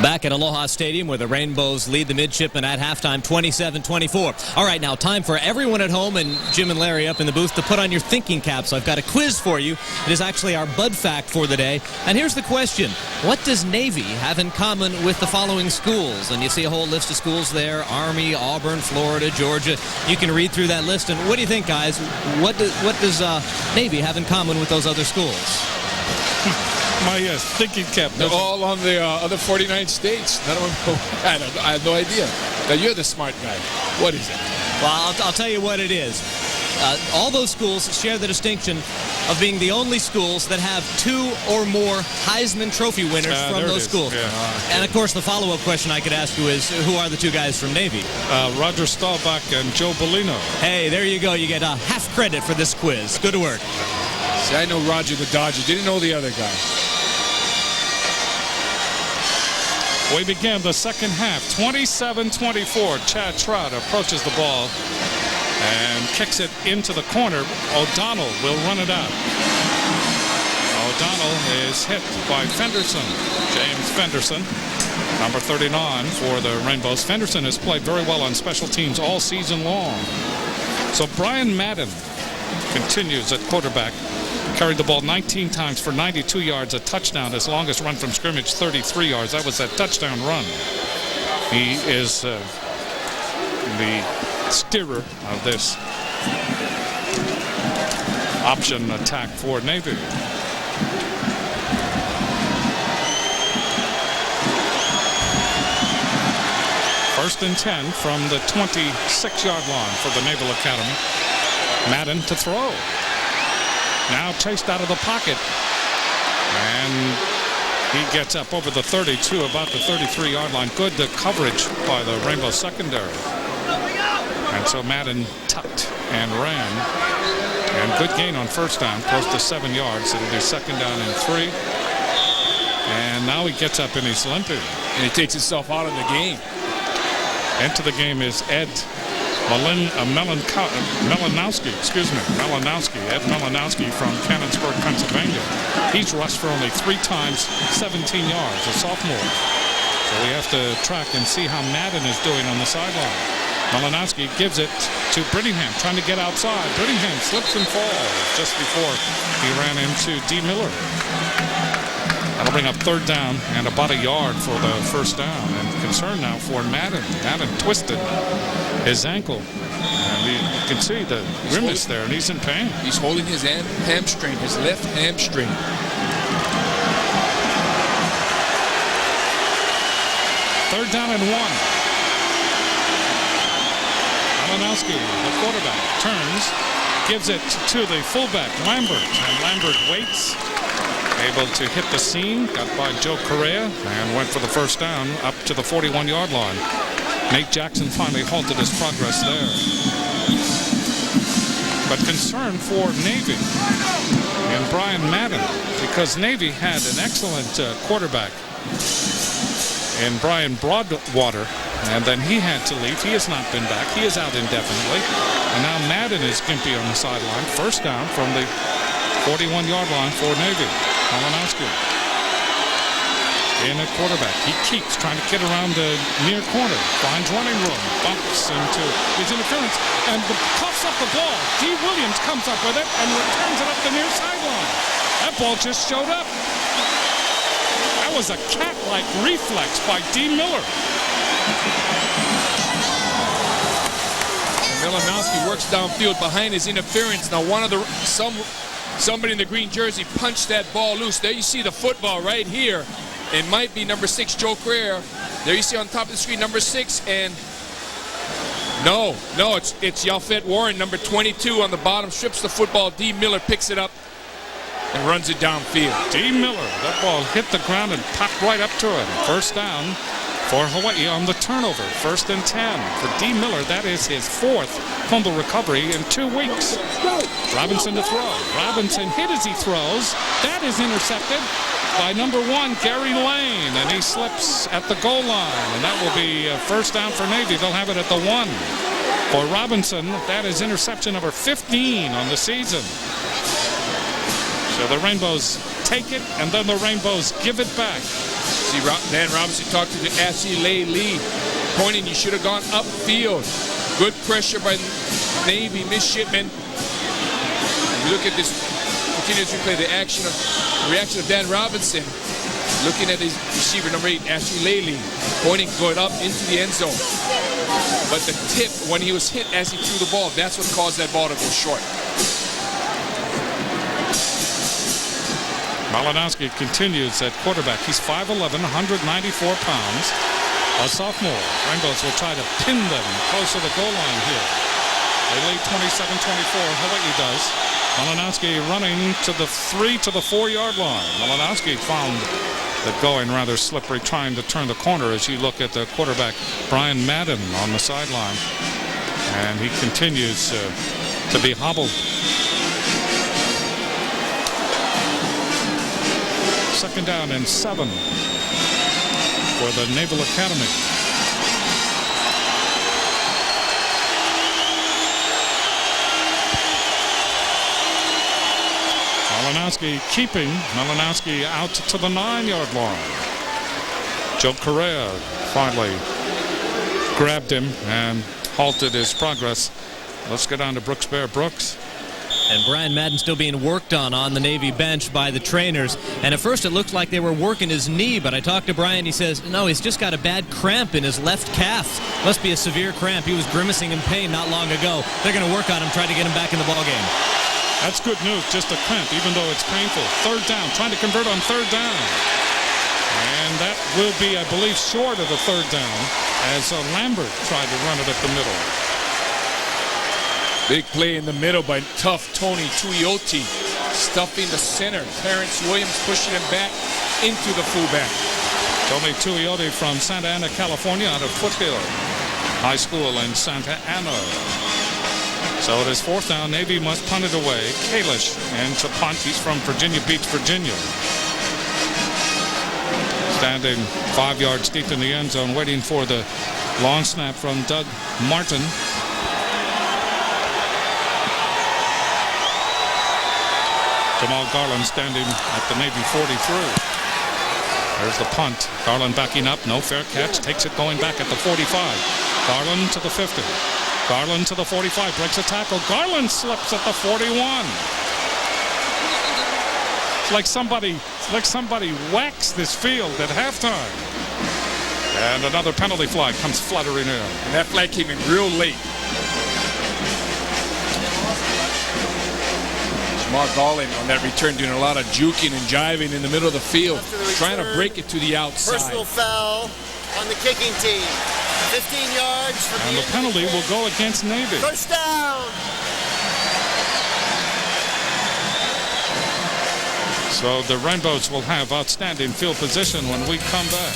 Back at Aloha Stadium where the Rainbows lead the Midshipmen at halftime 27-24. All right, now time for everyone at home and Jim and Larry up in the booth to put on your thinking caps. I've got a quiz for you. It is actually our Bud Fact for the day. And here's the question. What does Navy have in common with the following schools? And you see a whole list of schools there. Army, Auburn, Florida, Georgia. You can read through that list. And what do you think, guys? What does Navy have in common with those other schools? My thinking cap. They're all on the other 49 states. None of them. I have no idea. Now you're the smart guy. What is it? Well, I'll tell you what it is. All those schools share the distinction of being the only schools that have 2 or more Heisman Trophy winners from those schools. Yeah. And of course, the follow-up question I could ask you is, who are the 2 guys from Navy? Roger Staubach and Joe Bellino. Hey, there you go. You get half credit for this quiz. Good work. See, I know Roger the Dodger. Didn't know the other guy. We begin the second half, 27-24. Chad Trout approaches the ball and kicks it into the corner. O'Donnell will run it out. O'Donnell is hit by Fenderson, James Fenderson, number 39 for the Rainbows. Fenderson has played very well on special teams all season long. So Brian Madden continues at quarterback. Carried the ball 19 times for 92 yards, a touchdown. His longest run from scrimmage, 33 yards. That was that touchdown run. He is the steerer of this option attack for Navy. First and 10 from the 26-yard line for the Naval Academy. Madden to throw. Now chased out of the pocket. And he gets up over the 32, about the 33-yard line. Good coverage by the Rainbow secondary. And so Madden tucked and ran. And good gain on first down, close to 7 yards. It'll be second down and 3. And now he gets up and he's limping. And he takes himself out of the game. Into the game is Ed Malinowski, Ed Malinowski from Canonsburg, Pennsylvania. He's rushed for only 3 times, 17 yards, a sophomore. So we have to track and see how Madden is doing on the sideline. Malinowski gives it to Brittingham, trying to get outside. Brittingham slips and falls just before he ran into D. Miller. That'll bring up third down and about a yard for the first down. And concern now for Madden. Madden twisted his ankle. And you can see the grimace there, and he's in pain. He's holding his hamstring, his left hamstring. Third down and 1. Malinowski, the quarterback, turns, gives it to the fullback, Lambert. And Lambert waits. Able to hit the seam, got by Joe Correa, and went for the first down up to the 41-yard line. Nate Jackson finally halted his progress there. But concern for Navy and Brian Madden, because Navy had an excellent quarterback in Brian Broadwater, and then he had to leave. He has not been back. He is out indefinitely. And now Madden is gimpy on the sideline. First down from the 41-yard line for Navy. Malinowski in at quarterback. He keeps trying to get around the near corner. Finds running room. Bumps into his interference and coughs up the ball. D. Williams comes up with it and returns it up the near sideline. That ball just showed up. That was a cat-like reflex by D. Miller. Malinowski works downfield behind his interference. Now somebody in the green jersey punched that ball loose. There you see the football right here. It might be number 6, Joe Carrera. There you see on top of the screen, number 6, and no, it's Yalfet Warren, number 22 on the bottom, strips the football. D. Miller picks it up and runs it downfield. D. Miller, that ball hit the ground and popped right up to it. First down for Hawaii on the turnover. 1st and 10 for D. Miller. That is his 4th fumble recovery in 2 weeks. Robinson to throw. Robinson hit as he throws. That is intercepted by number 1, Gary Lane, and he slips at the goal line, and that will be a 1st down for Navy. They'll have it at the 1. For Robinson, that is interception number 15 on the season. So the Rainbows take it, and then the Rainbows give it back. See, Dan Robinson talked to Ashley Lee, pointing you should have gone upfield. Good pressure by Navy midshipmen. If you look at this continuous replay, the reaction of Dan Robinson, looking at his receiver number 8, Ashley Lee, pointing, going up into the end zone. But the tip, when he was hit as he threw the ball, that's what caused that ball to go short. Malinowski continues at quarterback. He's 5'11", 194 pounds. A sophomore. Rainbows will try to pin them close to the goal line here. They lead 27-24. Hawaii does. Malinowski running to the 3 to the 4-yard line. Malinowski found that going rather slippery, trying to turn the corner as you look at the quarterback, Brian Madden, on the sideline. And he continues to be hobbled. 2nd down and 7 for the Naval Academy. Malinowski keeping Malinowski out to the 9-yard line. Joe Correa finally grabbed him and halted his progress. Let's get on to Brooks Bear. Brooks. And Brian Madden still being worked on the Navy bench by the trainers. And at first it looked like they were working his knee, but I talked to Brian. He says, no, he's just got a bad cramp in his left calf. Must be a severe cramp. He was grimacing in pain not long ago. They're going to work on him, try to get him back in the ballgame. That's good news, just a cramp, even though it's painful. 3rd down, trying to convert on 3rd down. And that will be, I believe, short of the 3rd down as Lambert tried to run it up the middle. Big play in the middle by tough Tony Tuioti, stuffing the center. Clarence Williams pushing him back into the fullback. Tony Tuioti from Santa Ana, California, out of Foothill High School in Santa Ana. So it is 4th down. Navy must punt it away. Kalish and to punt. He's from Virginia Beach, Virginia. Standing 5 yards deep in the end zone, waiting for the long snap from Doug Martin. Jamal Garland standing at the Navy 43. There's the punt. Garland backing up. No fair catch. Takes it going back at the 45. Garland to the 50. Garland to the 45. Breaks a tackle. Garland slips at the 41. It's like somebody waxed this field at halftime. And another penalty flag comes fluttering in. And that flag came in real late. Jamal Garland on that return doing a lot of juking and jiving in the middle of the field, trying to break it to the outside. Personal foul on the kicking team. 15 yards from and the penalty will go against Navy. 1st down. So the Rainbows will have outstanding field position when we come back.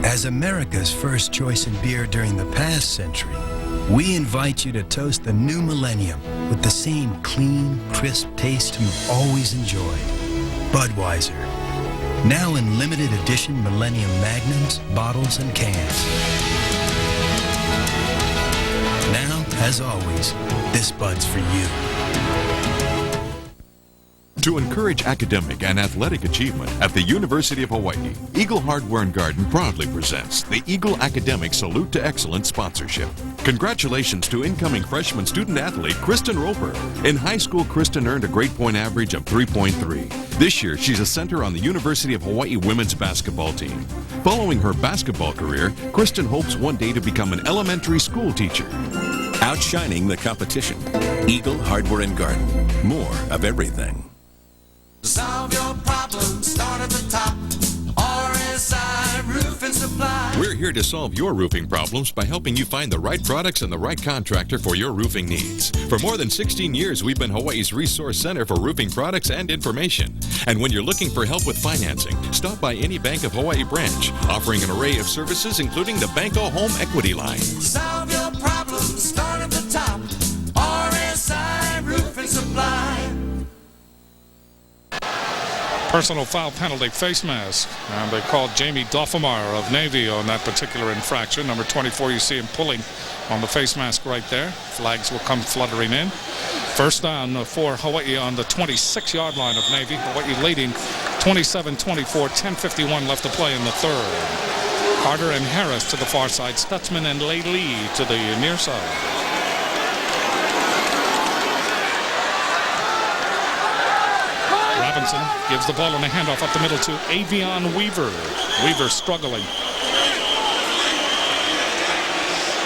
As America's first choice in beer during the past century, we invite you to toast the new millennium with the same clean, crisp taste you've always enjoyed. Budweiser. Now in limited edition Millennium Magnums, bottles, and cans. Now, as always, this Bud's for you. To encourage academic and athletic achievement at the University of Hawaii, Eagle Hardware and Garden proudly presents the Eagle Academic Salute to Excellence sponsorship. Congratulations to incoming freshman student athlete Kristen Roper. In high school, Kristen earned a grade point average of 3.3. This year, she's a center on the University of Hawaii women's basketball team. Following her basketball career, Kristen hopes one day to become an elementary school teacher. Outshining the competition. Eagle Hardware and Garden. More of everything. Solve your problems, start at the top. RSI Roof and Support. supply. We're here to solve your roofing problems by helping you find the right products and the right contractor for your roofing needs. For more than 16 years, we've been Hawaii's resource center for roofing products and information. And when you're looking for help with financing, stop by any Bank of Hawaii branch, offering an array of services including the Banco Home Equity Line. Solve your problems, start at the top. RSI Roofing Supply. Personal foul penalty, face mask. And they called Jamie Doffemar of Navy on that particular infraction. Number 24, you see him pulling on the face mask right there. Flags will come fluttering in. First down for Hawaii on the 26-yard line of Navy. Hawaii leading 27-24, 10:51 left to play in the third. Carter and Harris to the far side. Stutzman and LeJay to the near side. Robinson gives the ball on a handoff up the middle to Avion Weaver. Weaver struggling.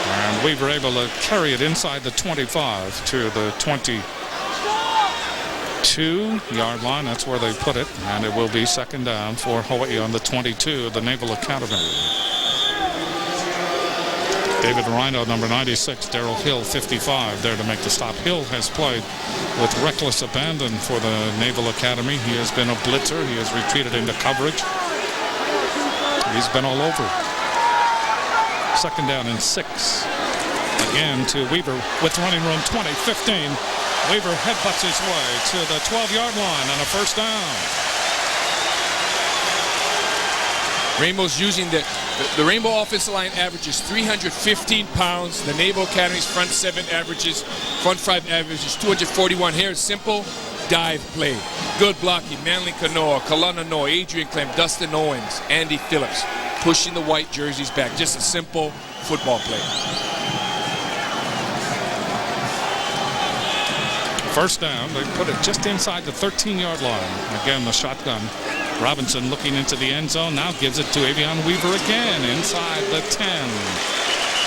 And Weaver able to carry it inside the 25 to the 22-yard line. That's where they put it. And it will be second down for Hawaii on the 22 of the Naval Academy. David Rhino, number 96, Darrell Hill, 55, there to make the stop. Hill has played with reckless abandon for the Naval Academy. He has been a blitzer. He has retreated into coverage. He's been all over. Second down and 6. Again to Weaver with running room 20, 15. Weaver headbutts his way to the 12-yard line on a first down. Rainbow's using the Rainbow offensive line averages 315 pounds. The Naval Academy's front 7 averages, front 5 averages 241. Here's simple dive play. Good blocking. Manly Kanoa, Kalana Noa, Adrian Clem, Dustin Owens, Andy Phillips pushing the white jerseys back. Just a simple football play. First down, they put it just inside the 13-yard line. Again, the shotgun. Robinson looking into the end zone, now gives it to Avion Weaver again inside the 10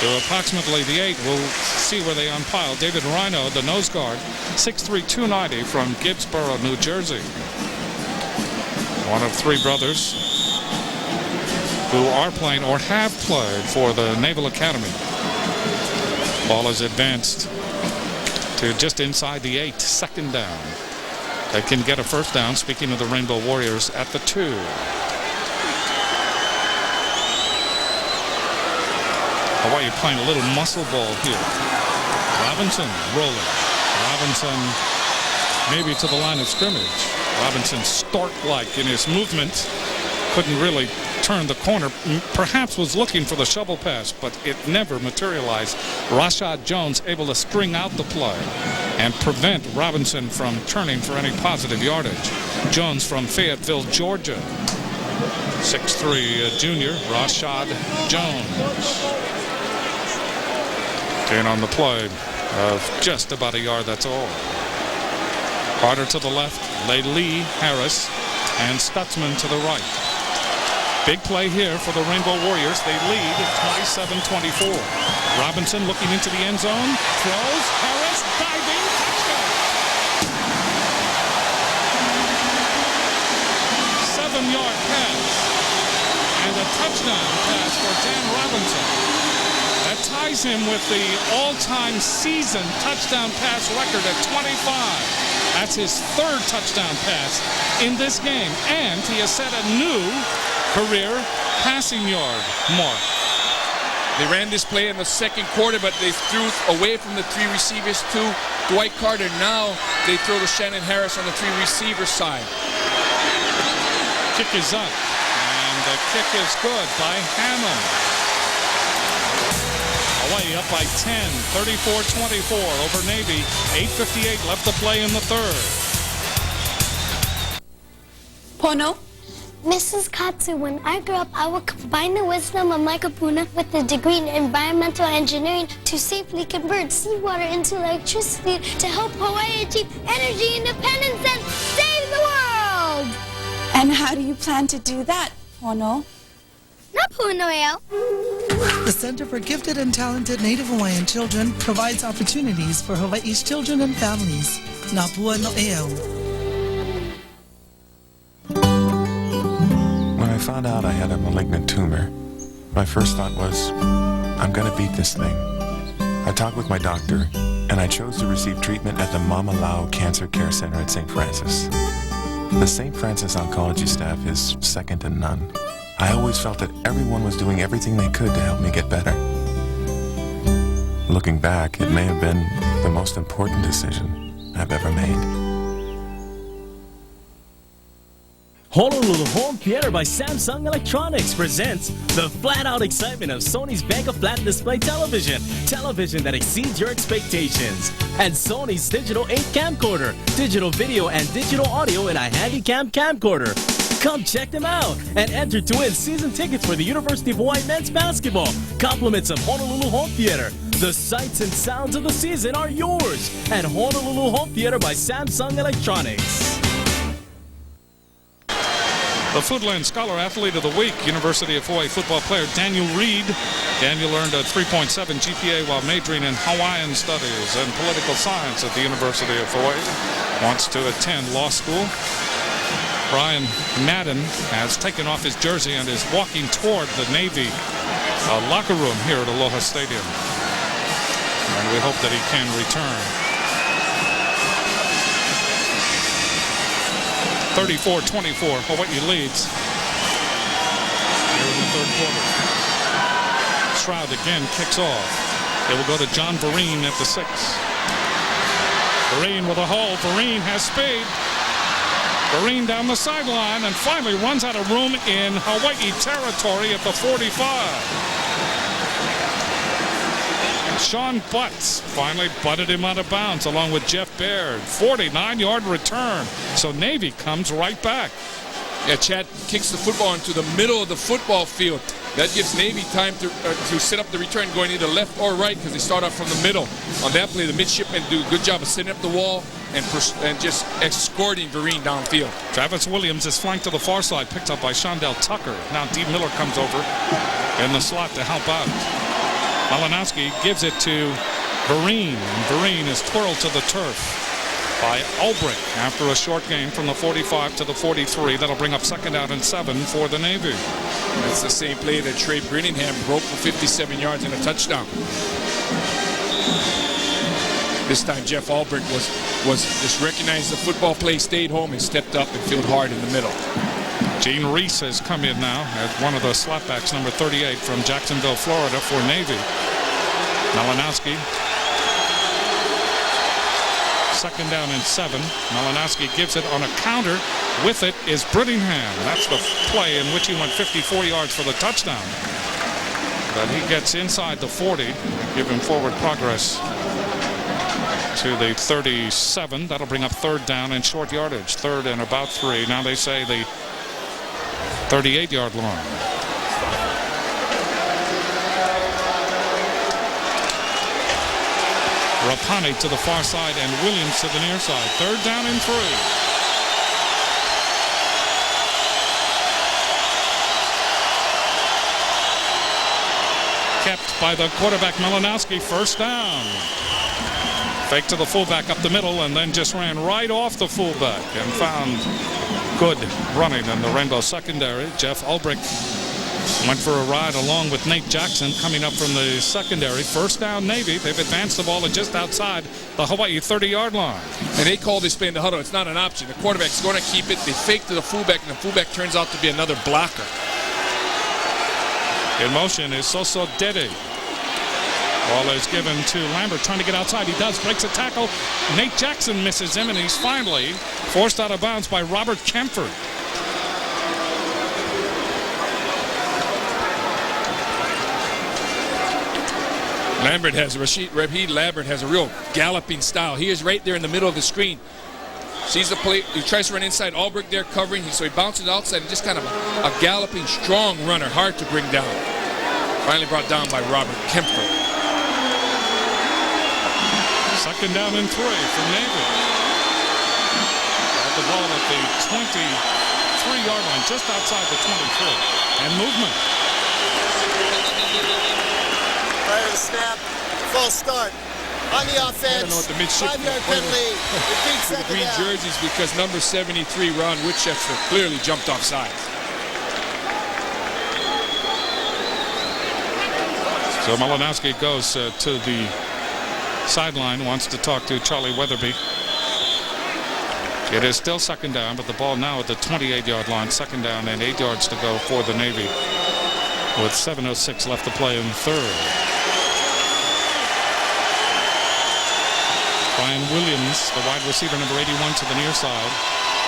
to approximately the 8. We'll see where they unpile. David Rhino, the nose guard, 6'3", 290 from Gibbsboro, New Jersey. One of 3 brothers who are playing or have played for the Naval Academy. Ball is advanced to just inside the 8, second down. They can get a first down, speaking of the Rainbow Warriors, at the 2. Hawaii playing a little muscle ball here. Robinson rolling. Robinson maybe to the line of scrimmage. Robinson Stark-like in his movement. Couldn't really turn the corner. Perhaps was looking for the shovel pass, but it never materialized. Rashad Jones able to string out the play and prevent Robinson from turning for any positive yardage. Jones from Fayetteville, Georgia. 6'3", junior, Rashad Jones. Gain on the play of just about a yard, that's all. Carter to the left, LeJay, Harris, and Stutzman to the right. Big play here for the Rainbow Warriors. They lead 27-24. Robinson looking into the end zone, throws, Harris diving, touchdown. 7-yard pass and a touchdown pass for Dan Robinson. That ties him with the all-time season touchdown pass record at 25. That's his 3rd touchdown pass in this game, and he has set a new career passing yard mark. They ran this play in the second quarter, but they threw away from the 3 receivers to Dwight Carter. Now they throw to Shannon Harris on the 3 receiver side. Kick is up, and the kick is good by Hammond. Hawaii up by 10, 34-24 over Navy. 8:58 left to play in the 3rd. Pono? Mrs. Katsu, when I grow up, I will combine the wisdom of my kapuna with the degree in environmental engineering to safely convert seawater into electricity to help Hawaii achieve energy independence and save the world! And how do you plan to do that, Pono? The Center for Gifted and Talented Native Hawaiian Children provides opportunities for Hawaii's children and families. Napua No'eo. When I found out I had a malignant tumor, My first thought was, I'm gonna beat this thing. I talked with my doctor, and I chose to receive treatment at the Mama Lau Cancer Care Center at St. Francis. The St. Francis oncology staff is second to none. I always felt that everyone was doing everything they could to help me get better. Looking back, it may have been the most important decision I've ever made. Honolulu Home Theater by Samsung Electronics presents the flat-out excitement of Sony's Bank of Flat Display Television. Television that exceeds your expectations. And Sony's Digital 8 Camcorder. Digital video and digital audio in a handy-cam camcorder. Come check them out and enter to win season tickets for the University of Hawaii men's basketball. Compliments of Honolulu Home Theater. The sights and sounds of the season are yours at Honolulu Home Theater by Samsung Electronics. The Foodland Scholar Athlete of the Week, University of Hawaii football player Daniel Reed. Daniel earned a 3.7 GPA while majoring in Hawaiian Studies and Political Science at the University of Hawaii. Wants to attend law school. Brian Madden has taken off his jersey and is walking toward the Navy locker room here at Aloha Stadium. And we hope that he can return. 34-24, Hawaii leads here in the third quarter. Stroud again kicks off. It will go to John Vereen at the 6. Vereen with a hole. Vereen has speed. Vereen down the sideline and finally runs out of room in Hawaii territory at the 45. Sean Butts finally butted him out of bounds along with Jeff Baird. 49-yard return. So Navy comes right back. Yeah, Chad kicks the football into the middle of the football field. That gives Navy time to set up the return going either left or right because they start off from the middle. On that play, the midshipmen do a good job of setting up the wall and just escorting Vereen downfield. Travis Williams is flanked to the far side, picked up by Shondell Tucker. Now Dee Miller comes over in the slot to help out. Malinowski gives it to Vereen, and Vereen is twirled to the turf by Ulbrich after a short gain from the 45 to the 43. That'll bring up 2nd down and 7 for the Navy. That's the same play that Trey Brittingham broke for 57 yards and a touchdown. This time Jeff Ulbrich was just recognized the football play, stayed home, and stepped up and fielded hard in the middle. Gene Reese has come in now as one of the slapbacks, number 38 from Jacksonville, Florida for Navy. Malinowski. 2nd down and 7. Malinowski gives it on a counter. With it is Brittingham. That's the play in which he went 54 yards for the touchdown. But he gets inside the 40. Give him forward progress to the 37. That'll bring up 3rd down and short yardage. 3rd and about 3. Now they say the 38-yard line. Rapani to the far side and Williams to the near side. 3rd down and 3. Kept by the quarterback Malinowski. 1st down. Fake to the fullback up the middle and then just ran right off the fullback and found good running in the Rainbow secondary. Jeff Ulbrich went for a ride along with Nate Jackson coming up from the secondary. 1st down Navy. They've advanced the ball to just outside the Hawaii 30-yard line. And they call this play in the huddle. It's not an option. The quarterback's going to keep it. They fake to the fullback, and the fullback turns out to be another blocker. In motion is Soso Dede. Ball is given to Lambert, trying to get outside. He does, breaks a tackle. Nate Jackson misses him, and he's finally forced out of bounds by Robert Kempford. Rahid Lambert has a real galloping style. He is right there in the middle of the screen. Sees the play. He tries to run inside. Ulbrich there covering. So he bounces outside and just kind of a galloping, strong runner. Hard to bring down. Finally brought down by Robert Kempford. 2nd down and 3 for Navy. Got the ball at the 23-yard line, just outside the 23. And movement. Prior to the snap, false start. On the offense, I don't know what the midshipmen 5-yard penalty. The green jerseys because number 73, Ron Winchester, clearly jumped off sides. So Malinowski goes to the sideline, wants to talk to Charlie Weatherby. It is still second down, but the ball now at the 28-yard line. 2nd down and 8 yards to go for the Navy with 7:06 left to play in the third. Brian Williams, the wide receiver, number 81, to the near side.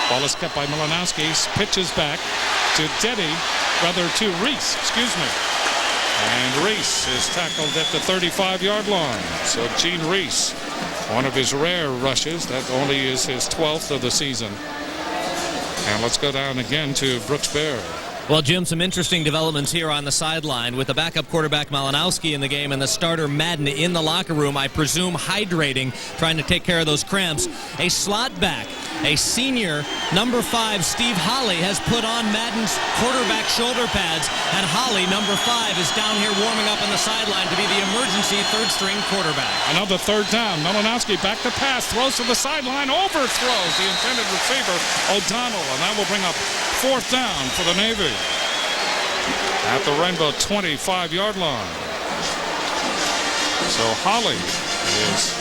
Ball is kept by Malinowski. Pitches back to Reese, excuse me. And Reese is tackled at the 35-yard line. So Gene Reese, one of his rare rushes. That only is his 12th of the season. And let's go down again to Brooks-Berry. Well, Jim, some interesting developments here on the sideline with the backup quarterback Malinowski in the game and the starter Madden in the locker room, I presume hydrating, trying to take care of those cramps. A slot back, a senior, number 5, Steve Holly, has put on Madden's quarterback shoulder pads, and Holly, number 5, is down here warming up on the sideline to be the emergency third-string quarterback. Another third down. Malinowski back to pass, throws to the sideline, overthrows the intended receiver, O'Donnell, and that will bring up 4th down for the Navy at the Rainbow 25-yard line. So Holly is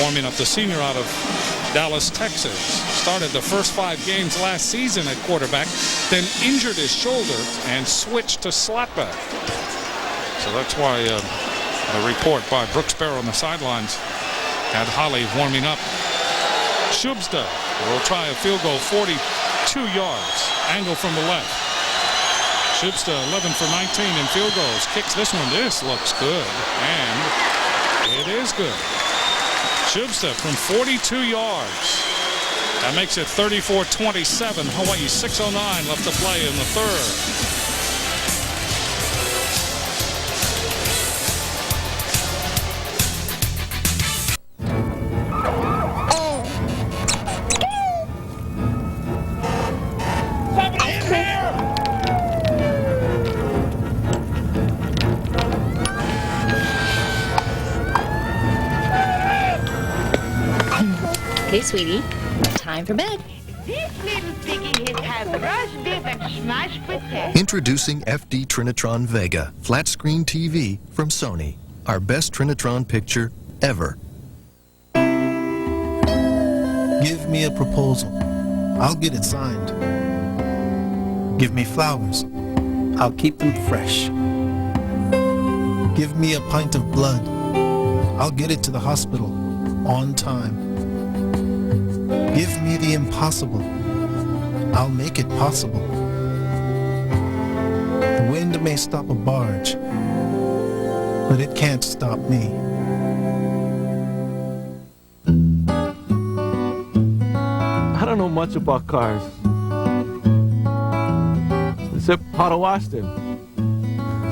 warming up, the senior out of Dallas, Texas. Started the first 5 games last season at quarterback, then injured his shoulder and switched to slot back. So that's why the report by Brooks-Berry on the sidelines had Holly warming up. Shubsta will try a field goal, 42 yards, angle from the left. Shubsta 11 for 19 in field goals. Kicks this one. This looks good, and it is good. Shubsta from 42 yards. That makes it 34-27. Hawaii 6:09 left to play in the third. Okay, sweetie, time for bed. This little piggy has roast beef and smashed potatoes. Introducing FD Trinitron Vega, flat screen TV from Sony. Our best Trinitron picture ever. Give me a proposal. I'll get it signed. Give me flowers. I'll keep them fresh. Give me a pint of blood. I'll get it to the hospital on time. Give me the impossible. I'll make it possible. The wind may stop a barge, but it can't stop me. I don't know much about cars, except how to wash them.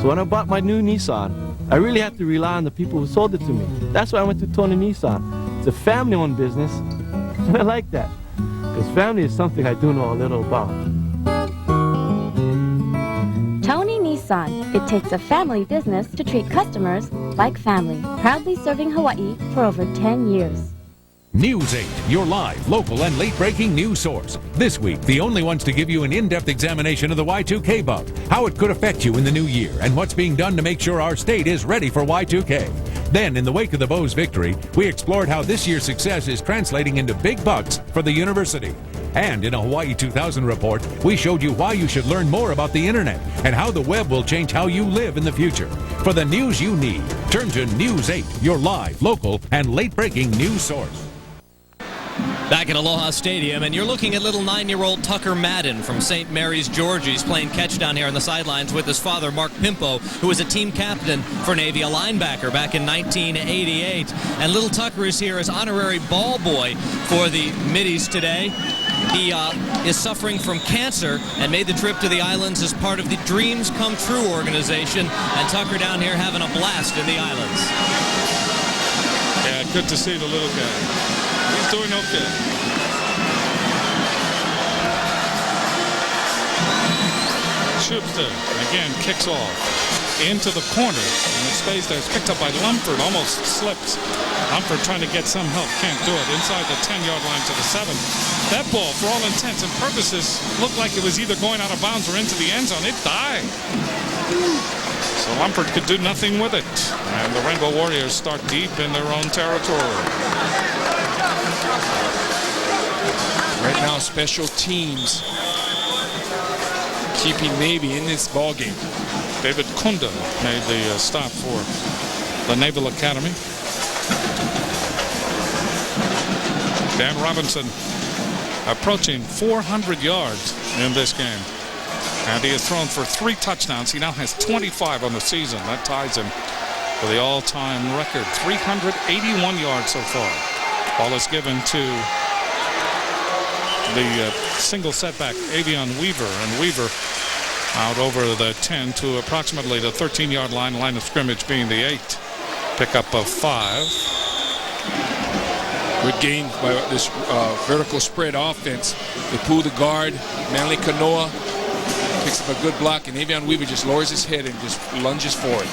So when I bought my new Nissan, I really had to rely on the people who sold it to me. That's why I went to Tony Nissan. It's a family-owned business, and I like that, because family is something I do know a little about. Tony Nissan. It takes a family business to treat customers like family. Proudly serving Hawaii for over 10 years. News 8, your live, local, and late-breaking news source. This week, the only ones to give you an in-depth examination of the Y2K bug, how it could affect you in the new year, and what's being done to make sure our state is ready for Y2K. Then, in the wake of the Bows' victory, we explored how this year's success is translating into big bucks for the university. And in a Hawaii 2000 report, we showed you why you should learn more about the internet and how the web will change how you live in the future. For the news you need, turn to News 8, your live, local, and late-breaking news source. Back at Aloha Stadium, and you're looking at little 9-year-old Tucker Madden from St. Mary's, Georgia. He's playing catch down here on the sidelines with his father, Mark Pimpo, who was a team captain for Navy, a linebacker back in 1988. And little Tucker is here as honorary ball boy for the Middies today. He is suffering from cancer and made the trip to the islands as part of the Dreams Come True organization. And Tucker down here having a blast in the islands. Yeah, good to see the little guy. He's doing okay. Shubsta again kicks off into the corner, and the space there is picked up by Lumford, almost slips. Lumford trying to get some help, can't do it. Inside the 10-yard line to the 7. That ball, for all intents and purposes, looked like it was either going out of bounds or into the end zone. It died. So Lumpert could do nothing with it. And the Rainbow Warriors start deep in their own territory. Right now, special teams keeping Navy in this ball game. David Kunda made the stop for the Naval Academy. Dan Robinson approaching 400 yards in this game. And he has thrown for 3 touchdowns. He now has 25 on the season. That ties him for the all-time record. 381 yards so far. Ball is given to the single setback, Avion Weaver. And Weaver out over the 10 to approximately the 13-yard line of scrimmage being the 8. Pickup of 5. Good gain by this vertical spread offense. They pull the guard. Manly Kanoa picks up a good block, and Avion Weaver just lowers his head and just lunges forward.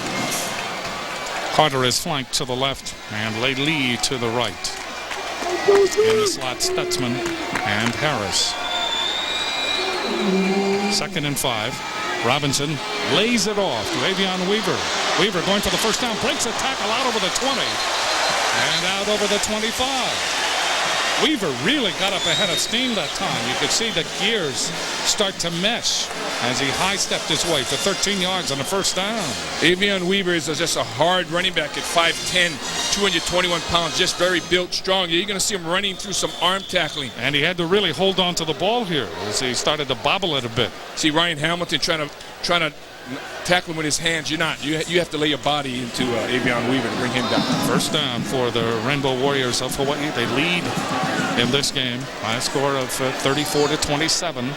Carter is flanked to the left, and LeJay to the right. In the slot, Stutzman and Harris. 2nd and 5. Robinson lays it off to Avion Weaver. Weaver going for the first down, breaks a tackle out over the 20 and out over the 25. Weaver really got up ahead of steam that time. You could see the gears start to mesh as he high-stepped his way for 13 yards on the first down. Avion Weaver is just a hard running back at 5'10", 221 pounds, just very built, strong. You're going to see him running through some arm tackling. And he had to really hold on to the ball here as he started to bobble it a bit. See Ryan Hamilton trying to tackle him with his hands. You're not. You have to lay your body into Avion Weaver to bring him down. First down for the Rainbow Warriors of Hawaii. They lead in this game by a score of 34-27.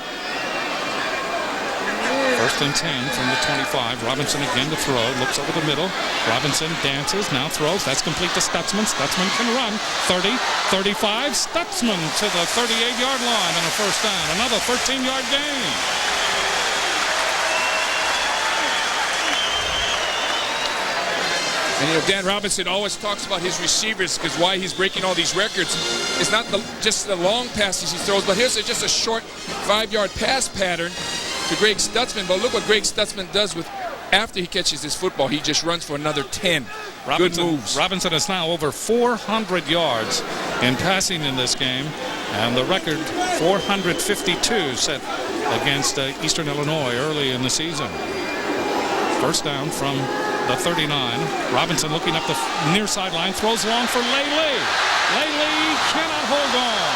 1st and 10 from the 25. Robinson again to throw. Looks over the middle. Robinson dances, now throws. That's complete to Stutzman. Stutzman can run. 30, 35. Stutzman to the 38-yard line and a first down. Another 13-yard gain. And Dan Robinson always talks about his receivers because why he's breaking all these records. It's not just the long passes he throws, but here's just a short 5-yard pass pattern to Greg Stutzman. But look what Greg Stutzman does with after he catches this football. He just runs for another 10. Good moves. Robinson is now over 400 yards in passing in this game, and the record 452 set against Eastern Illinois early in the season. First down from the 39. Robinson looking up the near sideline, throws long for LeJay. LeJay cannot hold on.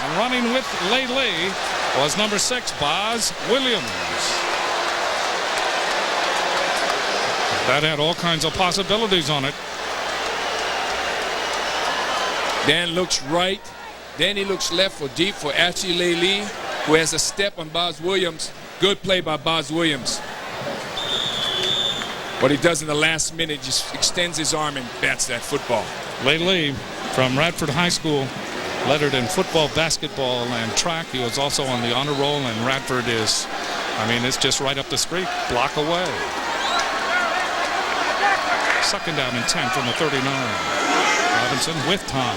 And running with LeJay was number 6, Boz Williams. That had all kinds of possibilities on it. Dan looks right, then he looks left for deep for Archie LeJay, who has a step on Boz Williams. Good play by Boz Williams. What he does in the last minute, just extends his arm and bats that football. LeJay from Radford High School, lettered in football, basketball, and track. He was also on the honor roll, and Radford is, it's just right up the street, block away. 2nd down and 10 from the 39. Robinson with time.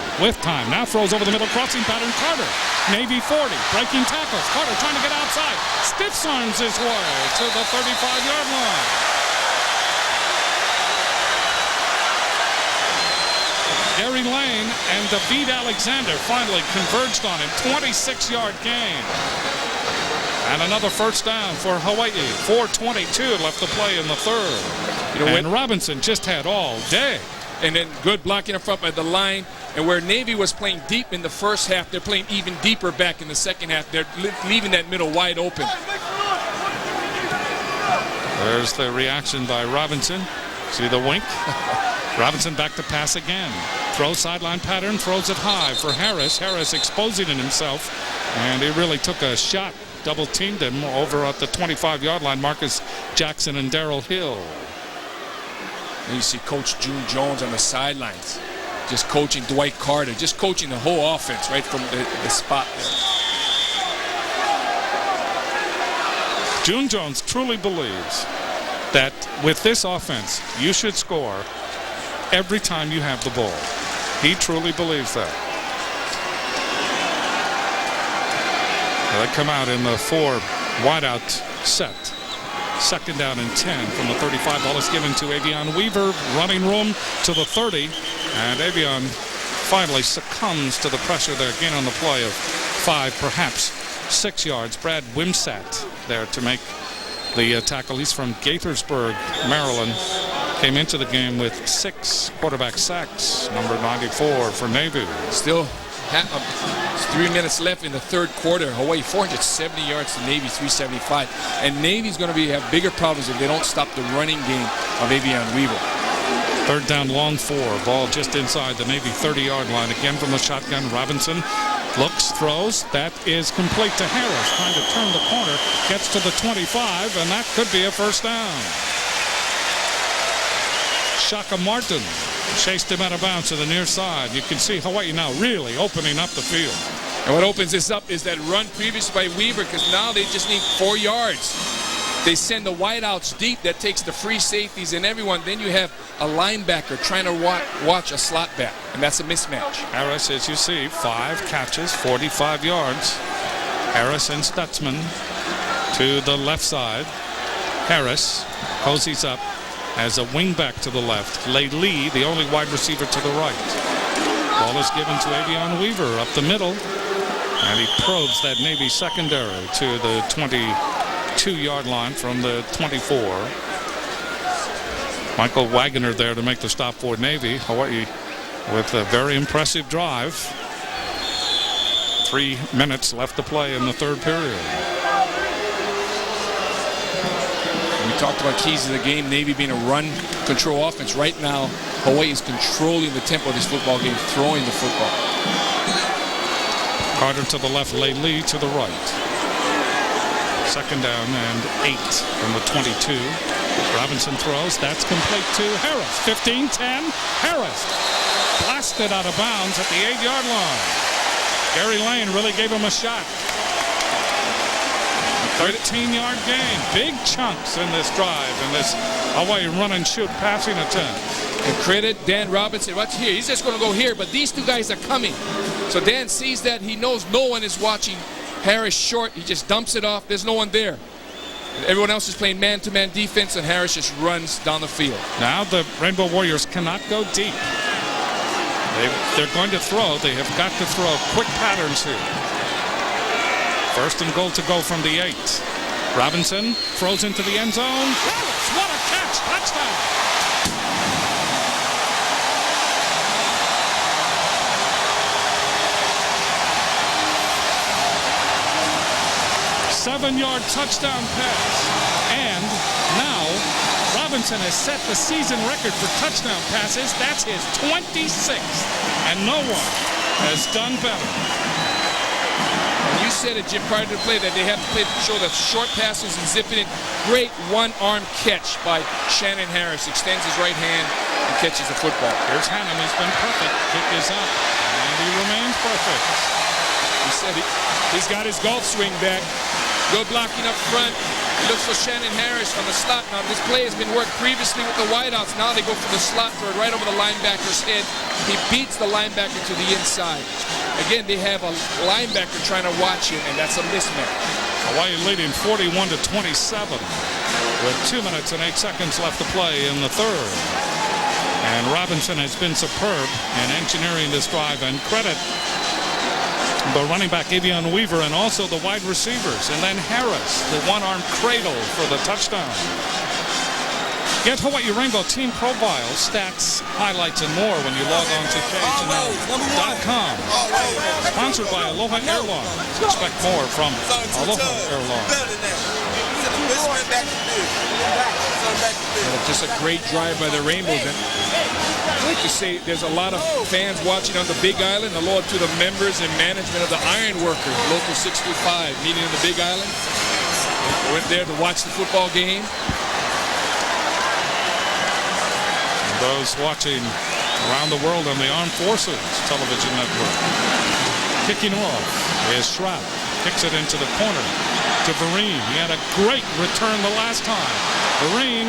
Now throws over the middle, crossing pattern. Carter, Navy 40, breaking tackles. Carter trying to get outside. Stiff arms his way to the 35-yard line. Gary Lane and David Alexander finally converged on him. 26-yard gain. And another first down for Hawaii. 4:22 left to play in the 3rd. And Robinson just had all day. And then good blocking in front by the line. And where Navy was playing deep in the first half, they're playing even deeper back in the second half. They're leaving that middle wide open. There's the reaction by Robinson. See the wink? Robinson back to pass again. Throw sideline pattern, throws it high for Harris. Harris exposing it himself, and he really took a shot. Double teamed him over at the 25-yard line. Marcus Jackson and Darrell Hill. And you see Coach June Jones on the sidelines, just coaching Dwight Carter, just coaching the whole offense right from the spot there. June Jones truly believes that with this offense, you should score every time you have the ball. He truly believes that. They come out in the 4 wideout set. Second down and 10 from the 35. Ball is given to Avion Weaver. Running room to the 30. And Avion finally succumbs to the pressure there. Again on the play of 5, perhaps 6 yards. Brad Wimsatt there to make the tackle. He's from Gaithersburg, Maryland. Came into the game with 6 quarterback sacks. Number 94 for Navy. Still 3 minutes left in the third quarter. Hawaii 470 yards to Navy 375. And Navy's going to have bigger problems if they don't stop the running game of Avion Weaver. Third down, long 4. Ball just inside the Navy 30-yard line. Again from the shotgun. Robinson looks, throws. That is complete to Harris. Trying to turn the corner. Gets to the 25, and that could be a first down. Shaka Martin chased him out of bounds to the near side. You can see Hawaii now really opening up the field. And what opens this up is that run previous by Weaver, because now they just need 4 yards. They send the wideouts deep. That takes the free safeties and everyone. Then you have a linebacker trying to watch a slot back, and that's a mismatch. Harris, as you see, 5 catches, 45 yards. Harris and Stutzman to the left side. Harris cozies up as a wingback to the left. LeJay, the only wide receiver to the right. Ball is given to Avion Weaver up the middle, and he probes that Navy secondary to the 22-yard line from the 24. Michael Wagner there to make the stop for Navy. Hawaii with a very impressive drive. 3 minutes left to play in the third period. We talked about keys to the game, Navy being a run control offense. Right now, Hawaii is controlling the tempo of this football game, throwing the football. Carter to the left, LeJay to the right. Second down and 8 from the 22. Robinson throws. That's complete to Harris. 15-10. Harris blasted out of bounds at the 8-yard line. Gary Lane really gave him a shot. 13-yard gain. Big chunks in this drive, in this Hawaii run and shoot passing attempt. And credit Dan Robinson. Watch here. He's just going to go here, but these two guys are coming. So Dan sees that. He knows no one is watching Harris short. He just dumps it off. There's no one there. Everyone else is playing man-to-man defense, and Harris just runs down the field. Now the Rainbow Warriors cannot go deep. They're going to throw. They have got to throw quick patterns here. First and goal to go from the 8. Robinson throws into the end zone. Harris, what a catch! Touchdown! Seven-yard touchdown pass. And now Robinson has set the season record for touchdown passes. That's his 26th. And no one has done better. And you said it, Jim, prior to the play, that they have to show the short passes and zipping it. Great one-arm catch by Shannon Harris. Extends his right hand and catches the football. Here's Hannon. He's been perfect. Kick is up. And he remains perfect. He said he's got his golf swing back. Good blocking up front. He looks for Shannon Harris on the slot. Now, this play has been worked previously with the wideouts. Now they go for the slot throw right over the linebacker's head. He beats the linebacker to the inside. Again, they have a linebacker trying to watch him, and that's a mismatch. Hawaii leading 41-27 with 2 minutes and 8 seconds left to play in the third. And Robinson has been superb in engineering this drive, and credit the running back Avion Weaver and also the wide receivers. And then Harris, the one-arm cradle for the touchdown. Get Hawaii Rainbow team profiles, stats, highlights, and more when you log on to KHNL.com. Sponsored by Aloha Airlines. Expect more from Aloha Airlines. Just a great drive by the Rainbows. And I'd like to say there's a lot of fans watching on the Big Island. Aloha to the members and management of the Iron Workers, Local 625, meeting in the Big Island. We went there to watch the football game. And those watching around the world on the Armed Forces Television Network. Kicking off is Schrapp. Kicks it into the corner to Vereen. He had a great return the last time. Vereen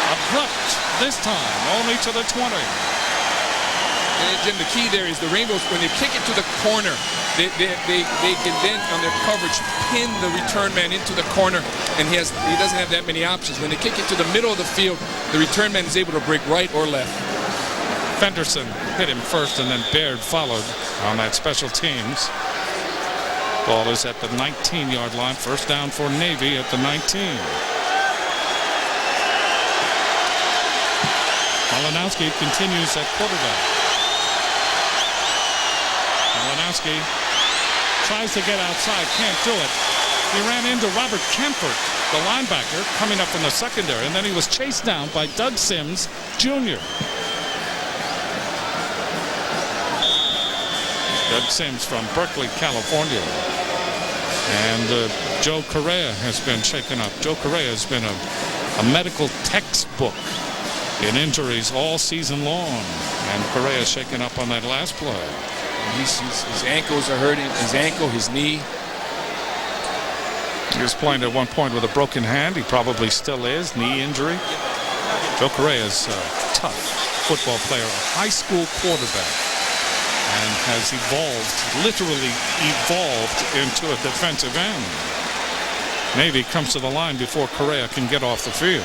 abrupt this time, only to the 20. And Jim, the key there is the Rainbows, when they kick it to the corner, they can then, on their coverage, pin the return man into the corner, and he doesn't have that many options. When they kick it to the middle of the field, the return man is able to break right or left. Fenderson hit him first, and then Baird followed on that special teams. Ball is at the 19-yard line. First down for Navy at the 19. Malinowski continues at quarterback. Malinowski tries to get outside, can't do it. He ran into Robert Kempfert, the linebacker, coming up in the secondary, and then he was chased down by Doug Sims, Jr. Doug Sims from Berkeley, California. And Joe Correa has been shaken up. Joe Correa has been a medical textbook in injuries all season long. And Correa shaken up on that last play. His ankles are hurting. His ankle, his knee. He was playing at one point with a broken hand. He probably still is. Knee injury. Joe Correa is a tough football player, a high school quarterback, and has literally evolved into a defensive end. Navy comes to the line before Correa can get off the field.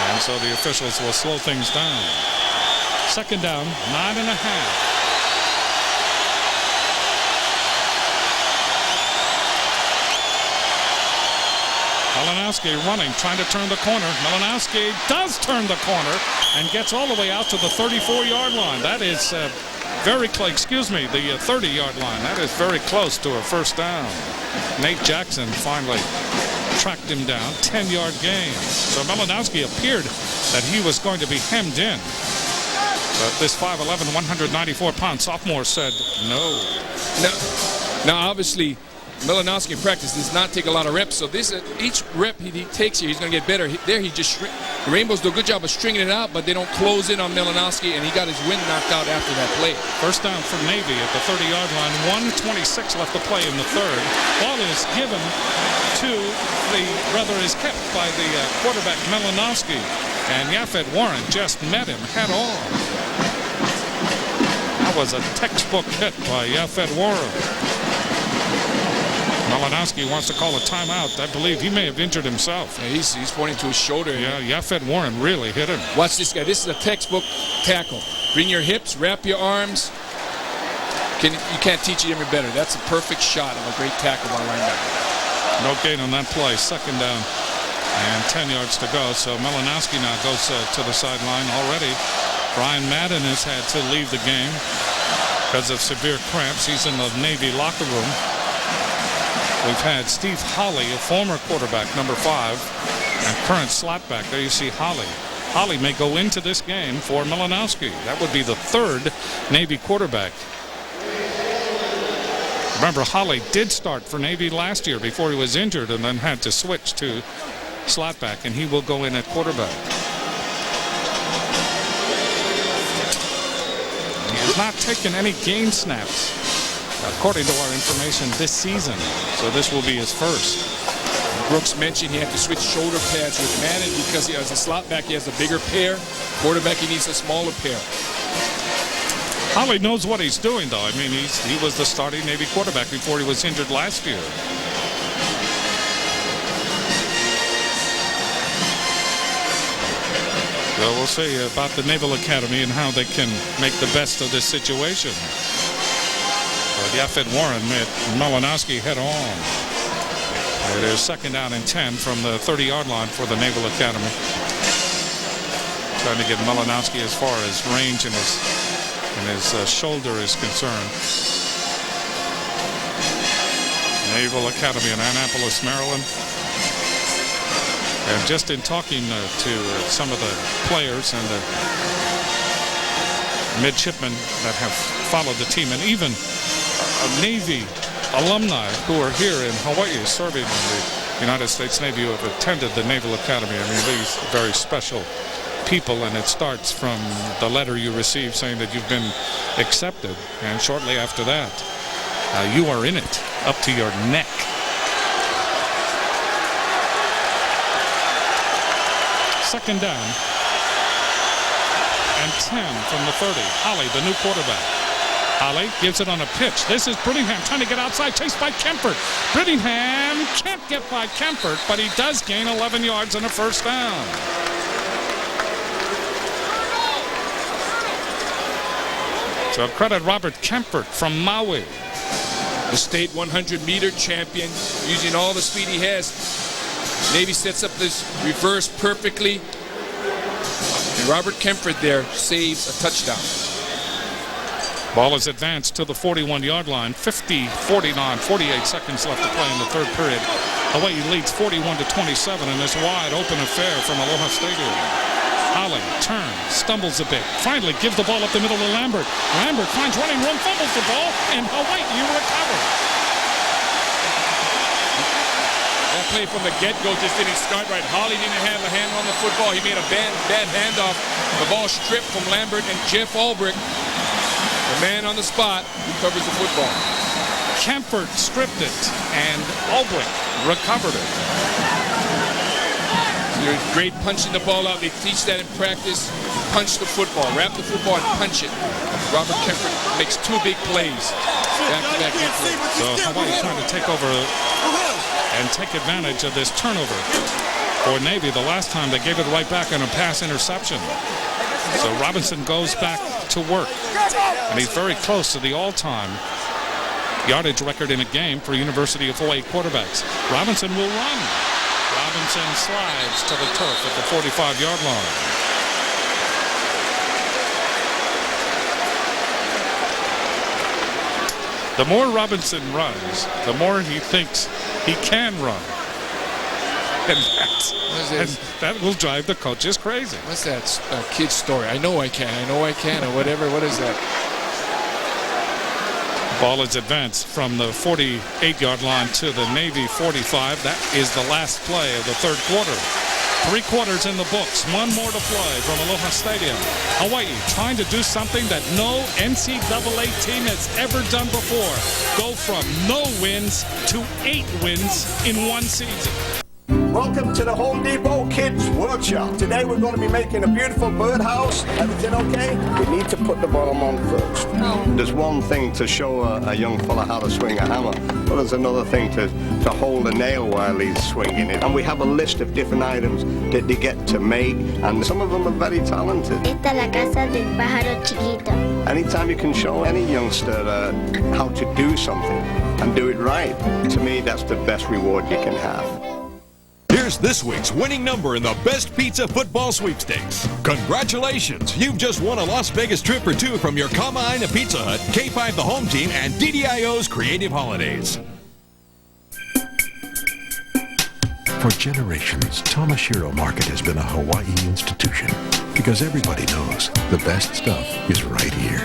And so the officials will slow things down. Second down, 9.5. Malinowski running, trying to turn the corner. Malinowski does turn the corner and gets all the way out to the 34-yard line. That is very close, excuse me, the 30-yard line. That is very close to a first down. Nate Jackson finally tracked him down, 10-yard gain. So Malinowski appeared that he was going to be hemmed in. But this 5'11", 194-pound sophomore said no. Now obviously, Malinowski in practice does not take a lot of reps, so each rep he takes here, he's going to get better. The Rainbows do a good job of stringing it out, but they don't close in on Malinowski, and he got his wind knocked out after that play. First down for Navy at the 30-yard line. 1:26 left to play in the third. Ball is given to is kept by the quarterback Malinowski, and Yafet Warren just met him head on. That was a textbook hit by Yafet Warren. Malinowski wants to call a timeout. I believe he may have injured himself. Yeah, he's pointing to his shoulder. Yeah, Yafet Warren really hit him. Watch this guy. This is a textbook tackle. Bring your hips, wrap your arms. You can't teach it any better. That's a perfect shot of a great tackle by linebacker. No gain on that play. Second down and 10 yards to go. So Malinowski now goes to the sideline already. Brian Madden has had to leave the game because of severe cramps. He's in the Navy locker room. We've had Steve Holly, a former quarterback, number 5, and current slot back. There you see Holly. Holly may go into this game for Malinowski. That would be the third Navy quarterback. Remember, Holly did start for Navy last year before he was injured and then had to switch to slot back, and he will go in at quarterback. He has not taken any game snaps, according to our information, this season. So this will be his first. Brooks mentioned he had to switch shoulder pads with Madden because as a slot back, he has a bigger pair. Quarterback, he needs a smaller pair. Holly knows what he's doing, though. I mean, he was the starting Navy quarterback before he was injured last year. So we'll see about the Naval Academy and how they can make the best of this situation. Yafet Warren met Malinowski head on. It is second down and 10 from the 30-yard line for the Naval Academy. Trying to get Malinowski as far as range in his shoulder is concerned. Naval Academy in Annapolis, Maryland. And just in talking to some of the players and the midshipmen that have followed the team, and even Navy alumni who are here in Hawaii serving in the United States Navy who have attended the Naval Academy. I mean, these are very special people, and it starts from the letter you receive saying that you've been accepted, and shortly after that, you are in it up to your neck. Second down 10 from the 30. Holly, the new quarterback. Holly gives it on a pitch. This is Brittingham trying to get outside, chased by Kempert. Brittingham can't get by Kempert, but he does gain 11 yards and a first down. So credit Robert Kempert from Maui. The state 100-meter champion, using all the speed he has. Navy sets up this reverse perfectly. And Robert Kempert there saves a touchdown. Ball is advanced to the 41-yard line. 48 seconds left to play in the third period. Hawaii leads 41-27 in this wide open affair from Aloha Stadium. Holly turns, stumbles a bit, finally gives the ball up the middle to Lambert. Lambert finds running room, fumbles the ball, and Hawaii recovers. That play from the get-go just didn't start right. Holly didn't have a hand on the football. He made a bad handoff. The ball stripped from Lambert, and Jeff Ulbrich, the man on the spot, recovers the football. Kempert stripped it, and Ulbrich recovered it. You're great punching the ball out. They teach that in practice. Punch the football, wrap the football, and punch it. Robert Kempert makes two big plays. Back-to-back big plays. So Hawaii trying to take over and take advantage of this turnover. For Navy, the last time they gave it right back on a pass interception. So Robinson goes back to work. And he's very close to the all-time yardage record in a game for University of Hawaii quarterbacks. Robinson will run. Robinson slides to the turf at the 45-yard line. The more Robinson runs, the more he thinks he can run. And that will drive the coaches crazy. What's that kid's story? I know I can, or whatever. What is that? Ball is advanced from the 48-yard line to the Navy 45. That is the last play of the third quarter. 3 quarters in the books. One more to play from Aloha Stadium. Hawaii trying to do something that no NCAA team has ever done before. Go from no wins to 8 wins in one season. Welcome to the Home Depot Kids Workshop. Today we're going to be making a beautiful birdhouse. Everything okay? We need to put the bottom on first. There's one thing to show a young fella how to swing a hammer, but there's another thing to hold a nail while he's swinging it. And we have a list of different items that they get to make, and some of them are very talented. Esta es la casa del pájaro chiquito. Anytime you can show any youngster how to do something and do it right, to me that's the best reward you can have. Here's this week's winning number in the Best Pizza Football Sweepstakes. Congratulations! You've just won a Las Vegas trip for 2 from your Kamaina Pizza Hut, K5 the Home Team, and DDIO's Creative Holidays. For generations, Tamashiro Market has been a Hawaii institution because everybody knows the best stuff is right here.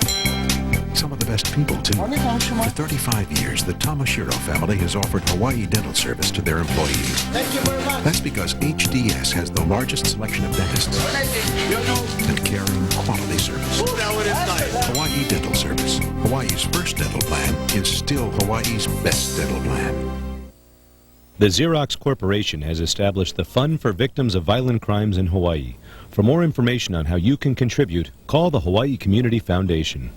Some of the best people, too. For 35 years, the Tamashiro family has offered Hawaii dental service to their employees. Thank you very much. That's because HDS has the largest selection of dentists and caring quality service. Hawaii Dental Service. Hawaii's first dental plan is still Hawaii's best dental plan. The Xerox Corporation has established the Fund for Victims of Violent Crimes in Hawaii. For more information on how you can contribute, call the Hawaii Community Foundation.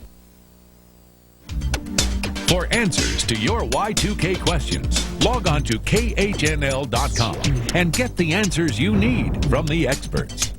For answers to your Y2K questions, log on to KHNL.com and get the answers you need from the experts.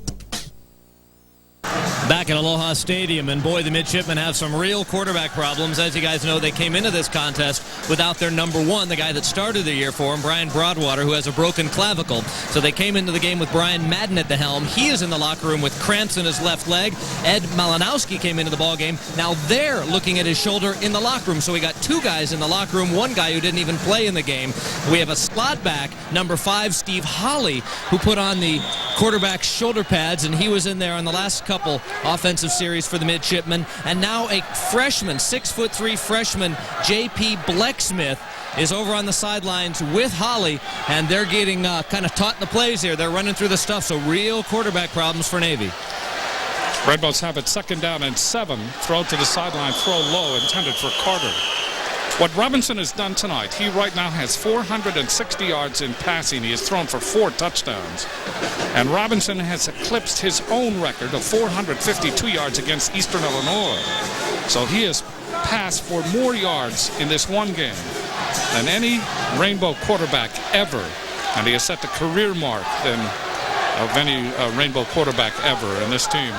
Back at Aloha Stadium, and boy, the Midshipmen have some real quarterback problems. As you guys know, they came into this contest without their number 1, the guy that started the year for them, Brian Broadwater, who has a broken clavicle. So they came into the game with Brian Madden at the helm. He is in the locker room with cramps in his left leg. Ed Malinowski came into the ballgame. Now they're looking at his shoulder in the locker room. So we got 2 guys in the locker room, 1 guy who didn't even play in the game. We have a slot back, number 5, Steve Holly, who put on the quarterback's shoulder pads, and he was in there on the last couple offensive series for the Midshipmen. And now a freshman, 6'3" freshman, J.P. Blecksmith, is over on the sidelines with Holly, and they're getting kind of taught the plays here. They're running through the stuff, so real quarterback problems for Navy. Red Bulls have it 2nd down and 7. Throw to the sideline, throw low, intended for Carter. What Robinson has done tonight, he right now has 460 yards in passing. He has thrown for 4 touchdowns. And Robinson has eclipsed his own record of 452 yards against Eastern Illinois. So he has passed for more yards in this one game than any Rainbow quarterback ever. And he has set the career mark of any Rainbow quarterback ever. And this team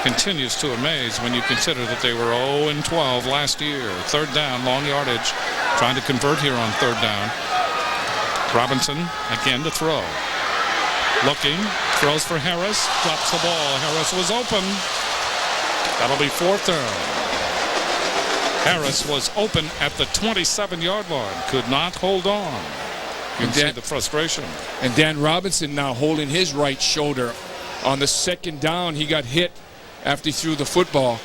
continues to amaze when you consider that they were 0-12 last year. 3rd down, long yardage, trying to convert here on 3rd down. Robinson again to throw. Looking, throws for Harris, drops the ball. Harris was open. That'll be 4th down. Harris was open at the 27-yard line, could not hold on. You can see the frustration. And Dan Robinson now holding his right shoulder. On the 2nd down, he got hit after he threw the football.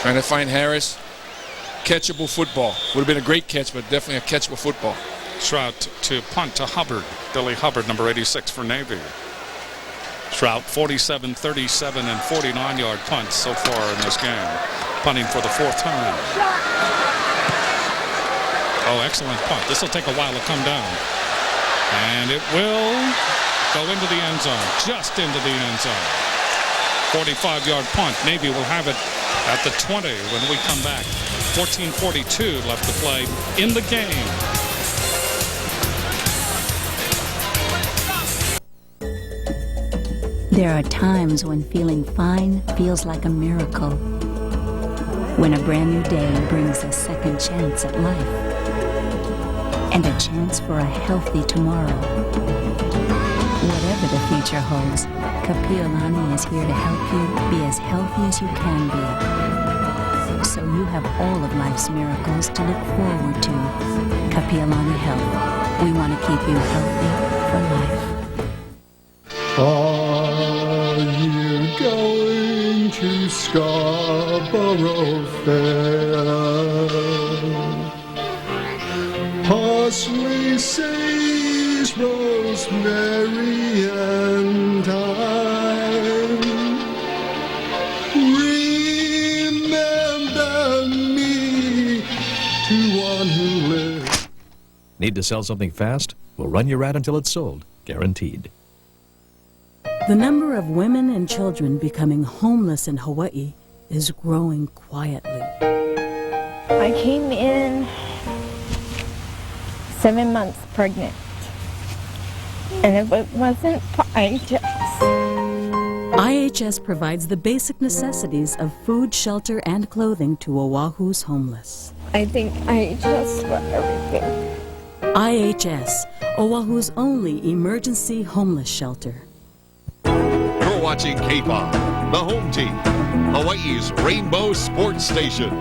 Trying to find Harris. Catchable football. Would have been a great catch, but definitely a catchable football. Trout to punt to Hubbard. Billy Hubbard, number 86 for Navy. Trout, 47, 37, and 49-yard punts so far in this game. Punting for the 4th time. Oh, excellent punt. This will take a while to come down. And it will go into the end zone. Just into the end zone. 45-yard punt. Navy will have it at the 20 when we come back. 14:42 left to play in the game. There are times when feeling fine feels like a miracle. When a brand new day brings a second chance at life. And a chance for a healthy tomorrow. Whatever the future holds, Kapiolani is here to help you be as healthy as you can be. So you have all of life's miracles to look forward to. Kapiolani Health. We want to keep you healthy for life. Are you going to Scarborough Fair? Parsley, sage, rosemary, and thyme. Remember me to one who lives. Need to sell something fast? We'll run your ad until it's sold. Guaranteed. The number of women and children becoming homeless in Hawaii is growing quietly. I came in 7 months pregnant, and if it wasn't for IHS. IHS provides the basic necessities of food, shelter, and clothing to Oahu's homeless. I think IHS for everything. IHS, Oahu's only emergency homeless shelter. You're watching K-Pop, the home team, Hawaii's Rainbow Sports Station.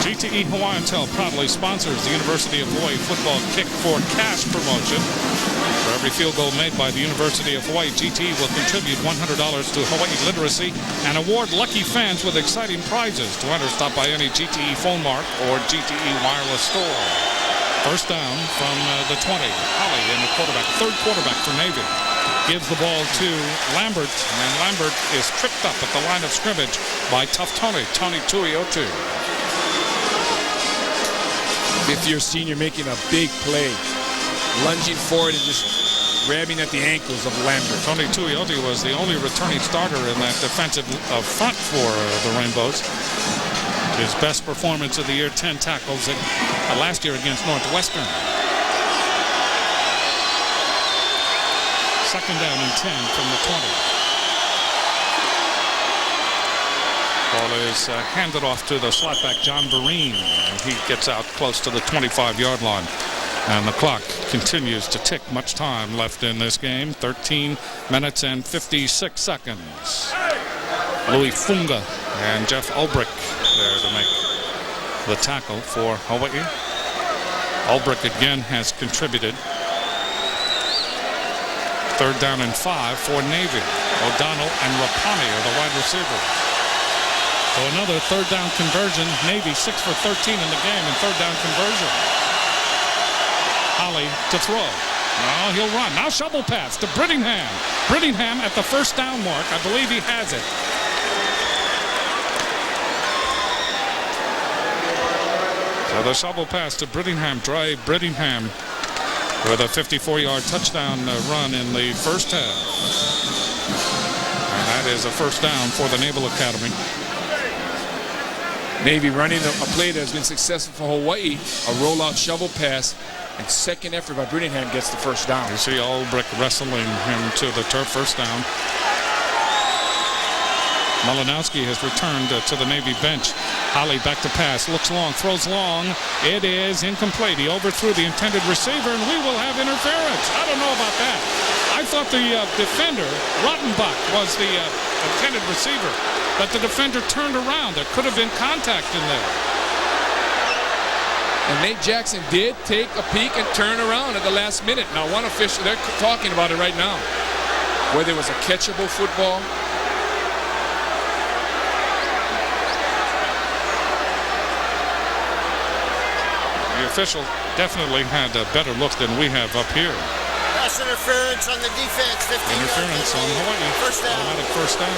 GTE Hawaiian Tel proudly sponsors the University of Hawaii football kick for cash promotion. For every field goal made by the University of Hawaii, GTE will contribute $100 to Hawaii literacy and award lucky fans with exciting prizes. To enter, stop by any GTE phone mark or GTE wireless store. First down from the 20. Holly in the quarterback, 3rd quarterback for Navy. Gives the ball to Lambert, and Lambert is tripped up at the line of scrimmage by tough Tony Tuiotu. 5th-year senior making a big play. Lunging forward and just grabbing at the ankles of Lambert. Tony Tuiotu was the only returning starter in that defensive front for the Rainbows. His best performance of the year, 10 tackles last year against Northwestern. 2nd down and 10 from the 20. Ball is handed off to the slotback, John Vereen. And he gets out close to the 25-yard line. And the clock continues to tick. Much time left in this game. 13 minutes and 56 seconds. Louis Funga and Jeff Ulbrich there to make the tackle for Hawaii. Ulbrich again has contributed. 3rd down and 5 for Navy. O'Donnell and Rapani are the wide receivers. So another 3rd down conversion. Navy 6 for 13 in the game and 3rd down conversion. Holly to throw. Now he'll run. Now shovel pass to Brittingham. Brittingham at the 1st down mark. I believe he has it. So the shovel pass to Brittingham, Dre Brittingham, with a 54-yard touchdown run in the first half. And that is a first down for the Naval Academy. Navy running a play that has been successful for Hawaii, a rollout shovel pass, and second effort by Brittingham gets the first down. You see Albrecht wrestling him to the turf, first down. Malinowski has returned to the Navy bench. Holly back to pass, looks long, throws long. It is incomplete. He overthrew the intended receiver, and we will have interference. I don't know about that. I thought the defender, Rottenbach, was the intended receiver, but the defender turned around. There could have been contact in there. And Nate Jackson did take a peek and turn around at the last minute. Now, one official, they're talking about it right now, whether it was a catchable football. The official definitely had a better look than we have up here. Pass interference on the defense. 15 interference on Hawaii. First down. Automatic first down.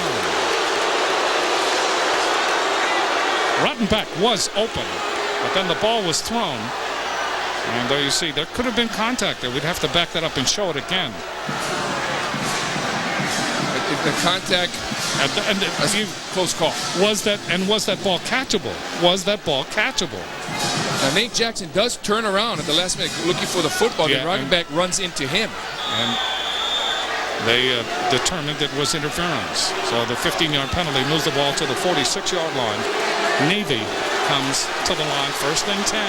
Rottenbach was open, but then the ball was thrown. And there you see, there could have been contact there. We'd have to back that up and show it again. The contact, and close call. Was that ball catchable? Was that ball catchable? Now Nate Jackson does turn around at the last minute looking for the football. Yeah, then Rottenbach runs into him. And they determined it was interference. So the 15-yard penalty moves the ball to the 46-yard line. Navy comes to the line, first and 10.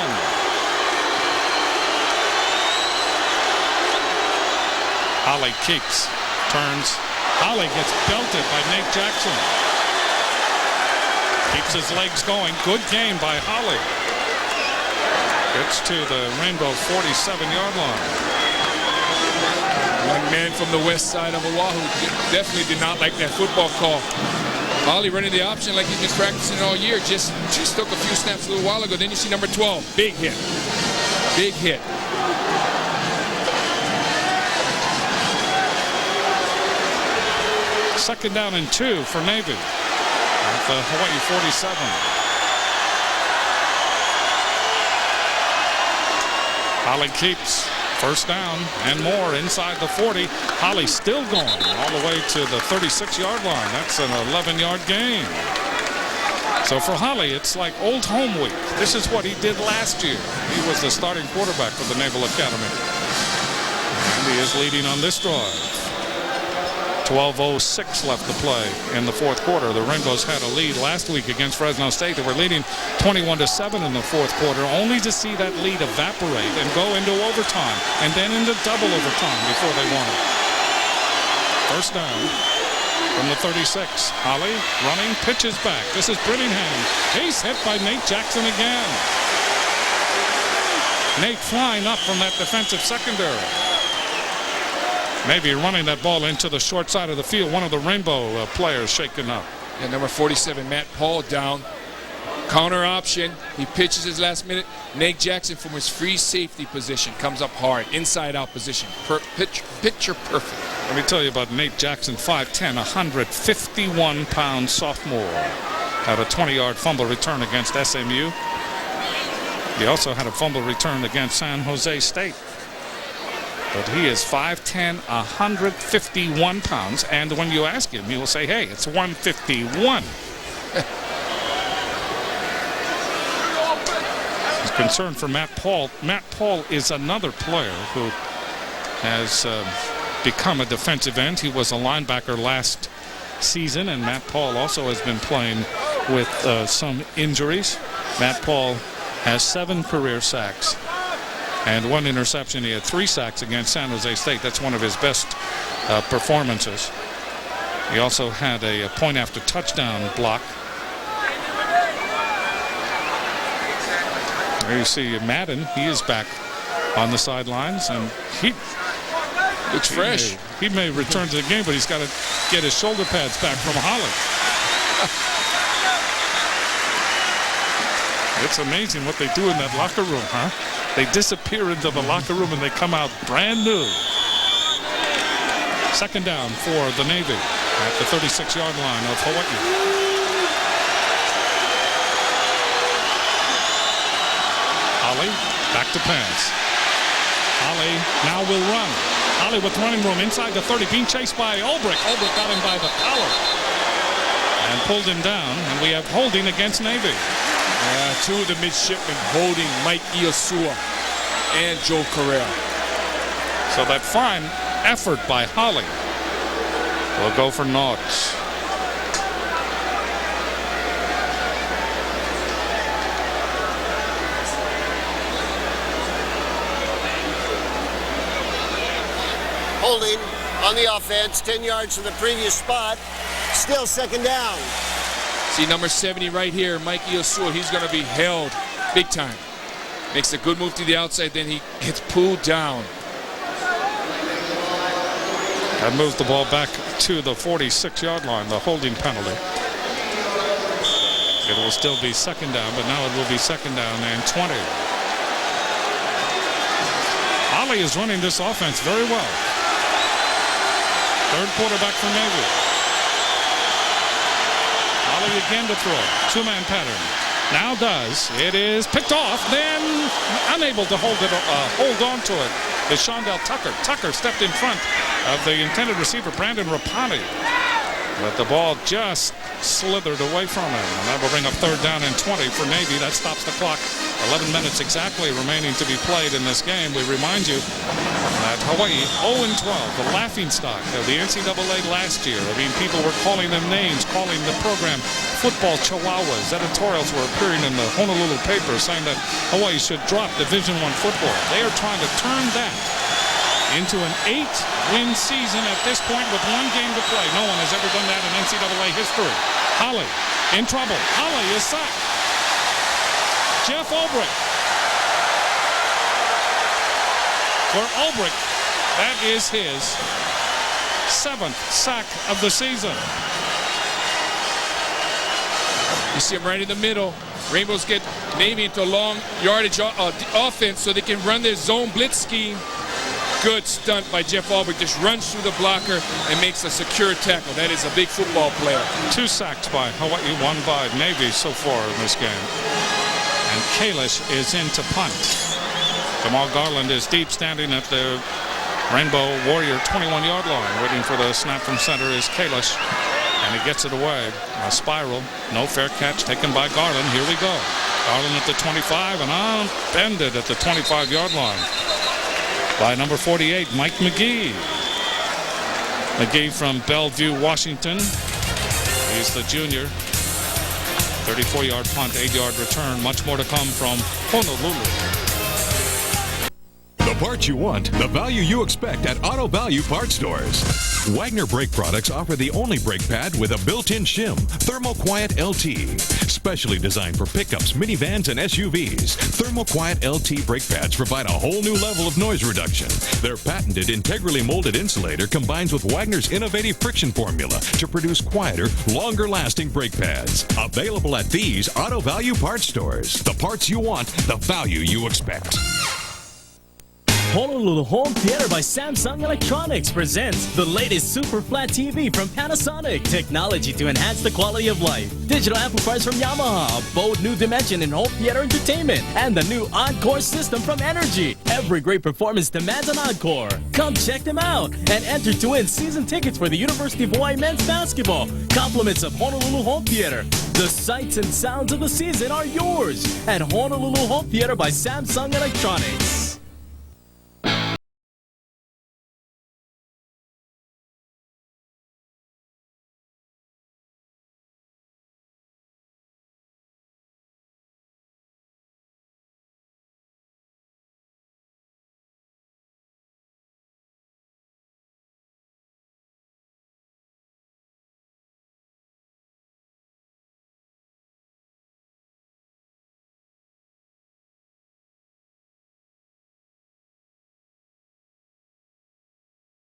Holly keeps, turns. Holly gets belted by Nate Jackson. Keeps his legs going. Good game by Holly. Gets to the Rainbow 47-yard line. One man from the west side of Oahu definitely did not like that football call. Holly running the option like he's been practicing all year. Just took a few snaps a little while ago. Then you see number 12. Big hit. Big hit. Second down and 2 for Navy at the Hawaii 47. Holly keeps, first down and more inside the 40. Holly still going all the way to the 36-yard line. That's an 11-yard gain. So for Holly, it's like old home week. This is what he did last year. He was the starting quarterback for the Naval Academy. And he is leading on this drive. 12:06 left to play in the fourth quarter. The Rainbows had a lead last week against Fresno State. They were leading 21-7 in the fourth quarter, only to see that lead evaporate and go into overtime and then into double overtime before they won it. First down from the 36. Holly running, pitches back. This is Brittingham. He's hit by Nate Jackson again. Nate flying up from that defensive secondary. Maybe running that ball into the short side of the field. One of the Rainbow players shaken up. And number 47, Matt Paul, down. Counter option. He pitches his last minute. Nate Jackson from his free safety position comes up hard. Inside out position. Picture perfect. Let me tell you about Nate Jackson, 5'10", 151-pound sophomore. Had a 20-yard fumble return against SMU. He also had a fumble return against San Jose State. But he is 5'10", 151 pounds. And when you ask him, he will say, hey, it's 151. He's concerned for Matt Paul. Matt Paul is another player who has become a defensive end. He was a linebacker last season, and Matt Paul also has been playing with some injuries. Matt Paul has 7 career sacks and 1 interception. He had 3 sacks against San Jose State. That's one of his best performances. He also had a point after touchdown block. There you see Madden. He is back on the sidelines, and he looks fresh. He may return to the game, but he's got to get his shoulder pads back from Holly. It's amazing what they do in that locker room, huh? They disappear into the locker room and they come out brand new. Second down for the Navy at the 36-yard line of Hawaii. Holly, back to pass. Holly now will run. Holly with running room inside the 30, being chased by Ulbrich. Ulbrich got him by the collar and pulled him down, and we have holding against Navy. Two of the midshipmen holding Mike Iosua and Joe Carrera. So that fine effort by Holly will go for naught. Holding on the offense, 10 yards from the previous spot. Still second down. See number 70 right here, Mike Iosua. He's going to be held big time. Makes a good move to the outside, then he gets pulled down. That moves the ball back to the 46-yard line, the holding penalty. It will still be second down, but now it will be second down and 20. Holly is running this offense very well. Third quarterback for Navy. Holly again to throw. Two-man pattern. Now does. It is picked off, then unable to hold on to it is Shondell Tucker. Tucker stepped in front of the intended receiver, Brandon Rapani. But the ball just slithered away from him. And that will bring up third down and 20 for Navy. That stops the clock. 11 minutes exactly remaining to be played in this game. We remind you that Hawaii 0-12, the laughingstock of the NCAA last year. I mean, people were calling them names, calling the program football chihuahuas. Editorials were appearing in the Honolulu paper saying that Hawaii should drop Division I football. They are trying to turn that into an 8-win season at this point with one game to play. No one has ever done that in NCAA history. Holly in trouble. Holly is sacked. Jeff Ulbrich. For Ulbrich, that is his 7th sack of the season. You see him right in the middle. Rainbows get Navy into a long yardage offense so they can run their zone blitz scheme. Good stunt by Jeff Ulbrich. Just runs through the blocker and makes a secure tackle. That is a big football player. 2 sacks by Hawaii, 1 by Navy so far in this game. And Kalish is in to punt. Jamal Garland is deep, standing at the Rainbow Warrior 21-yard line. Waiting for the snap from center is Kalish. And he gets it away. A spiral. No fair catch taken by Garland. Here we go. Garland at the 25 and upended at the 25-yard line by number 48, Mike McGee. McGee from Bellevue, Washington. He's the junior. 34-yard punt, 8-yard return. Much more to come from Honolulu. The parts you want, the value you expect at Auto Value Parts Stores. Wagner brake products offer the only brake pad with a built-in shim, ThermoQuiet LT. Specially designed for pickups, minivans, and SUVs, ThermoQuiet LT brake pads provide a whole new level of noise reduction. Their patented integrally molded insulator combines with Wagner's innovative friction formula to produce quieter, longer-lasting brake pads. Available at these Auto Value Parts Stores. The parts you want, the value you expect. Honolulu Home Theater by Samsung Electronics presents the latest super flat TV from Panasonic. Technology to enhance the quality of life. Digital amplifiers from Yamaha. A bold new dimension in home theater entertainment. And the new Encore system from Energy. Every great performance demands an Encore. Come check them out and enter to win season tickets for the University of Hawaii men's basketball. Compliments of Honolulu Home Theater. The sights and sounds of the season are yours at Honolulu Home Theater by Samsung Electronics.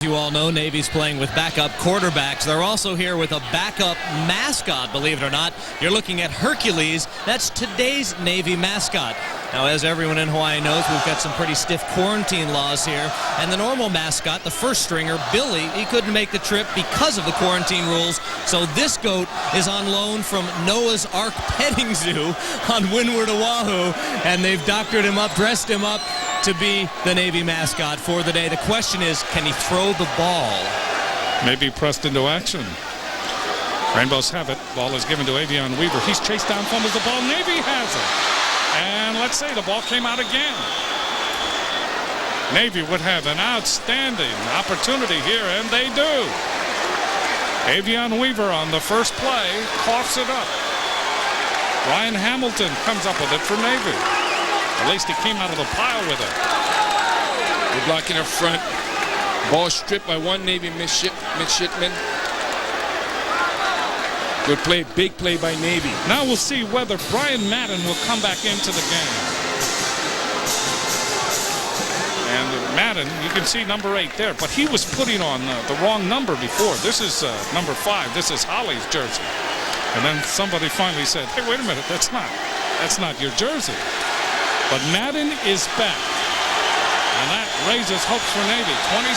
You all know Navy's playing with backup quarterbacks. They're also here with a backup mascot, believe it or not. You're looking at Hercules. That's today's Navy mascot. Now, as everyone in Hawaii knows, we've got some pretty stiff quarantine laws here. And the normal mascot, the first stringer, Billy, he couldn't make the trip because of the quarantine rules. So this goat is on loan from Noah's Ark Petting Zoo on Windward, Oahu. And they've doctored him up, dressed him up to be the Navy mascot for the day. The question is, can he throw the ball? Maybe pressed into action. Rainbows have it. Ball is given to Avion Weaver. He's chased down, fumbles the ball. Navy has it. And let's say the ball came out again. Navy would have an outstanding opportunity here, and they do. Avion Weaver on the first play coughs it up. Ryan Hamilton comes up with it for Navy. At least he came out of the pile with it. We're blocking up front. Ball stripped by one Navy midshipman. Good play, big play by Navy. Now we'll see whether Brian Madden will come back into the game. And Madden, you can see number 8 there, but he was putting on the wrong number before. This is number 5. This is Holly's jersey. And then somebody finally said, hey, wait a minute, that's not your jersey. But Madden is back. And that raises hopes for Navy. 41-27,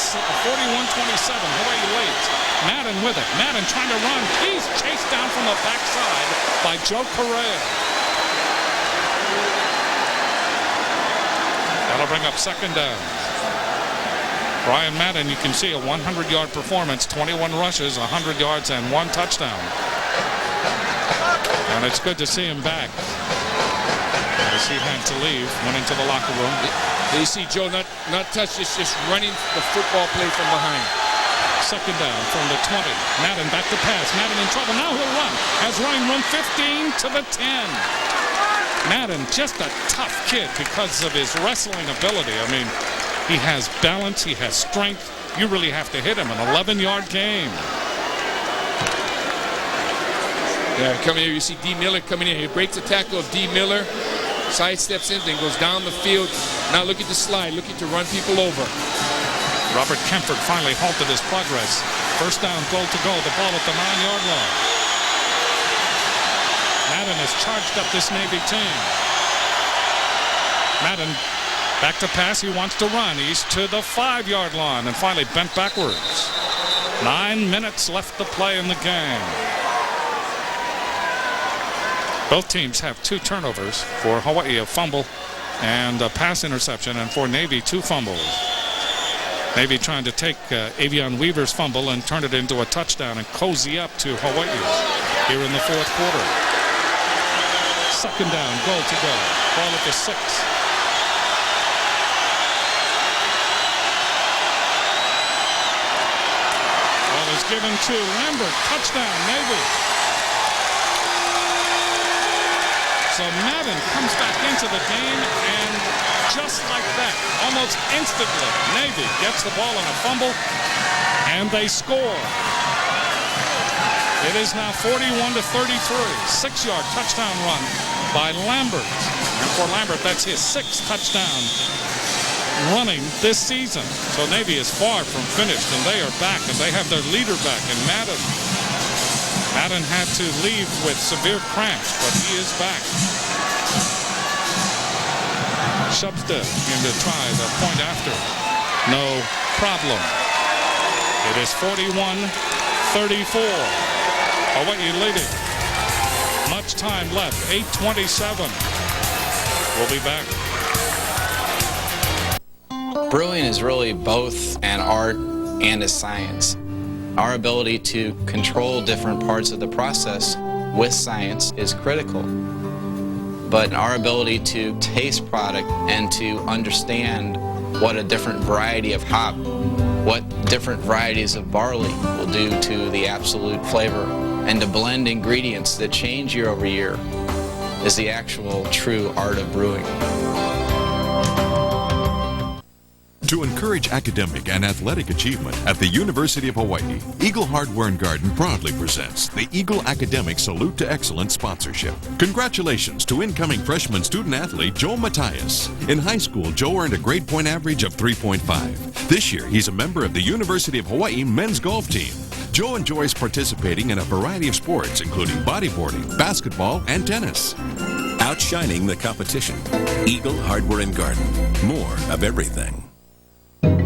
Hawaii leads. Madden with it. Madden trying to run. He's chased down from the backside by Joe Correa. That'll bring up second down. Brian Madden, you can see a 100-yard performance, 21 rushes, 100 yards, and 1 touchdown. And it's good to see him back. As he had to leave, went into the locker room. You see Joe not touch this, just running the football play from behind. Second down from the 20. Madden back to pass. Madden in trouble. Now he'll run. Has Ryan run 15 to the 10. Madden, just a tough kid because of his wrestling ability. I mean, he has balance. He has strength. You really have to hit him. An 11-yard game. Yeah, coming here, you see D. Miller coming in. He breaks the tackle of D. Miller. Side steps in, then goes down the field. Now looking to slide, looking to run people over. Robert Kempford finally halted his progress. First down, goal to go. The ball at the 9-yard line. Madden has charged up this Navy team. Madden back to pass. He wants to run. He's to the 5-yard line and finally bent backwards. 9 minutes left to play in the game. Both teams have 2 turnovers. For Hawaii, a fumble and a pass interception, and for Navy, 2 fumbles. Navy trying to take Avion Weaver's fumble and turn it into a touchdown and cozy up to Hawaii here in the 4th quarter. Second down, goal to go. Ball at the 6. Ball is given to Lambert. Touchdown, Navy. So Madden comes back into the game, and just like that, almost instantly, Navy gets the ball in a fumble, and they score. It is now 41-33, 6-yard touchdown run by Lambert. And for Lambert, that's his 6th touchdown running this season. So Navy is far from finished, and they are back, and they have their leader back in Madden. Madden had to leave with severe cramps, but he is back. Shubstead in to try the point after. No problem. It is 41-34. Hawaii leading. Much time left. 8:27. We'll be back. Brewing is really both an art and a science. Our ability to control different parts of the process with science is critical. But our ability to taste product and to understand what a different variety of hop, what different varieties of barley will do to the absolute flavor, and to blend ingredients that change year over year is the actual true art of brewing. To encourage academic and athletic achievement at the University of Hawaii, Eagle Hardware and Garden proudly presents the Eagle Academic Salute to Excellence sponsorship. Congratulations to incoming freshman student-athlete Joe Matthias. In high school, Joe earned a grade point average of 3.5. This year, he's a member of the University of Hawaii men's golf team. Joe enjoys participating in a variety of sports, including bodyboarding, basketball, and tennis. outshining the competition. Eagle Hardware and Garden. More of everything.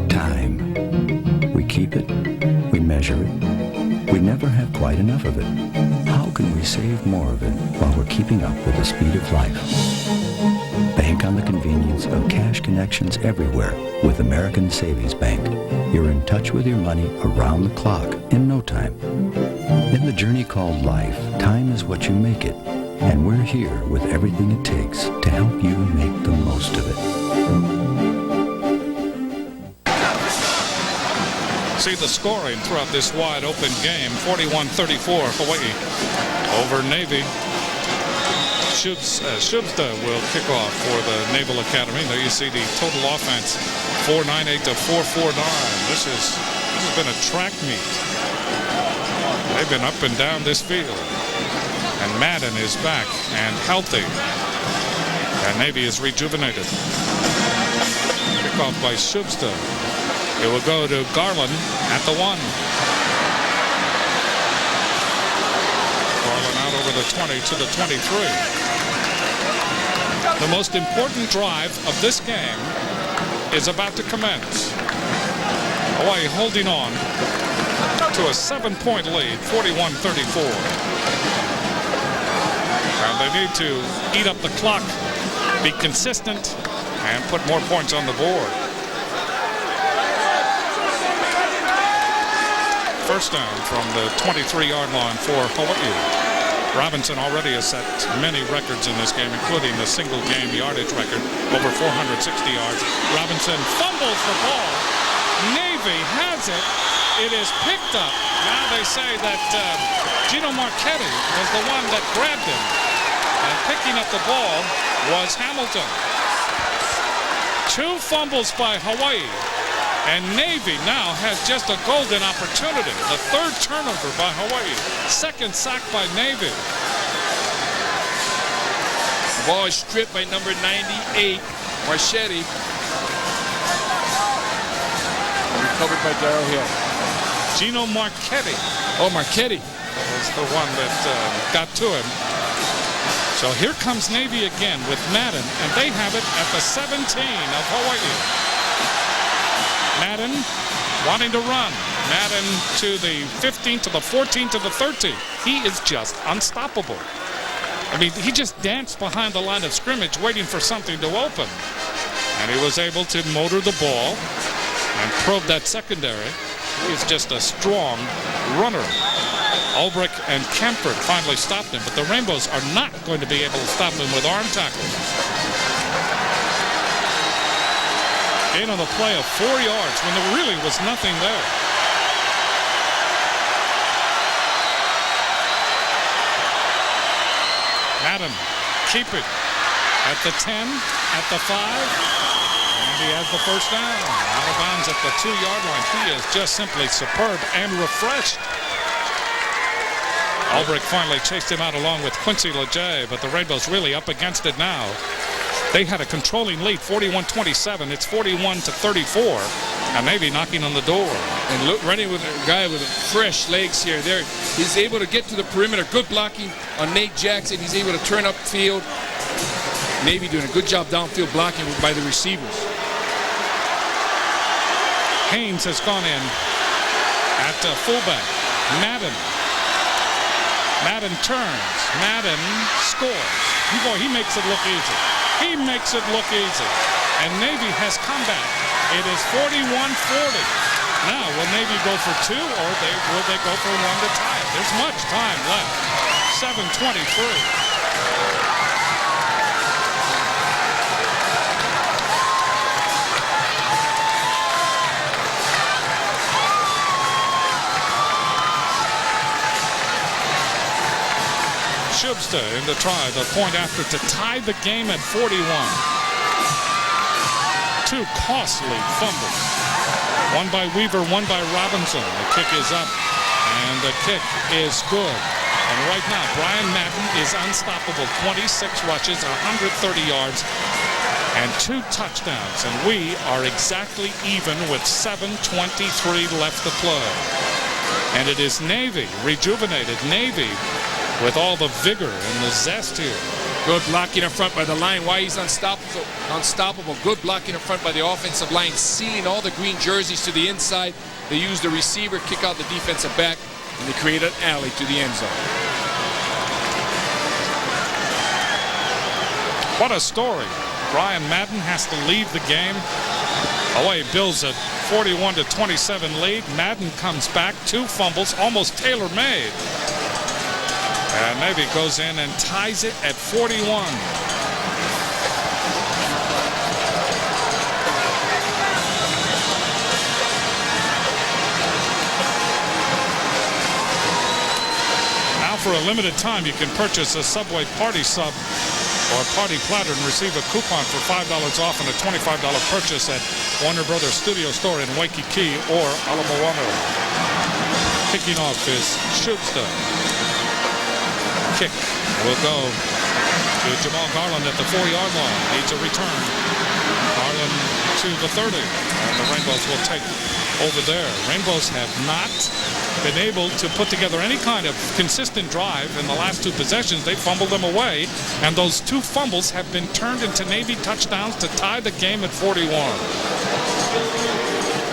Time. We keep it. We measure it. We never have quite enough of it. How can we save more of it while we're keeping up with the speed of life? Bank on the convenience of cash connections everywhere with American Savings Bank. You're in touch with your money around the clock in no time. In the journey called life, time is what you make it. And we're here with everything it takes to help you make the most of it. See the scoring throughout this wide open game. 41-34 Hawaii over Navy. Shubsta will kick off for the Naval Academy. There you see the total offense, 498 to 449. This has been a track meet. They've been up and down this field. And Madden is back and healthy. And Navy is rejuvenated. Kickoff by Shubsta. It will go to Garland at the 1. Garland out over the 20 to the 23. The most important drive of this game is about to commence. Hawaii holding on to a 7-point lead, 41-34. And they need to eat up the clock, be consistent, and put more points on the board. First down from the 23-yard line for Hawaii. Robinson already has set many records in this game, including the single-game yardage record, over 460 yards. Robinson fumbles the ball. Navy has it. It is picked up. Now they say that Gino Marchetti was the one that grabbed him. And picking up the ball was Hamilton. 2 fumbles by Hawaii. And Navy now has just a golden opportunity. The 3rd turnover by Hawaii. 2nd sack by Navy. The ball is stripped by number 98, Marchetti. Recovered by Darrell Hill. Gino Marchetti. Oh, Marchetti was the one that got to him. So here comes Navy again with Madden, and they have it at the 17 of Hawaii. Madden wanting to run. Madden to the 15, to the 14, to the 13. He is just unstoppable. I mean, he just danced behind the line of scrimmage waiting for something to open. And he was able to motor the ball and probe that secondary. He is just a strong runner. Ulbrich and Kemford finally stopped him, but the Rainbows are not going to be able to stop him with arm tackles. Gain on the play of 4 yards when there really was nothing there. Madden, keep it at the 10, at the 5, and he has the first down. Out of bounds at the 2-yard line. He is just simply superb and refreshed. Ulbrich finally chased him out along with Quincy LeJay, but the Rainbows really up against it now. They had a controlling lead, 41-27. It's 41-34, and Navy knocking on the door. And look, running with a guy with fresh legs here. There, he's able to get to the perimeter. Good blocking on Nate Jackson. He's able to turn upfield. Navy doing a good job downfield blocking by the receivers. Haynes has gone in at fullback. Madden turns. Madden scores. Boy, he makes it look easy. He makes it look easy. And Navy has come back. It is 41-40. Now, will Navy go for 2 or will they go for 1 to tie it? There's much time left. 7:23. Shubsta in the try, the point after to tie the game at 41. 2 costly fumbles. One by Weaver, one by Robinson. The kick is up, and the kick is good. And right now, Brian Madden is unstoppable. 26 rushes, 130 yards, and 2 touchdowns. And we are exactly even with 7:23 left to play. And it is Navy, rejuvenated Navy, with all the vigor and the zest here. Good blocking in front by the line. Why he's unstoppable. Good blocking in front by the offensive line, sealing all the green jerseys to the inside. They use the receiver, kick out the defensive back, and they create an alley to the end zone. What a story. Brian Madden has to leave the game. Hawaii builds a 41-27 lead. Madden comes back, 2 fumbles, almost tailor-made. And Navy goes in and ties it at 41. Now for a limited time, you can purchase a Subway Party Sub or Party Platter and receive a coupon for $5 off and a $25 purchase at Warner Brothers Studio Store in Waikiki or Ala Moana. Kicking off is Schubster. Kick will go to Jamal Garland at the 4-yard line. Needs a return. Garland to the 30. And the Rainbows will take over there. Rainbows have not been able to put together any kind of consistent drive in the last 2 possessions. They fumbled them away, and those 2 fumbles have been turned into Navy touchdowns to tie the game at 41.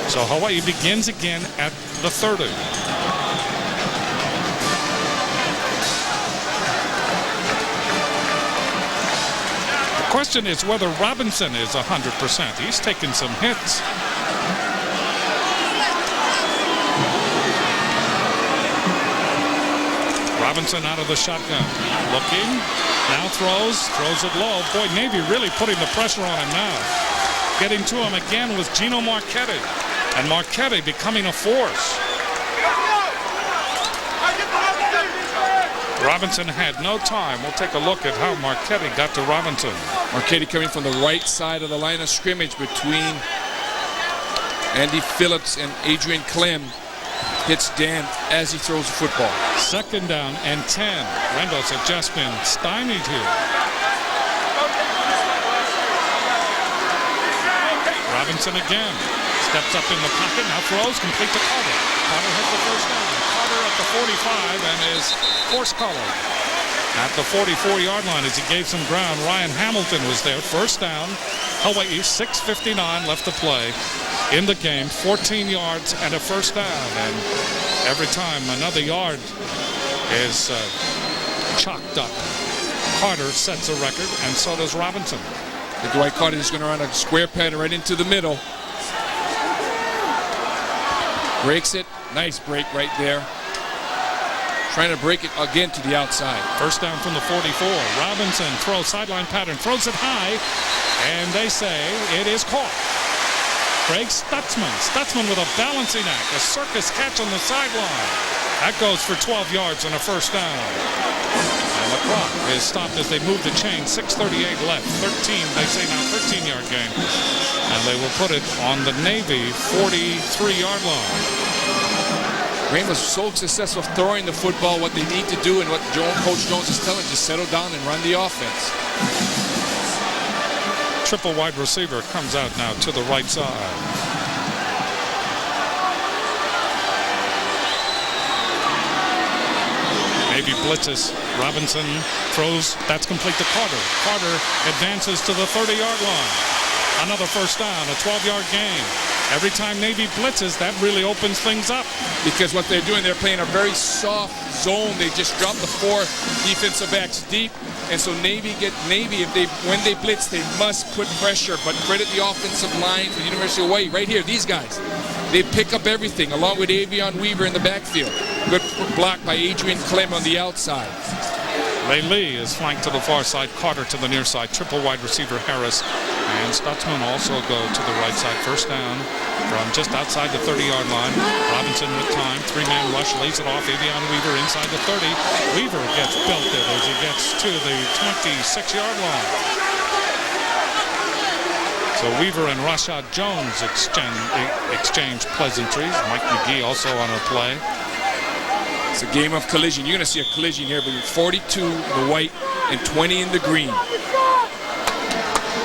So Hawaii begins again at the 30. The question is whether Robinson is 100%. He's taken some hits. Robinson out of the shotgun. Looking. Now throws it low. Boy, Navy really putting the pressure on him now. Getting to him again with Gino Marchetti. And Marchetti becoming a force. Robinson had no time. We'll take a look at how Marchetti got to Robinson. Marchetti coming from the right side of the line of scrimmage between Andy Phillips and Adrian Clem. Hits Dan as he throws the football. 2nd down and 10. Rainbows have just been stymied here. Robinson again. Steps up in the pocket. Now throws complete to Carter. Carter has the first down. Carter at the 45 and is force colored. At the 44-yard line as he gave some ground. Ryan Hamilton was there. First down. Hawaii, 6:59 left to play in the game. 14 yards and a first down. And every time another yard is chalked up, Carter sets a record, and so does Robinson. The Dwight Carter is going to run a square pattern right into the middle. Breaks it. Nice break right there. Trying to break it again to the outside. First down from the 44. Robinson throws sideline pattern, throws it high, and they say it is caught. Craig Stutzman. Stutzman with a balancing act, a circus catch on the sideline. That goes for 12 yards on a first down. And the clock is stopped as they move the chain. 6:38 left. 13, they say now 13-yard game. And they will put it on the Navy 43-yard line. Graham was so successful throwing the football. What they need to do and what Coach Jones is telling, just settle down and run the offense. Triple wide receiver comes out now to the right side. Navy blitzes. Robinson throws. That's complete to Carter. Carter advances to the 30-yard line. Another first down, a 12-yard gain. Every time Navy blitzes, that really opens things up. Because what they're doing, they're playing a very soft zone. They just drop the 4 defensive backs deep. And so when they blitz, they must put pressure. But credit the offensive line for the University of Hawaii. Right here, these guys. They pick up everything, along with Avion Weaver in the backfield. Good block by Adrian Clem on the outside. LeJay is flanked to the far side. Carter to the near side. Triple wide receiver Harris. And Stutzman also go to the right side. First down from just outside the 30-yard line. Robinson with time. 3-man rush. Lays it off. Avion Weaver inside the 30. Weaver gets belted as he gets to the 26-yard line. So Weaver and Rashad Jones exchange pleasantries. Mike McGee also on a play. It's a game of collision. You're going to see a collision here between 42 in the white and 20 in the green.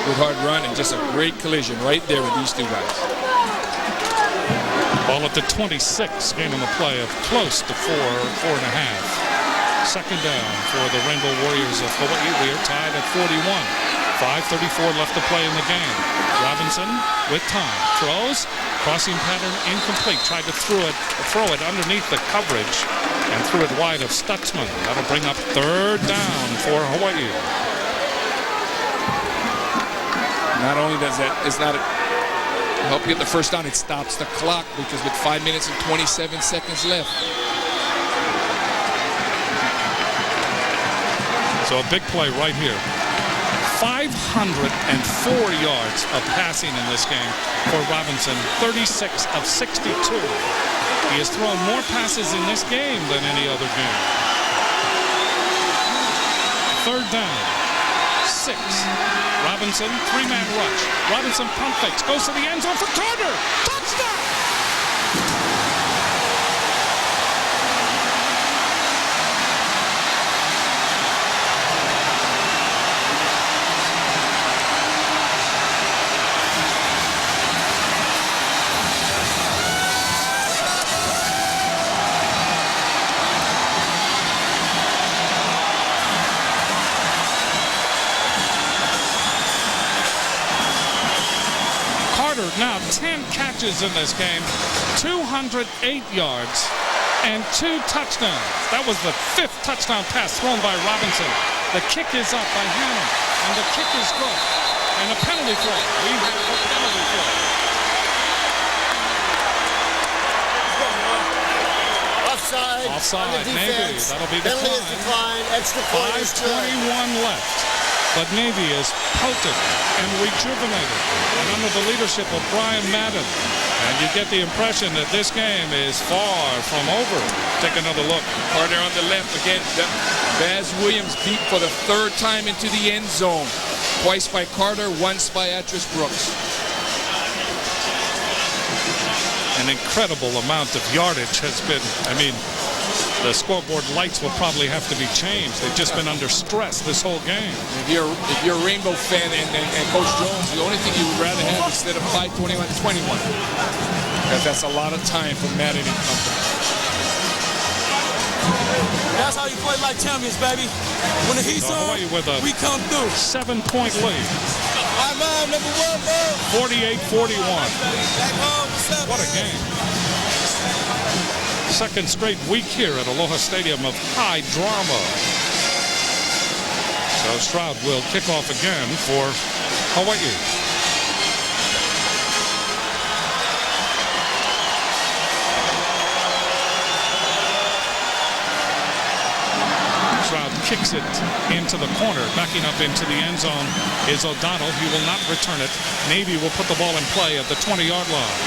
Good hard run and just a great collision right there with these two guys. Ball at the 26, game on the play of close to 4.5. Second down for the Rainbow Warriors of Hawaii. We are tied at 41. 5:34 left to play in the game. Robinson with time. Throws. Crossing pattern incomplete. Tried to throw it underneath the coverage and threw it wide of Stutzman. That'll bring up third down for Hawaii. Not only does that, it's not help you get the first down, it stops the clock because with 5 minutes and 27 seconds left. So a big play right here. 504 yards of passing in this game for Robinson, 36 of 62. He has thrown more passes in this game than any other game. Third down, 6. Robinson, 3-man rush. Robinson pump fakes, goes to the end zone for Carter. Touchdown! Now 10 catches in this game, 208 yards, and 2 touchdowns. That was the 5th touchdown pass thrown by Robinson. The kick is up by Hannum, and the kick is good. And a penalty flag. We have a penalty flag. Offside, Navy. That'll be the penalty is declined. Extra point is good. 5:21 left. But Navy is potent and rejuvenated, and under the leadership of Brian Madden. And you get the impression that this game is far from over. Take another look. Carter on the left again. Baz Williams beat for the 3rd time into the end zone. Twice by Carter, once by Atris Brooks. An incredible amount of yardage has been, the scoreboard lights will probably have to be changed. They've just been under stress this whole game. If you're a Rainbow fan and Coach Jones, the only thing you would rather have instead of 5:21 is 21. Because that's a lot of time for Madden and company. That's how you play like champions, baby. When the heat's on, we come through. 7-point lead. Number 1, bro. 48-41. What a game. Second straight week here at Aloha Stadium of high drama. So Stroud will kick off again for Hawaii. Stroud kicks it into the corner. Backing up into the end zone is O'Donnell. He will not return it. Navy will put the ball in play at the 20-yard line.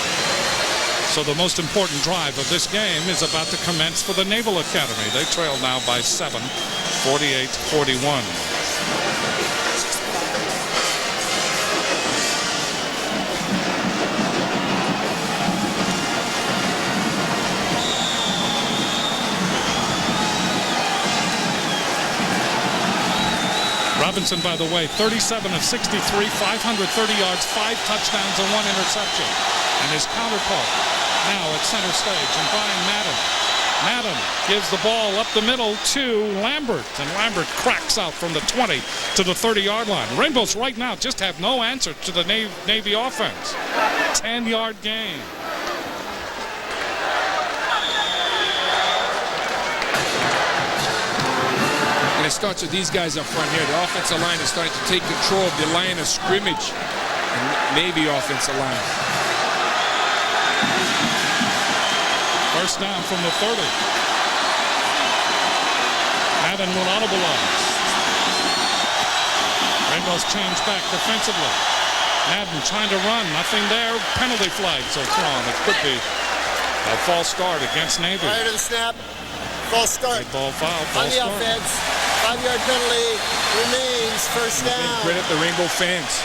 So the most important drive of this game is about to commence for the Naval Academy. They trail now by 7, 48-41. Robinson, by the way, 37 of 63, 530 yards, 5 touchdowns, and 1 interception. And his counterpart now at center stage, and Brian Madden. Madden gives the ball up the middle to Lambert, and Lambert cracks out from the 20 to the 30-yard line. Rainbows right now just have no answer to the Navy offense. 10-yard gain. And it starts with these guys up front here. The offensive line is starting to take control of the line of scrimmage. And Navy offensive line. First down from the 30. Madden will audibilize. Rainbows change back defensively. Madden trying to run. Nothing there. Penalty flags are thrown. It could be a false start against Navy. Prior to the snap, false start. Ball foul, false on the start. offense. 5-yard penalty remains. First down. Credit the Rainbow fans.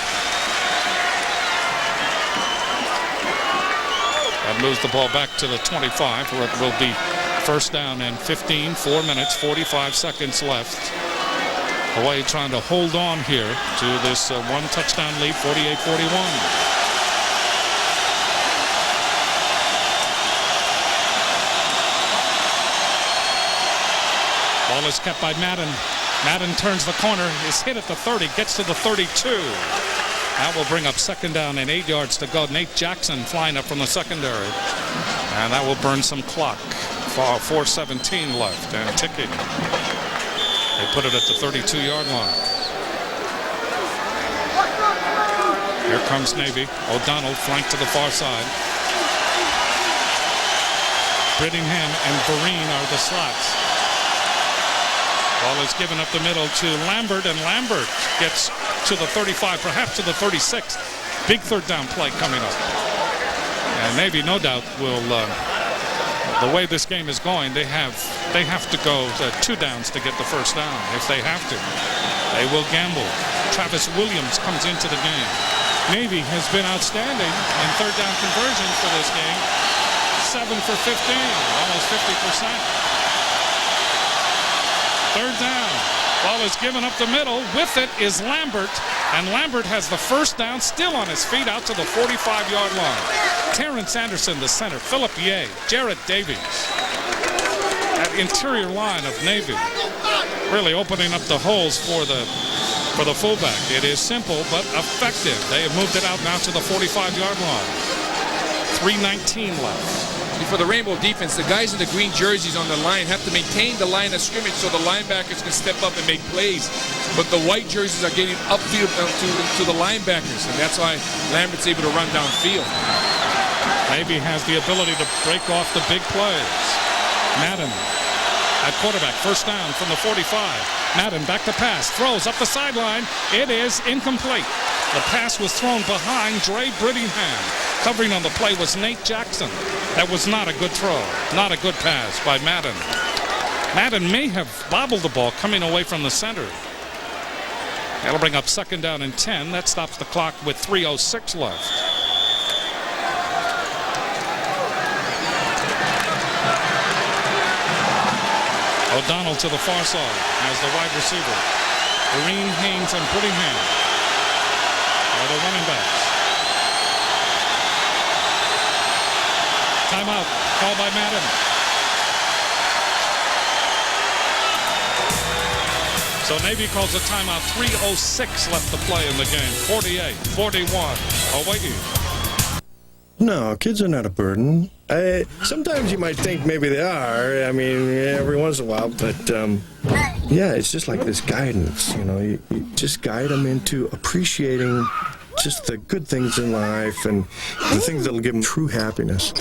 That moves the ball back to the 25, where it will be first down and 15, 4 minutes, 45 seconds left. Hawaii trying to hold on here to this 1 touchdown lead, 48-41. Ball Ball is kept by Madden. Madden turns the corner, is hit at the 30, gets to the 32. That will bring up second down and 8 yards to go. Nate Jackson flying up from the secondary. And that will burn some clock. 4:17 left and ticking. They put it at the 32-yard line. Here comes Navy. O'Donnell flanked to the far side. Brittingham and Vereen are the slots. Ball is given up the middle to Lambert, and Lambert gets to the 35, perhaps to the 36. Big third down play coming up. And Navy, no doubt, will, the way this game is going, they have to go 2 downs to get the first down if they have to. They will gamble. Travis Williams comes into the game. Navy has been outstanding in third down conversions for this game. 7 for 15, almost 50%. Third down. Ball is given up the middle. With it is Lambert. And Lambert has the first down, still on his feet, out to the 45-yard line. Terrence Anderson, the center. Philip Ye. Jarrett Davies. That interior line of Navy really opening up the holes for the fullback. It is simple but effective. They have moved it out now to the 45-yard line. 3:19 left. For the Rainbow defense, the guys in the green jerseys on the line have to maintain the line of scrimmage so the linebackers can step up and make plays. But the white jerseys are getting upfield to the linebackers, and that's why Lambert's able to run downfield. Navy has the ability to break off the big plays. Madden at quarterback, first down from the 45. Madden back to pass, throws up the sideline. It is incomplete. The pass was thrown behind Dre Brittingham. Covering on the play was Nate Jackson. That was not a good throw, not a good pass by Madden. Madden may have bobbled the ball coming away from the center. That'll bring up second down and 10. That stops the clock with 3:06 left. O'Donnell to the far side as the wide receiver. Vereen, Haynes, and Brittingham are the running backs. Timeout called by Madden. So Navy calls a timeout. 3:06 left to play in the game. 48-41. Hawaii. No, kids are not a burden. Sometimes you might think maybe they are. I mean, every once in a while. But, yeah, it's just like this guidance. You know, you just guide them into appreciating just the good things in life and the things that'll give them true happiness.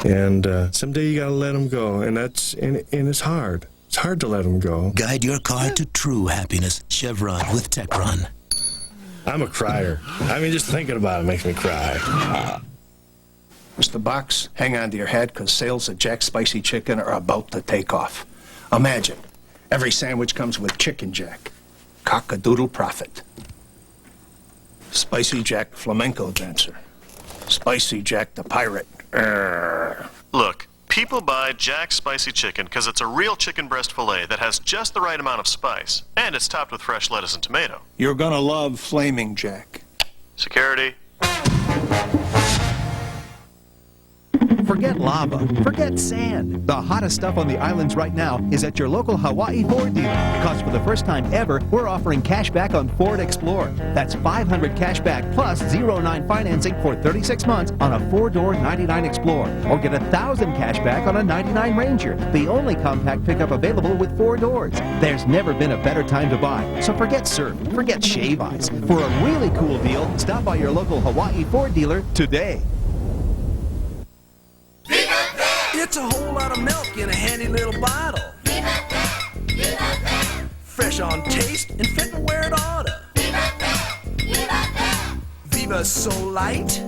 And someday you got to let them go. And it's hard. It's hard to let them go. Guide your car to true happiness. Chevron with Techron. I'm a crier. I mean, just thinking about it makes me cry. Mr. Box, hang on to your head because sales of Jack's Spicy Chicken are about to take off. Imagine, every sandwich comes with Chicken Jack. Cock-a-doodle profit. Spicy Jack Flamenco Dancer. Spicy Jack the Pirate. Look, people buy Jack's Spicy Chicken because it's a real chicken breast filet that has just the right amount of spice. And it's topped with fresh lettuce and tomato. You're gonna love Flaming Jack. Security. Forget lava. Forget sand. The hottest stuff on the islands right now is at your local Hawaii Ford dealer. Because for the first time ever, we're offering cash back on Ford Explorer. That's $500 cash back plus 0.9 financing for 36 months on a 4-door 99 Explorer. Or get $1,000 cash back on a 99 Ranger, the only compact pickup available with 4 doors. There's never been a better time to buy. So forget surf, forget shave ice. For a really cool deal, stop by your local Hawaii Ford dealer today. It's a whole lot of milk in a handy little bottle. Fresh on taste and fitting where it oughta. Viva's so light,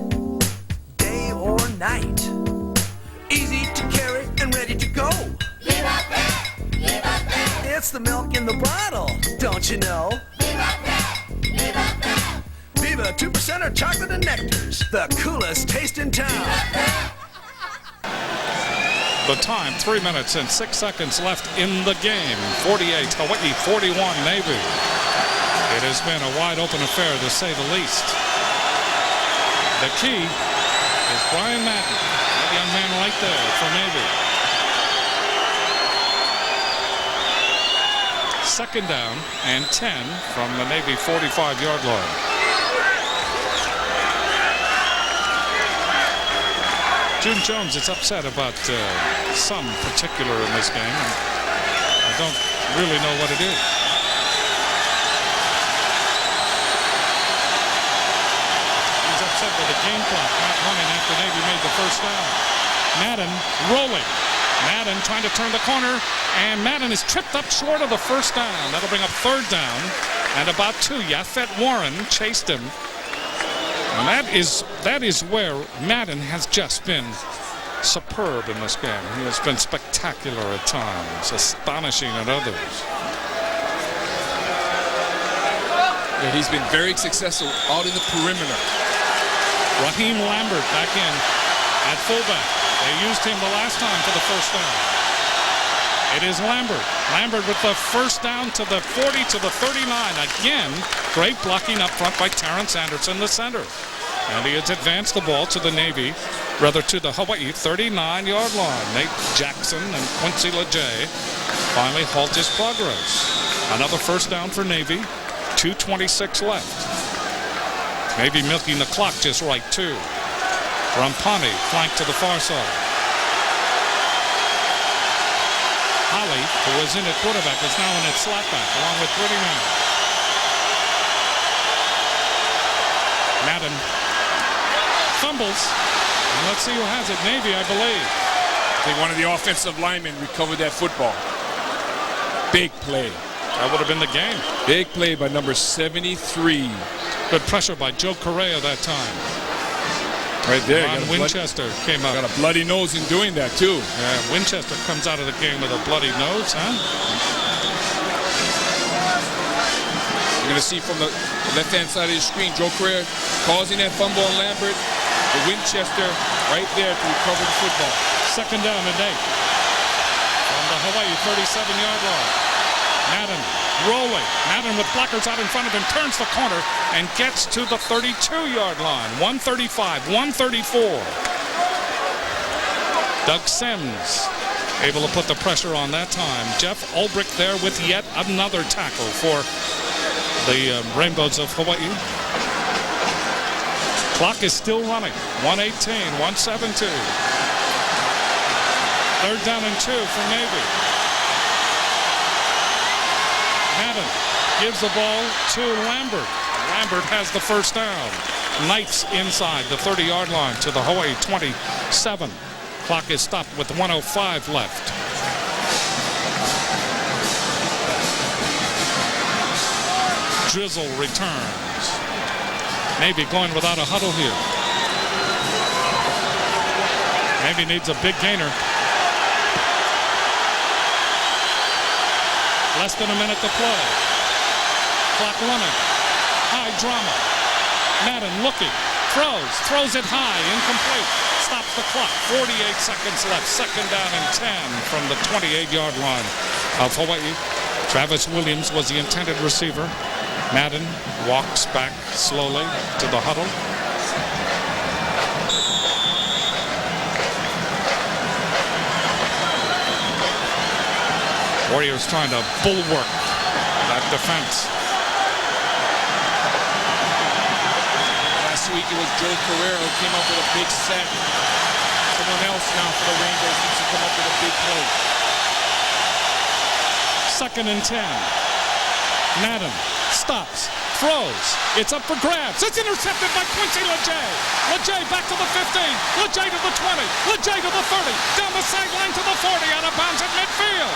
day or night. Easy to carry and ready to go. It's the milk in the bottle, don't you know? Viva 2% chocolate and nectars, the coolest taste in town. The time, 3 minutes and 6 seconds left in the game. 48, Hawaii 41, Navy. It has been a wide open affair, to say the least. The key is Brian Madden, that young man right there for Navy. Second down and 10 from the Navy 45-yard line. June Jones is upset about some particular in this game. I don't really know what it is. He's upset with the game clock not running after Navy made the first down. Madden rolling. Madden trying to turn the corner, and Madden is tripped up short of the first down. That'll bring up third down and about 2. Yafet Warren chased him. And that is where Madden has just been superb in this game. He has been spectacular at times, astonishing at others. Yeah, he's been very successful out in the perimeter. Raheem Lambert back in at fullback. They used him the last time for the first down. It is Lambert. Lambert with the first down to the 40 to the 39. Again, great blocking up front by Terrence Anderson, the center. And he has advanced the ball to the Navy, rather to the Hawaii 39-yard line. Nate Jackson and Quincy LeJay finally halt his progress. Another first down for Navy. 2:26 left. Navy milking the clock just right, too. Rampani flanked to the far side. Holly, who was in at quarterback, is now in at slapback, along with Brittany Madden. Fumbles. And let's see who has it. Navy, I believe. I think one of the offensive linemen recovered that football. Big play. That would have been the game. Big play by number 73. Good pressure by Joe Correa that time. Right there. Ron Winchester came up. Got a bloody nose in doing that, too. Yeah, Winchester comes out of the game with a bloody nose, huh? You're going to see from the left-hand side of the screen, Joe Correa causing that fumble on Lambert. The Winchester right there to recover the football. Second down and 8. From the Hawaii 37-yard line. Madden rolling. Madden with blockers out in front of him, turns the corner and gets to the 32-yard line. 135, 134. Doug Sims able to put the pressure on that time. Jeff Ulbrich there with yet another tackle for the Rainbows of Hawaii. Clock is still running. 118, 117. Third down and 2 for Navy. Madden gives the ball to Lambert. Lambert has the first down. Knights inside the 30-yard line to the Hawaii 27. Clock is stopped with 1:05 left. Drizzle returns. Navy going without a huddle here. Navy needs a big gainer. Less than a minute to play. Clock running. High drama. Madden looking. Throws it high. Incomplete. Stops the clock. 48 seconds left. Second down and 10 from the 28-yard line of Hawaii. Travis Williams was the intended receiver. Madden walks back slowly to the huddle. Warriors trying to bulwark that defense. Last week it was Joe Carrera who came up with a big sack. Someone else now for the Rainbows needs to come up with a big play. Second and 10. Madden stops, throws. It's up for grabs. It's intercepted by Quincy LeJay. LeJay back to the 15. LeJay to the 20. LeJay to the 30. Down the sideline to the 40. Out of bounds at midfield.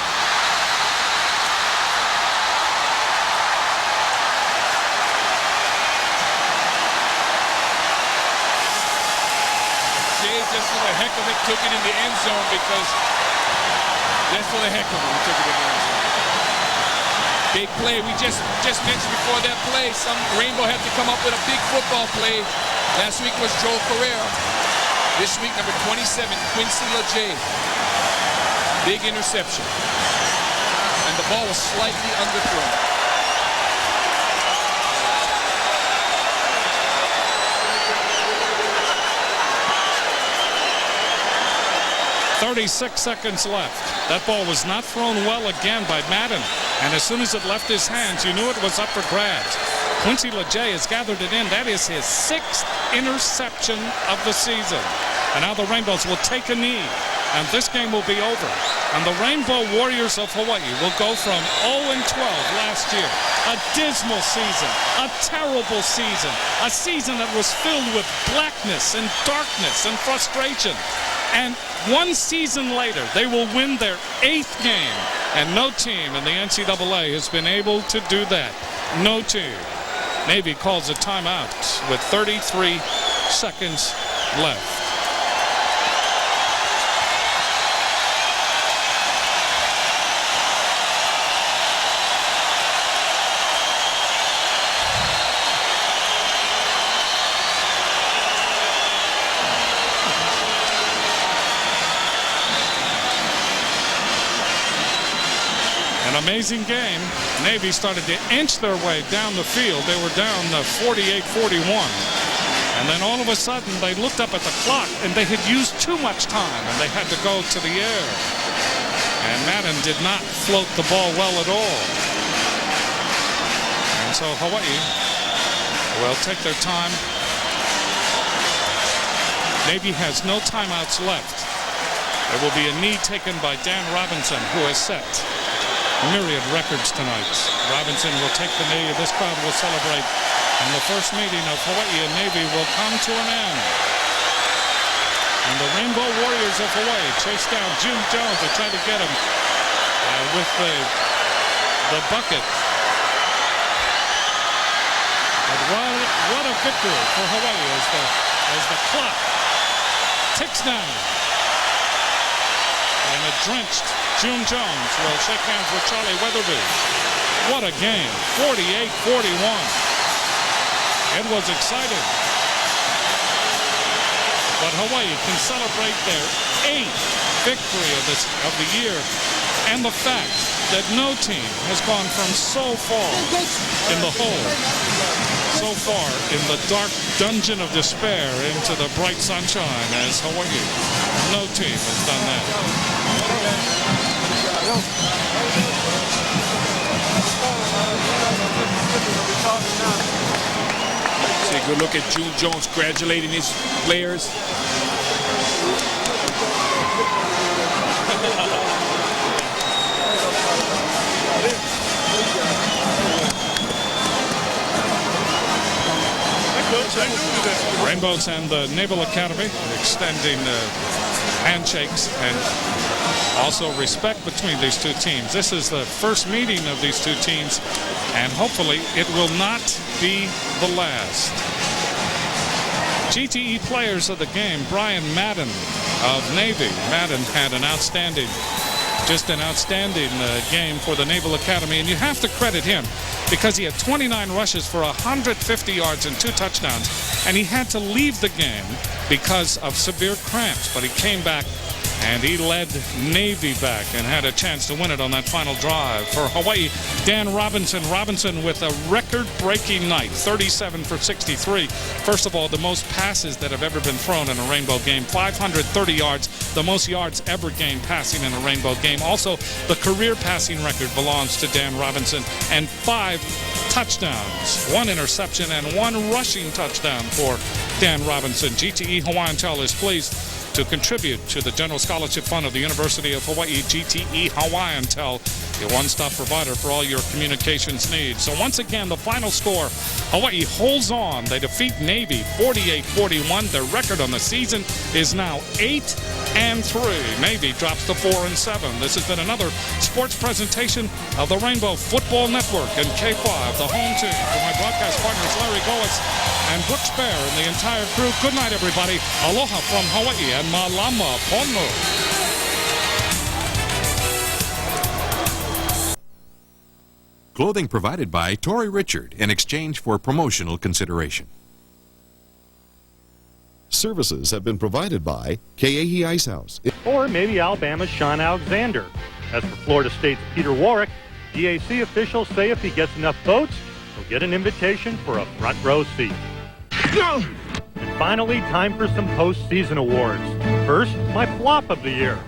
Just for the heck of it, took it in the end zone because just for the heck of it, he took it in the end zone. Big play. We just mentioned before that play, some Rainbow had to come up with a big football play. Last week was Joe Carrera. This week, number 27, Quincy LeJay. Big interception. And the ball was slightly underthrown. 36 seconds left. That ball was not thrown well again by Madden. And as soon as it left his hands, you knew it was up for grabs. Quincy LeJay has gathered it in. That is his 6th interception of the season. And now the Rainbows will take a knee. And this game will be over. And the Rainbow Warriors of Hawaii will go from 0-12 last year. A dismal season, a terrible season, a season that was filled with blackness and darkness and frustration. And one season later, they will win their 8th game. And no team in the NCAA has been able to do that. No team. Navy calls a timeout with 33 seconds left. An amazing game. Navy started to inch their way down the field. They were down 48-41. And then all of a sudden, they looked up at the clock, and they had used too much time, and they had to go to the air. And Madden did not float the ball well at all. And so Hawaii will take their time. Navy has no timeouts left. There will be a knee taken by Dan Robinson, who has set myriad records tonight. Robinson will take the knee. This crowd will celebrate. And the first meeting of Hawaii and Navy will come to an end. And the Rainbow Warriors of Hawaii chase down June Jones to try to get him with the bucket. But what a victory for Hawaii as the clock ticks down. And a drenched June Jones will shake hands with Charlie Weatherby. What a game, 48-41. It was exciting. But Hawaii can celebrate their 8th victory of the year, and the fact that no team has gone from so far in the hole, so far in the dark dungeon of despair into the bright sunshine as Hawaii. No team has done that. See a good look at June Jones congratulating his players. Rainbows and the Naval Academy extending handshakes and also respect between these two teams. This is the first meeting of these two teams, and hopefully it will not be the last. GTE players of the game, Brian Madden of Navy. Madden had an outstanding game for the Naval Academy, and you have to credit him because he had 29 rushes for 150 yards and 2 touchdowns, and he had to leave the game because of severe cramps, but he came back and he led Navy back and had a chance to win it on that final drive. For Hawaii, Dan Robinson. Robinson with a record-breaking night, 37 for 63. First of all, the most passes that have ever been thrown in a Rainbow game, 530 yards, the most yards ever gained passing in a Rainbow game. Also, the career passing record belongs to Dan Robinson, and 5 touchdowns, 1 interception, and 1 rushing touchdown for Dan Robinson. GTE Hawaiian Tel is pleased to contribute to the General Scholarship Fund of the University of Hawaii. GTE Hawaiian Tel, your one-stop provider for all your communications needs. So once again, the final score, Hawaii holds on. They defeat Navy 48-41. Their record on the season is now 8-3. Navy drops to 4-7. This has been another sports presentation of the Rainbow Football Network and K5, the home team. For my broadcast partners, Larry Goetz and Brooks Bear and the entire crew, good night, everybody. Aloha from Hawaii and Malama Pono. Clothing provided by Tori Richard in exchange for promotional consideration. Services have been provided by Ke'ehi Ice House. Or maybe Alabama's Sean Alexander. As for Florida State's Peter Warwick, DAC officials say if he gets enough votes, he'll get an invitation for a front row seat. And finally, time for some postseason awards. First, my flop of the year.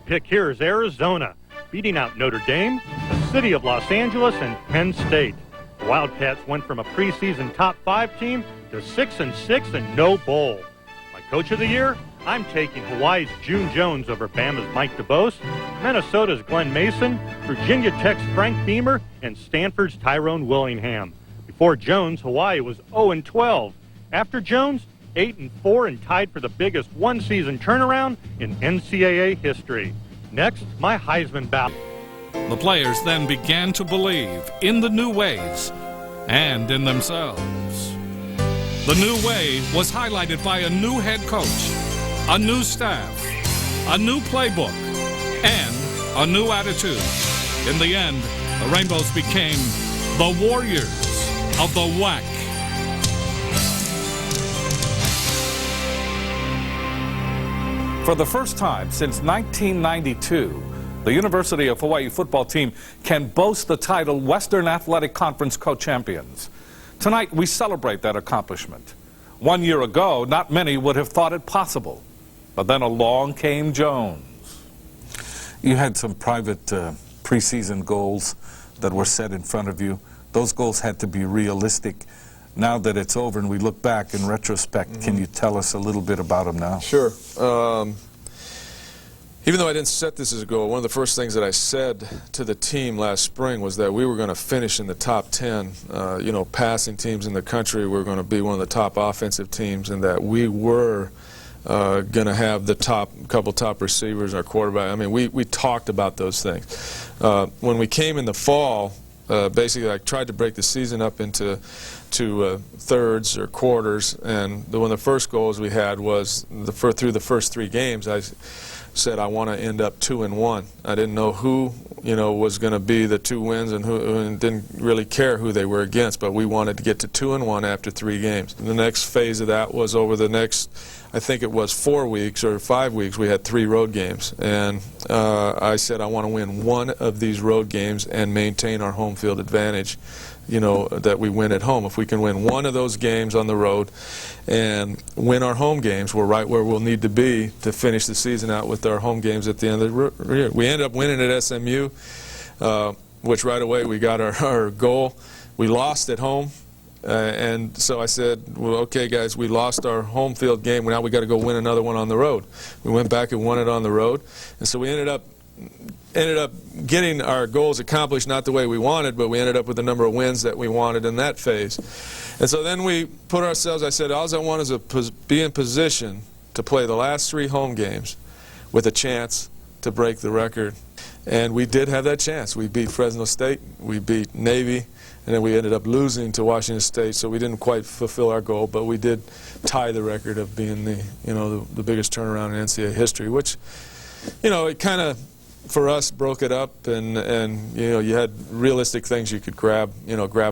pick here is Arizona, beating out Notre Dame, the city of Los Angeles, and Penn State. The Wildcats went from a preseason top 5 team to 6-6 and no bowl. My coach of the year, I'm taking Hawaii's June Jones over Bama's Mike DeBose, Minnesota's Glenn Mason, Virginia Tech's Frank Beamer, and Stanford's Tyrone Willingham. Before Jones, Hawaii was 0-12. After Jones, 8-4 and tied for the biggest one-season turnaround in NCAA history. Next, my Heisman bout. The players then began to believe in the new ways and in themselves. The new way was highlighted by a new head coach, a new staff, a new playbook, and a new attitude. In the end, the Rainbows became the Warriors of the WAC. For the first time since 1992, the University of Hawaii football team can boast the title Western Athletic Conference co-champions. Tonight, we celebrate that accomplishment. 1 year ago, not many would have thought it possible. But then along came Jones. You had some private preseason goals that were set in front of you. Those goals had to be realistic. Now that it's over and we look back in retrospect, can you tell us a little bit about them now? Sure. Even though I didn't set this as a goal, one of the first things that I said to the team last spring was that we were going to finish in the top 10, passing teams in the country. We were going to be one of the top offensive teams, and that we were going to have the couple top receivers, our quarterback. I mean, we talked about those things. When we came in the fall, basically I tried to break the season up into thirds or quarters, and one of the first goals we had was through the first 3 games, I said I want to end up 2-1. I didn't know who was going to be the 2 wins and didn't really care who they were against, but we wanted to get to 2-1 after 3 games. The next phase of that was over the next, I think it was 4 weeks or 5 weeks, we had 3 road games, and I said I want to win 1 of these road games and maintain our home field advantage, that we win at home. If we can win 1 of those games on the road and win our home games, we're right where we'll need to be to finish the season out with our home games at the end of the year. We ended up winning at SMU, which right away we got our goal. We lost at home, and so I said, well, okay, guys, we lost our home field game. Now we got to go win another one on the road. We went back and won it on the road, and so we ended up getting our goals accomplished, not the way we wanted, but we ended up with the number of wins that we wanted in that phase. And so then we put ourselves, I said, all I want is to be in position to play the last 3 home games with a chance to break the record. And we did have that chance. We beat Fresno State, we beat Navy, and then we ended up losing to Washington State, so we didn't quite fulfill our goal, but we did tie the record of being the biggest turnaround in NCAA history, which, it kind of, for us, broke it up, and you had realistic things you could grab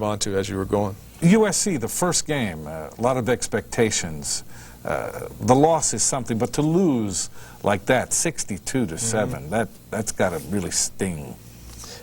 onto as you were going. USC, the first game, a lot of expectations. The loss is something, but to lose like that, 62-7, that's got to really sting.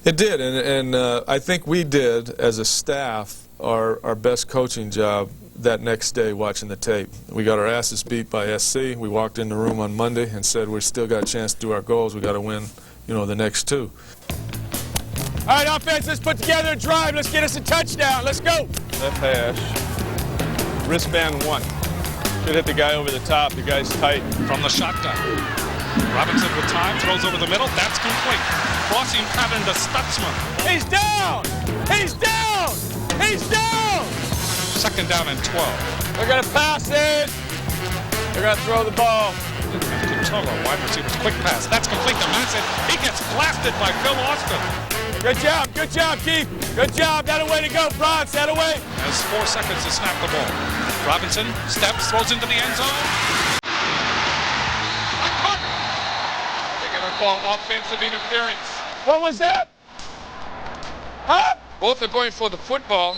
It did, and I think we did, as a staff, our best coaching job that next day watching the tape. We got our asses beat by SC. We walked in the room on Monday and said, we still got a chance to do our goals. We got to win, the next 2. All right, offense, let's put together a drive. Let's get us a touchdown. Let's go. Left hash, wristband 1. Should hit the guy over the top. The guy's tight. From the shotgun. Robinson with time, throws over the middle. That's complete. Crossing pattern to Stutzman. He's down! He's down! He's down! 2nd down and 12. They're going to pass it. They're going to throw the ball. Tolo, wide receivers, quick pass. That's complete to Madsen. He gets blasted by Phil Austin. Good job, Keith. Good job. That a way to go, Bronx. That a way. Has 4 seconds to snap the ball. Robinson steps, throws into the end zone. They're going to call offensive interference. What was that? Huh? Both are going for the football.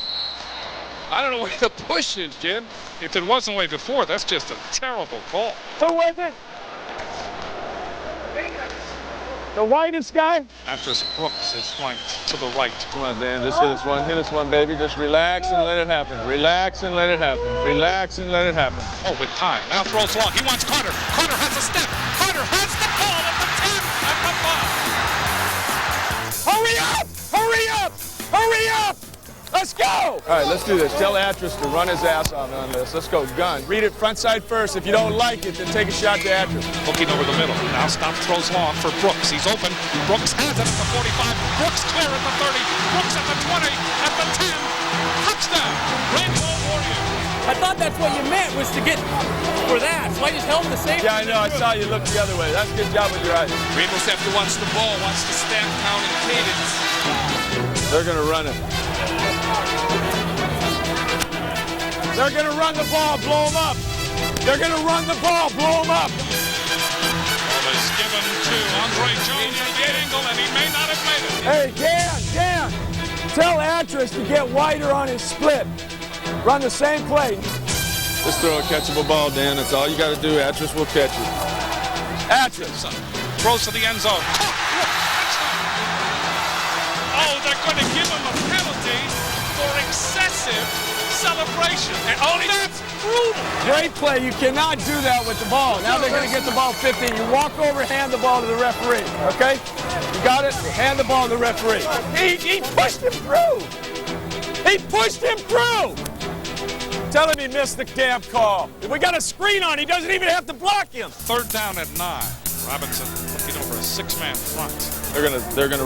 I don't know where the push is, Jim. If it wasn't way before, that's just a terrible call. Who was it? The whitest guy? After Brooks is flanked to the right. Come on, Dan. Just hit this one, baby. Just relax and let it happen. Relax and let it happen. Relax and let it happen. Oh, with time. Now throws long. He wants Carter. Carter has a step. Carter has the ball at the 10. At the Hurry up! Let's go! All right, let's do this. Tell Atras to run his ass off on this. Let's go. Gun. Read it front side first. If you don't like it, then take a shot to Atras. Looking over the middle. Now stop, throws long for Brooks. He's open. Brooks has it at the 45. Brooks clear at the 30. Brooks at the 20. At the 10. Touchdown. Rainbow Warriors. I thought that's what you meant, was to get for that. So I just held the safety. Yeah, I know. I saw you look the other way. That's a good job with your eyes. Rainbows have to watch the ball, watch the snap count and cadence. They're going to run it. They're going to run the ball, blow them up. They're going to run the ball, blow them up. Ball is given to Andre Jones for the angle, and he may not have made it. Hey, Dan, tell Atras to get wider on his split. Run the same play. Just throw a catchable ball, Dan. That's all you got to do. Atras will catch it. Atras. Throws to the end zone. Oh, they're going to give him a penalty for excessive celebration. And that's brutal. Great play. You cannot do that with the ball. Now they're going to get the ball 50. You walk over, hand the ball to the referee. Okay? You got it? Hand the ball to the referee. He pushed him through. He pushed him through. Tell him he missed the damn call. If we got a screen on, he doesn't even have to block him. 3rd down at 9. Robinson looking over a 6-man front. They're gonna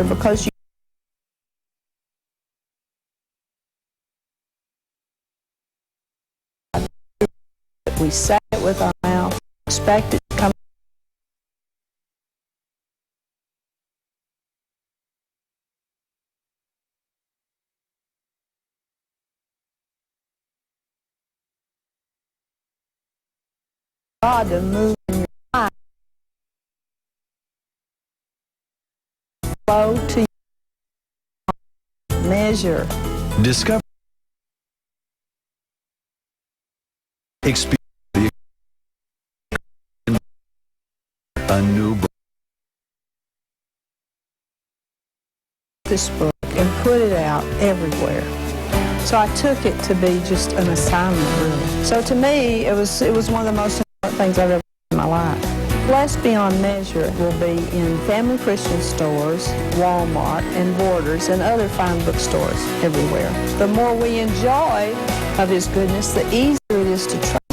measure because we say it with our mouth, expect it to come. God to move in your life, flow to measure. Discover. Experience a new book. This book and put it out everywhere. So I took it to be just an assignment, really. So to me, it was one of the most important things I've ever done in my life. Blessed Beyond Measure will be in family Christian stores, Walmart, and Borders, and other fine bookstores everywhere. The more we enjoy of His goodness, the easier it is to trust.